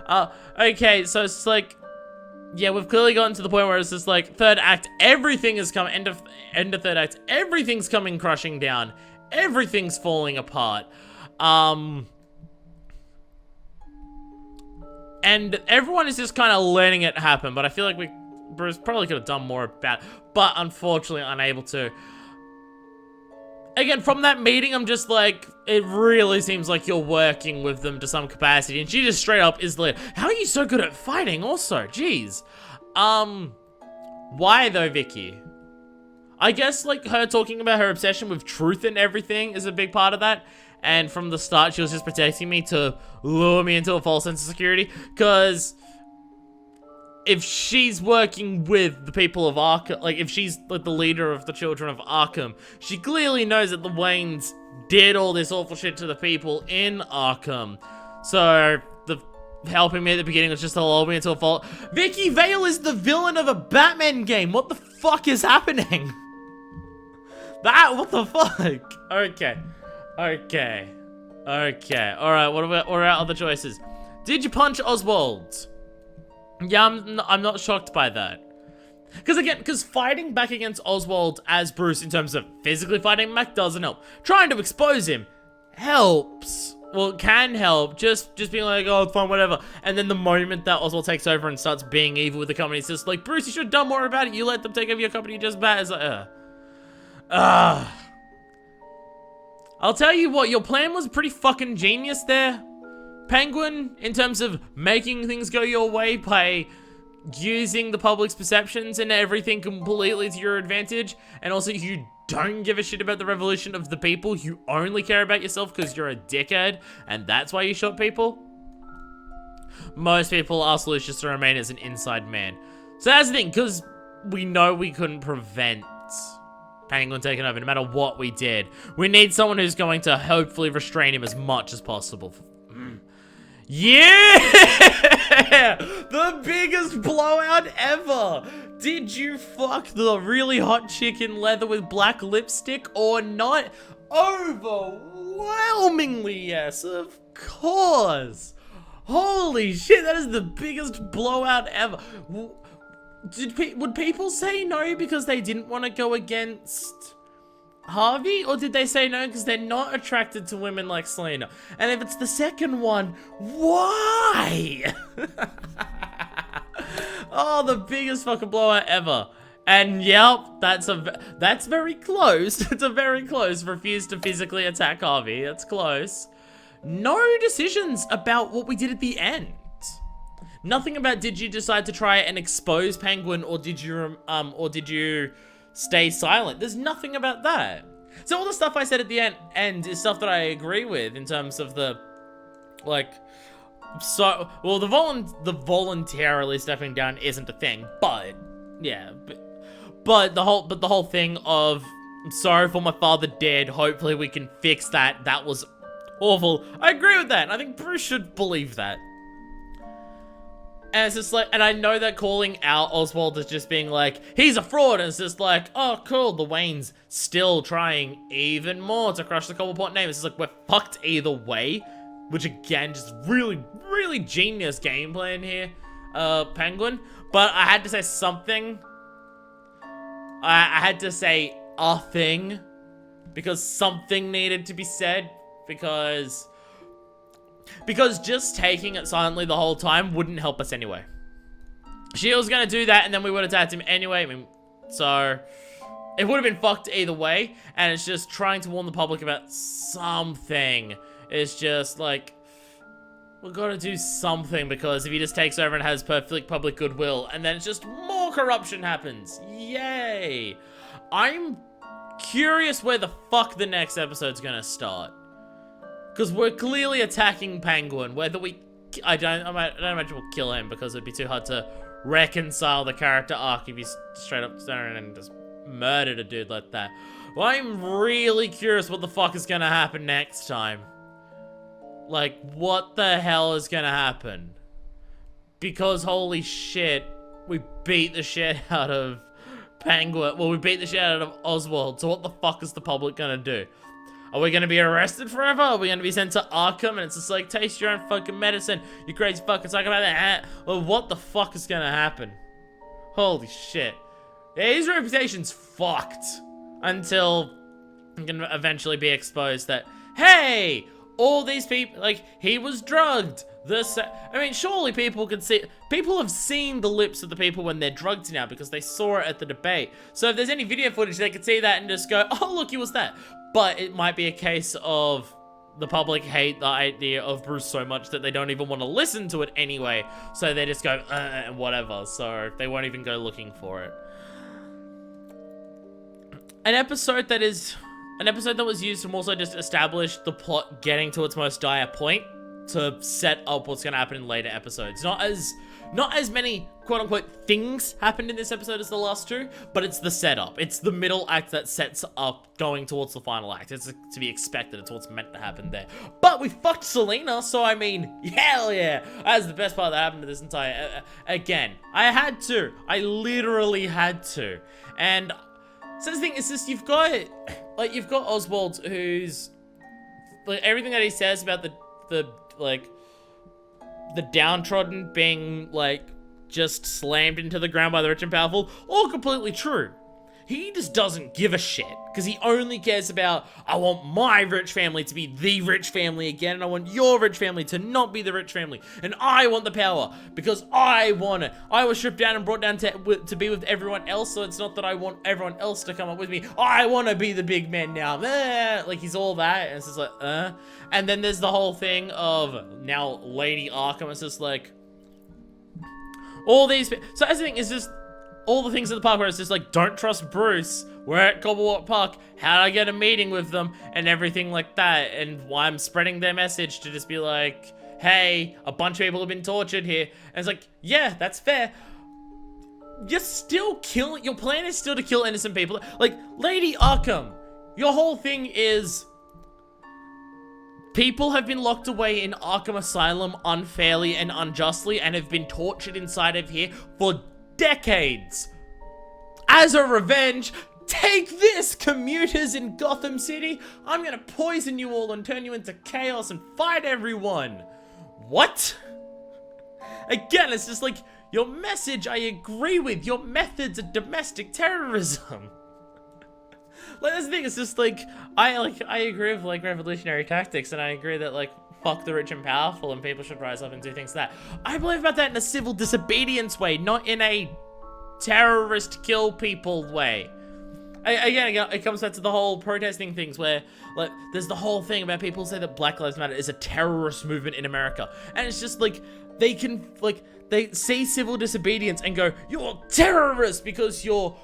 Okay, so it's like, yeah, we've clearly gotten to the point where it's just like, third act, everything is coming, end of third act, everything's coming crashing down. Everything's falling apart. And everyone is just kind of letting it happen, but I feel like Bruce probably could have done more about it, but unfortunately unable to. Again, from that meeting, I'm just like, it really seems like you're working with them to some capacity, and she just straight up is like, how are you so good at fighting also? Jeez. Why though, Vicki? I guess, like, her talking about her obsession with truth and everything is a big part of that. And from the start, she was just protecting me to lure me into a false sense of security. Because if she's working with the people of Arkham, like, if she's, like, the leader of the children of Arkham, she clearly knows that the Waynes did all this awful shit to the people in Arkham. So, the helping me at the beginning was just to lull me into a fault. Vicki Vale is the villain of a Batman game. What the fuck is happening? What the fuck? Okay. Alright, what are our other choices? Did you punch Oswald? Yeah, I'm not shocked by that. Because fighting back against Oswald as Bruce in terms of physically fighting back doesn't help. Trying to expose him helps. Well, it can help. Just being like, oh, it's fine, whatever. And then the moment that Oswald takes over and starts being evil with the company, it's just like, Bruce, you should have done more about it. You let them take over your company just bad. It's like, I'll tell you what, your plan was pretty fucking genius there, Penguin, in terms of making things go your way by using the public's perceptions and everything completely to your advantage. And also, you don't give a shit about the revolution of the people. You only care about yourself because you're a dickhead, and that's why you shot people. Most people ask Lucius to remain as an inside man. So that's the thing, because we know we couldn't prevent Penguin taking over no matter what we did. We need someone who's going to hopefully restrain him as much as possible. Yeah! The biggest blowout ever! Did you fuck the really hot chick in leather with black lipstick or not? Overwhelmingly yes, of course! Holy shit, that is the biggest blowout ever. Would people say no because they didn't want to go against Harvey? Or did they say no because they're not attracted to women like Selina? And if it's the second one, why? Oh, the biggest fucking blowout ever. And yep, that's very close. It's a very close. Refused to physically attack Harvey. That's close. No decisions about what we did at the end. Nothing about did you decide to try and expose Penguin or did you stay silent. There's nothing about that. So all the stuff I said at the end is stuff that I agree with in terms of the, like, so, well, the voluntarily stepping down isn't a thing, but, yeah, but the whole thing of, I'm sorry for my father dead, hopefully we can fix that, that was awful. I agree with that, and I think Bruce should believe that. And it's just like, and I know that calling out Oswald as just being like, he's a fraud, and it's just like, oh cool, the Waynes still trying even more to crush the Cobblepot name. It's just like, we're fucked either way. Which again, just really, really genius gameplay in here, Penguin. But I had to say something. I had to say a thing. Because something needed to be said. Because just taking it silently the whole time wouldn't help us anyway. She was gonna do that and then we would have attacked him anyway. I mean, so it would have been fucked either way. And it's just trying to warn the public about something. It's just like, we've got to do something because if he just takes over and has perfect public goodwill and then it's just more corruption happens. Yay! I'm curious where the fuck the next episode's gonna start. Because we're clearly attacking Penguin. Whether we... I don't imagine we'll kill him because it'd be too hard to reconcile the character arc if he's straight up staring and just murdered a dude like that. Well, I'm really curious what the fuck is gonna happen next time. Like, what the hell is gonna happen? Because holy shit, we beat the shit out of Penguin. Well, we beat the shit out of Oswald. So what the fuck is the public gonna do? Are we gonna be arrested forever? Are we gonna be sent to Arkham and it's just like, taste your own fucking medicine, you crazy fucking talking about that? Or what the fuck is gonna happen? Holy shit. Yeah, his reputation's fucked until it can eventually be exposed that, hey, all these people, like, he was drugged. I mean, surely people can see, people have seen the lips of the people when they're drugged now because they saw it at the debate. So if there's any video footage, they could see that and just go, oh, look, he was that. But it might be a case of the public hate the idea of Bruce so much that they don't even want to listen to it anyway. So they just go, and whatever. So they won't even go looking for it. An episode that was used to also just establish the plot getting to its most dire point to set up what's going to happen in later episodes. Not as many quote-unquote things happened in this episode as the last two, but it's the setup. It's the middle act that sets up going towards the final act. It's to be expected. It's what's meant to happen there. But we fucked Selina, so I mean, hell yeah. That's the best part that happened to this entire... again, I had to. I literally had to. And... so the thing is just, you've got Oswald, who's, like, everything that he says about the downtrodden being, like, just slammed into the ground by the rich and powerful, all completely true. He just doesn't give a shit, because he only cares about, I want my rich family to be the rich family again, and I want your rich family to not be the rich family, and I want the power, because I want it. I was stripped down and brought down to be with everyone else, so it's not that I want everyone else to come up with me. I want to be the big man now. Like, he's all that, and it's just like, And then there's the whole thing of, now Lady Arkham is just like, all these... So as the thing is just... all the things at the park where it's just like, don't trust Bruce, we're at Cobblepot Park, how do I get a meeting with them, and everything like that, and why I'm spreading their message to just be like, hey, a bunch of people have been tortured here, and it's like, yeah, that's fair. You're still killing, your plan is still to kill innocent people. Like, Lady Arkham, your whole thing is, people have been locked away in Arkham Asylum unfairly and unjustly, and have been tortured inside of here for decades. As a revenge, take this, commuters in Gotham City. I'm gonna poison you all and turn you into chaos and fight everyone. What? Again, it's just like, your message I agree with, your methods are domestic terrorism. Like, that's the thing, it's just like, I agree with, like, revolutionary tactics, and I agree that, like, fuck the rich and powerful and people should rise up and do things like that. I believe about that in a civil disobedience way, not in a terrorist kill people way. Again, it comes back to the whole protesting things where, like, there's the whole thing about people say that Black Lives Matter is a terrorist movement in America. And it's just like, they can, like, they see civil disobedience and go, you're a terrorist because you're,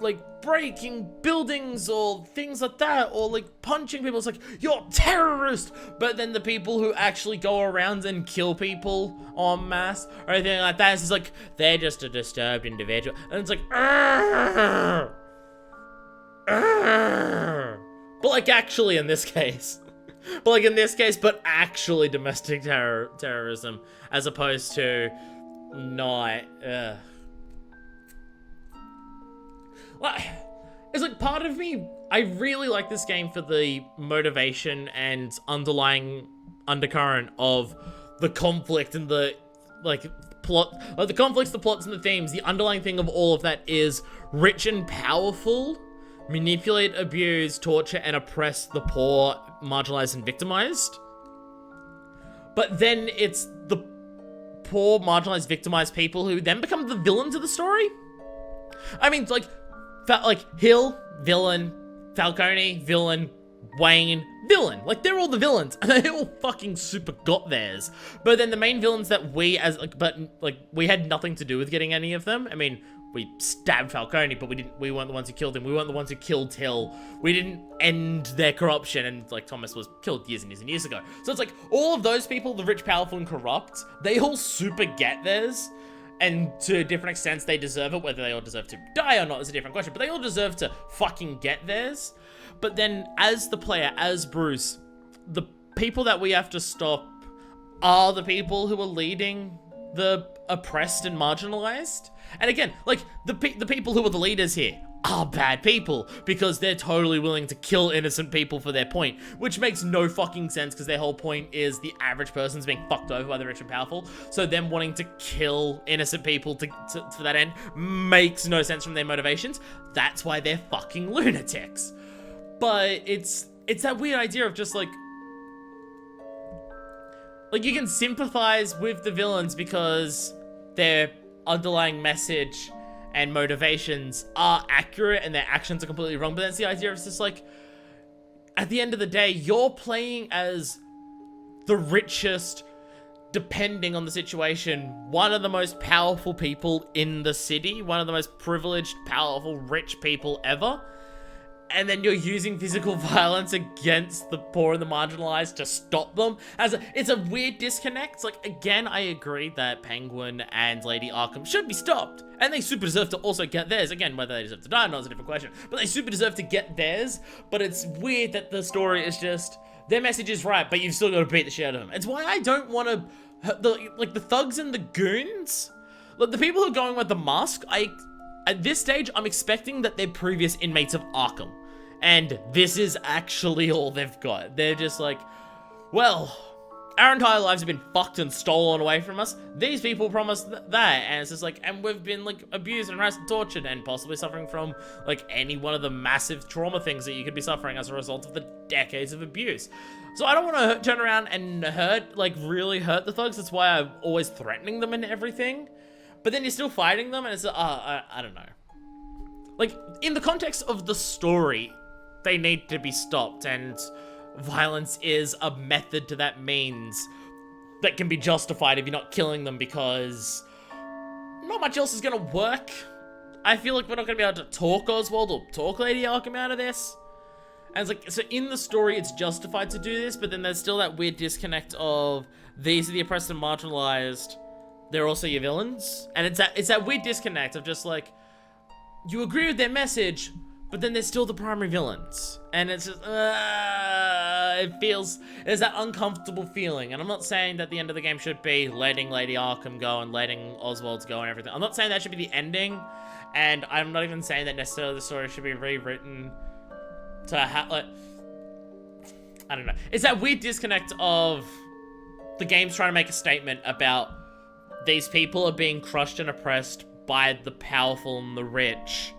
like, breaking buildings or things like that, or like punching people. It's like, you're a terrorist. But then the people who actually go around and kill people en masse or anything like that, it's just like, they're just a disturbed individual. And it's like, argh, argh. But like, actually in this case, but actually domestic terrorism as opposed to not, it's like, part of me, I really like this game for the motivation and underlying undercurrent of the conflict and the, like, plot, like the conflicts, the plots, and the themes. The underlying thing of all of that is rich and powerful manipulate, abuse, torture, and oppress the poor, marginalized, and victimized. But then it's the poor, marginalized, victimized people who then become the villains of the story. I mean, like Hill, villain, Falcone, villain, Wayne, villain. Like, they're all the villains, and they all fucking super got theirs. But then the main villains that we we had nothing to do with getting any of them. I mean, we stabbed Falcone, but we weren't the ones who killed him. We weren't the ones who killed Hill. We didn't end their corruption, and like Thomas was killed years and years and years ago. So it's like, all of those people, the rich, powerful, and corrupt, they all super get theirs. And to different extents, they deserve it. Whether they all deserve to die or not is a different question. But they all deserve to fucking get theirs. But then, as the player, as Bruce, the people that we have to stop are the people who are leading the oppressed and marginalized. And again, like, the people who are the leaders here are bad people because they're totally willing to kill innocent people for their point, which makes no fucking sense because their whole point is the average person's being fucked over by the rich and powerful. So them wanting to kill innocent people to that end makes no sense from their motivations. That's why they're fucking lunatics. But it's that weird idea of just like you can sympathize with the villains because their underlying message and motivations are accurate and their actions are completely wrong. But that's the idea of just like, at the end of the day, you're playing as the richest, depending on the situation, one of the most powerful people in the city, one of the most privileged, powerful, rich people ever. And then you're using physical violence against the poor and the marginalized to stop them. It's a weird disconnect. Like, again, I agree that Penguin and Lady Arkham should be stopped. And they super deserve to also get theirs. Again, whether they deserve to die or not is a different question. But they super deserve to get theirs. But it's weird that the story is just, their message is right, but you've still got to beat the shit out of them. It's why I don't want to, the thugs and the goons, like the people who are going with the mask, at this stage, I'm expecting that they're previous inmates of Arkham. And this is actually all they've got. They're just like, well, our entire lives have been fucked and stolen away from us. These people promised that. And it's just like, and we've been like abused and harassed and tortured and possibly suffering from like any one of the massive trauma things that you could be suffering as a result of the decades of abuse. So I don't want to turn around and really hurt the thugs. That's why I'm always threatening them and everything. But then you're still fighting them, and it's, I don't know. Like, in the context of the story, they need to be stopped, and violence is a method to that means that can be justified if you're not killing them, because not much else is gonna work. I feel like we're not gonna be able to talk Oswald or talk Lady Arkham out of this. And it's like, so in the story, it's justified to do this, but then there's still that weird disconnect of these are the oppressed and marginalized. They're also your villains. And it's that weird disconnect of just like, you agree with their message, but then they're still the primary villains. And it's just, there's that uncomfortable feeling. And I'm not saying that the end of the game should be letting Lady Arkham go and letting Oswald go and everything. I'm not saying that should be the ending. And I'm not even saying that necessarily the story should be rewritten to have, like, I don't know. It's that weird disconnect of the game's trying to make a statement about these people are being crushed and oppressed by the powerful and the rich.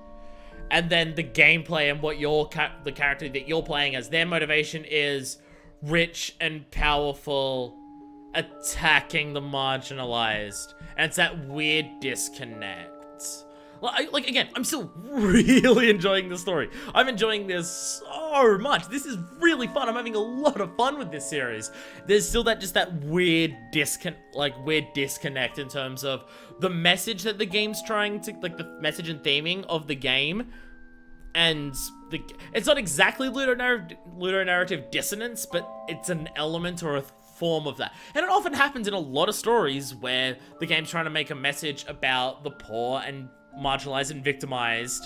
And then the gameplay and what the character that you're playing as, their motivation is rich and powerful attacking the marginalized. And it's that weird disconnect. Like, again, I'm still really enjoying the story. I'm enjoying this so much. This is really fun. I'm having a lot of fun with this series. There's still that weird disconnect in terms of the message that the game's trying to, like, the message and theming of the game. And it's not exactly ludonarrative dissonance, but it's an element or a form of that. And it often happens in a lot of stories where the game's trying to make a message about the poor and marginalized and victimized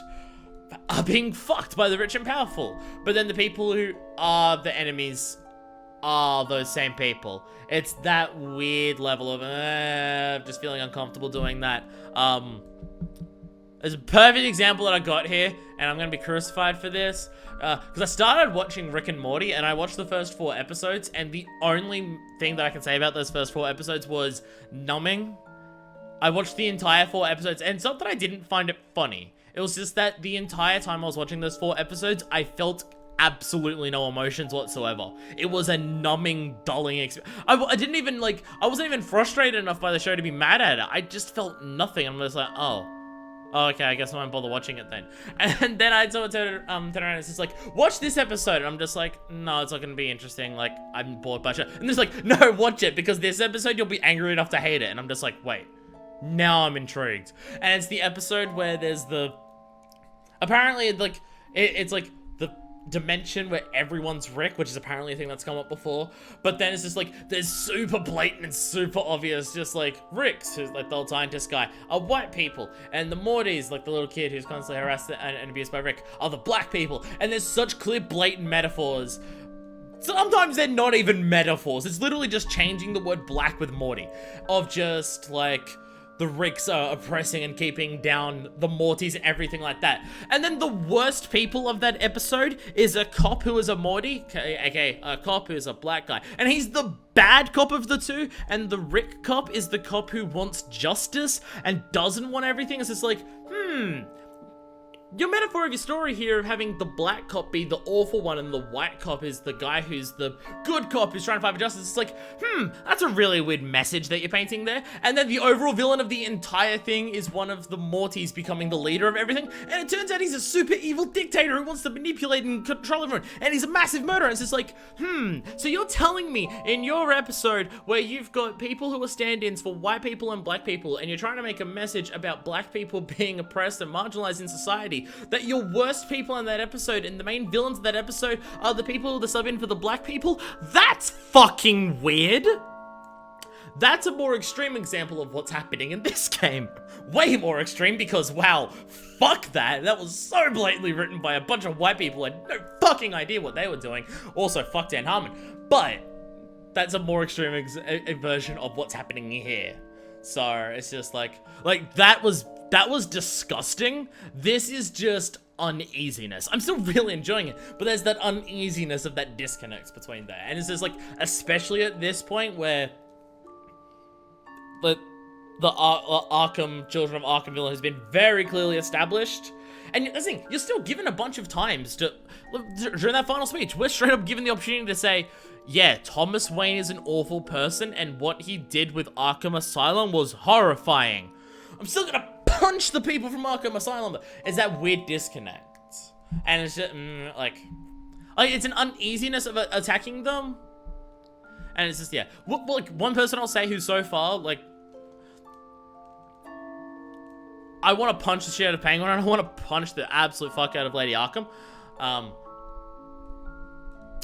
are being fucked by the rich and powerful. But then the people who are the enemies are those same people. It's that weird level of just feeling uncomfortable doing that. There's a perfect example that I got here, and I'm gonna be crucified for this, because I started watching Rick and Morty, and I watched the first 4 episodes, and the only thing that I can say about those first 4 episodes was numbing. I watched the entire 4 episodes, and it's not that I didn't find it funny. It was just that the entire time I was watching those 4 episodes, I felt absolutely no emotions whatsoever. It was a numbing, dulling experience. I wasn't even frustrated enough by the show to be mad at it. I just felt nothing. I'm just like, oh, okay, I guess I won't bother watching it then. And then I saw it turn around and it's just like, watch this episode. And I'm just like, no, it's not going to be interesting. Like, I'm bored by the show. And it's like, no, watch it, because this episode you'll be angry enough to hate it. And I'm just like, wait. Now I'm intrigued. And it's the episode where there's apparently, like, it's like the dimension where everyone's Rick, which is apparently a thing that's come up before. But then it's just like, there's super blatant and super obvious, just like, Ricks, who's like the old scientist guy, are white people. And the Mortys, like the little kid who's constantly harassed and abused by Rick, are the black people. And there's such clear, blatant metaphors. Sometimes they're not even metaphors. It's literally just changing the word black with Morty. Of just, like, the Ricks are oppressing and keeping down the Mortys and everything like that. And then the worst people of that episode is a cop who is a Morty, aka a cop who is a black guy. And he's the bad cop of the two, and the Rick cop is the cop who wants justice and doesn't want everything. It's just like, your metaphor of your story here of having the black cop be the awful one and the white cop is the guy who's the good cop who's trying to fight for justice. It's like, that's a really weird message that you're painting there. And then the overall villain of the entire thing is one of the Mortys becoming the leader of everything. And it turns out he's a super evil dictator who wants to manipulate and control everyone. And he's a massive murderer. And it's just like, so you're telling me in your episode where you've got people who are stand-ins for white people and black people, and you're trying to make a message about black people being oppressed and marginalized in society, that your worst people in that episode and the main villains of that episode are the people that sub in for the black people? That's fucking weird. That's a more extreme example of what's happening in this game. Way more extreme because, wow, fuck that. That was so blatantly written by a bunch of white people and no fucking idea what they were doing. Also, fuck Dan Harmon. But that's a more extreme version of what's happening here. So it's just like that was disgusting. This is just uneasiness. I'm still really enjoying it, but there's that uneasiness of that disconnect between there. And it's just like, especially at this point where the Arkham, Children of Arkham villain has been very clearly established. And the thing, you're still given a bunch of times to, during that final speech, we're straight up given the opportunity to say, yeah, Thomas Wayne is an awful person, and what he did with Arkham Asylum was horrifying. I'm still gonna punch the people from Arkham Asylum. It's that weird disconnect. And it's just, like it's an uneasiness of attacking them. And it's just, yeah. Well, like, one person I'll say who's so far, like, I want to punch the shit out of Penguin, and I want to punch the absolute fuck out of Lady Arkham.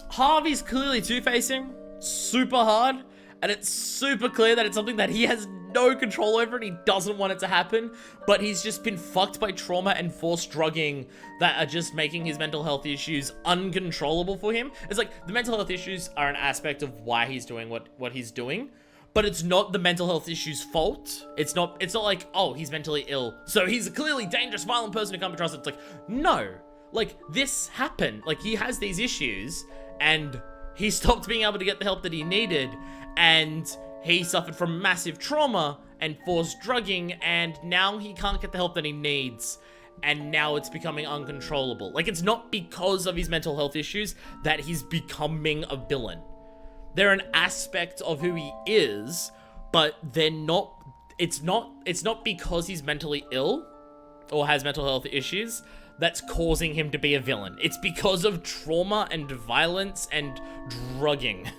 Harvey's clearly two-facing super hard, and it's super clear that it's something that he has no control over and he doesn't want it to happen, but he's just been fucked by trauma and forced drugging that are just making his mental health issues uncontrollable for him. It's like, the mental health issues are an aspect of why he's doing what he's doing, but it's not the mental health issue's fault. It's not like, oh, he's mentally ill, so he's a clearly dangerous, violent person who can't be trusted. It's like, no. Like, this happened. Like, he has these issues, and he stopped being able to get the help that he needed, and he suffered from massive trauma and forced drugging, and now he can't get the help that he needs, and now it's becoming uncontrollable. Like, it's not because of his mental health issues that he's becoming a villain. They're an aspect of who he is, but they're not, it's not because he's mentally ill or has mental health issues that's causing him to be a villain. It's because of trauma and violence and drugging.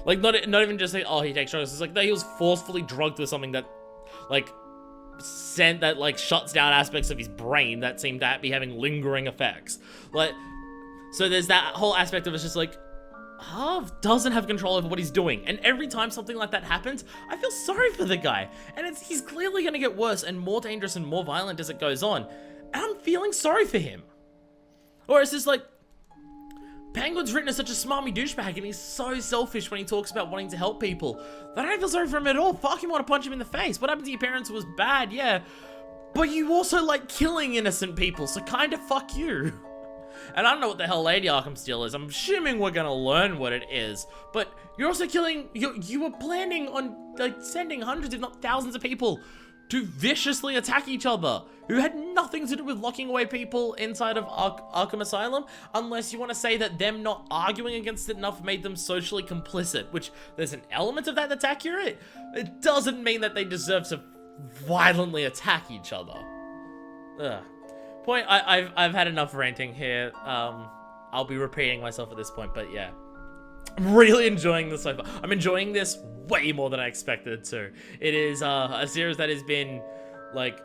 Like, not even just like, oh, he takes drugs. It's like, no, he was forcefully drugged with something that, like, shuts down aspects of his brain that seem to be having lingering effects. Like, so there's that whole aspect of it's just like, Harv doesn't have control over what he's doing. And every time something like that happens, I feel sorry for the guy. And he's clearly gonna get worse and more dangerous and more violent as it goes on. And I'm feeling sorry for him. Or it's just like, Penguin's written as such a smarmy douchebag, and he's so selfish when he talks about wanting to help people that I don't feel sorry for him at all. Fuck, you want to punch him in the face. What happened to your parents was bad, yeah. But you also like killing innocent people, so kind of fuck you. And I don't know what the hell Lady Arkham's deal is. I'm assuming we're gonna learn what it is. But you're also killing, you were planning on like sending hundreds if not thousands of people to viciously attack each other who had nothing to do with locking away people inside of Arkham Asylum, unless you want to say that them not arguing against it enough made them socially complicit, which there's an element of that that's accurate. It doesn't mean that they deserve to violently attack each other. Ugh. Point, I've had enough ranting here. I'll be repeating myself at this point, but yeah. I'm really enjoying this so far. I'm enjoying this way more than I expected to. It is a series that has been, like,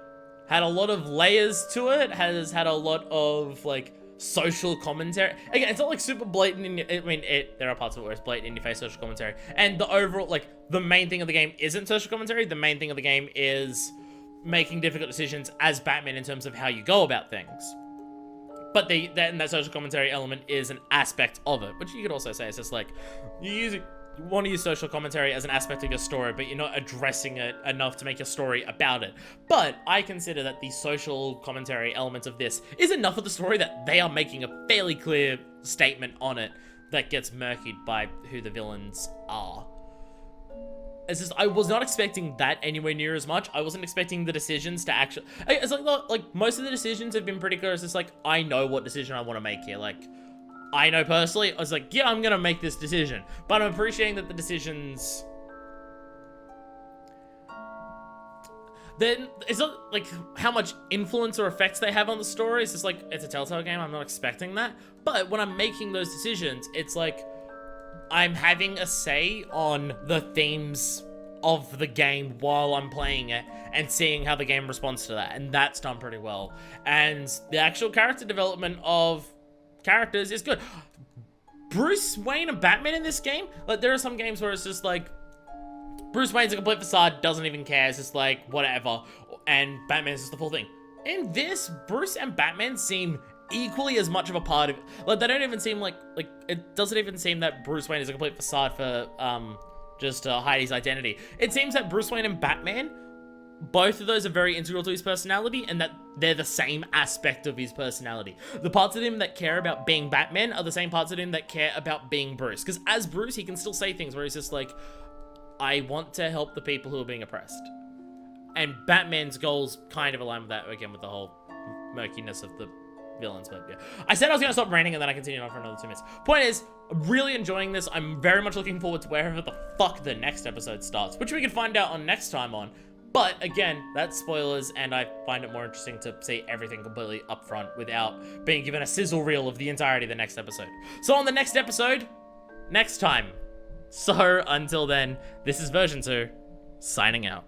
had a lot of layers to it, has had a lot of, like, social commentary. Again, it's not, like, super blatant in your, I mean, there are parts of it where it's blatant in your face social commentary. And the overall, like, the main thing of the game isn't social commentary. The main thing of the game is making difficult decisions as Batman in terms of how you go about things. But that social commentary element is an aspect of it, which you could also say is just like, you're want to use social commentary as an aspect of your story, but you're not addressing it enough to make your story about it. But I consider that the social commentary element of this is enough of the story that they are making a fairly clear statement on it that gets murkied by who the villains are. It's just, I was not expecting that anywhere near as much. I wasn't expecting the decisions to actually... It's like most of the decisions have been pretty clear. It's just like, I know what decision I want to make here. Like, I know personally, I was like, yeah, I'm going to make this decision. But I'm appreciating that the decisions... Then, it's not like how much influence or effects they have on the story. It's just like, it's a Telltale game, I'm not expecting that. But when I'm making those decisions, it's like, I'm having a say on the themes of the game while I'm playing it and seeing how the game responds to that. And that's done pretty well. And the actual character development of characters is good. Bruce Wayne and Batman in this game, like, there are some games where it's just like, Bruce Wayne's a complete facade, doesn't even care, it's just like, whatever. And Batman's just the full thing. In this, Bruce and Batman seem equally as much of a part of, like, they don't even seem like it doesn't even seem that Bruce Wayne is a complete facade for just to hide his identity. It seems that Bruce Wayne and Batman, both of those are very integral to his personality, and that they're the same aspect of his personality. The parts of him that care about being Batman are the same parts of him that care about being Bruce, because as Bruce he can still say things where he's just like, I want to help the people who are being oppressed. And Batman's goals kind of align with that, again, with the whole murkiness of the villains, but yeah. I said I was going to stop ranting, and then I continued on for another 2 minutes. Point is, I'm really enjoying this. I'm very much looking forward to wherever the fuck the next episode starts, which we can find out on next time on. But again, that's spoilers, and I find it more interesting to see everything completely up front without being given a sizzle reel of the entirety of the next episode. So on the next episode, next time. So until then, this is version 2, signing out.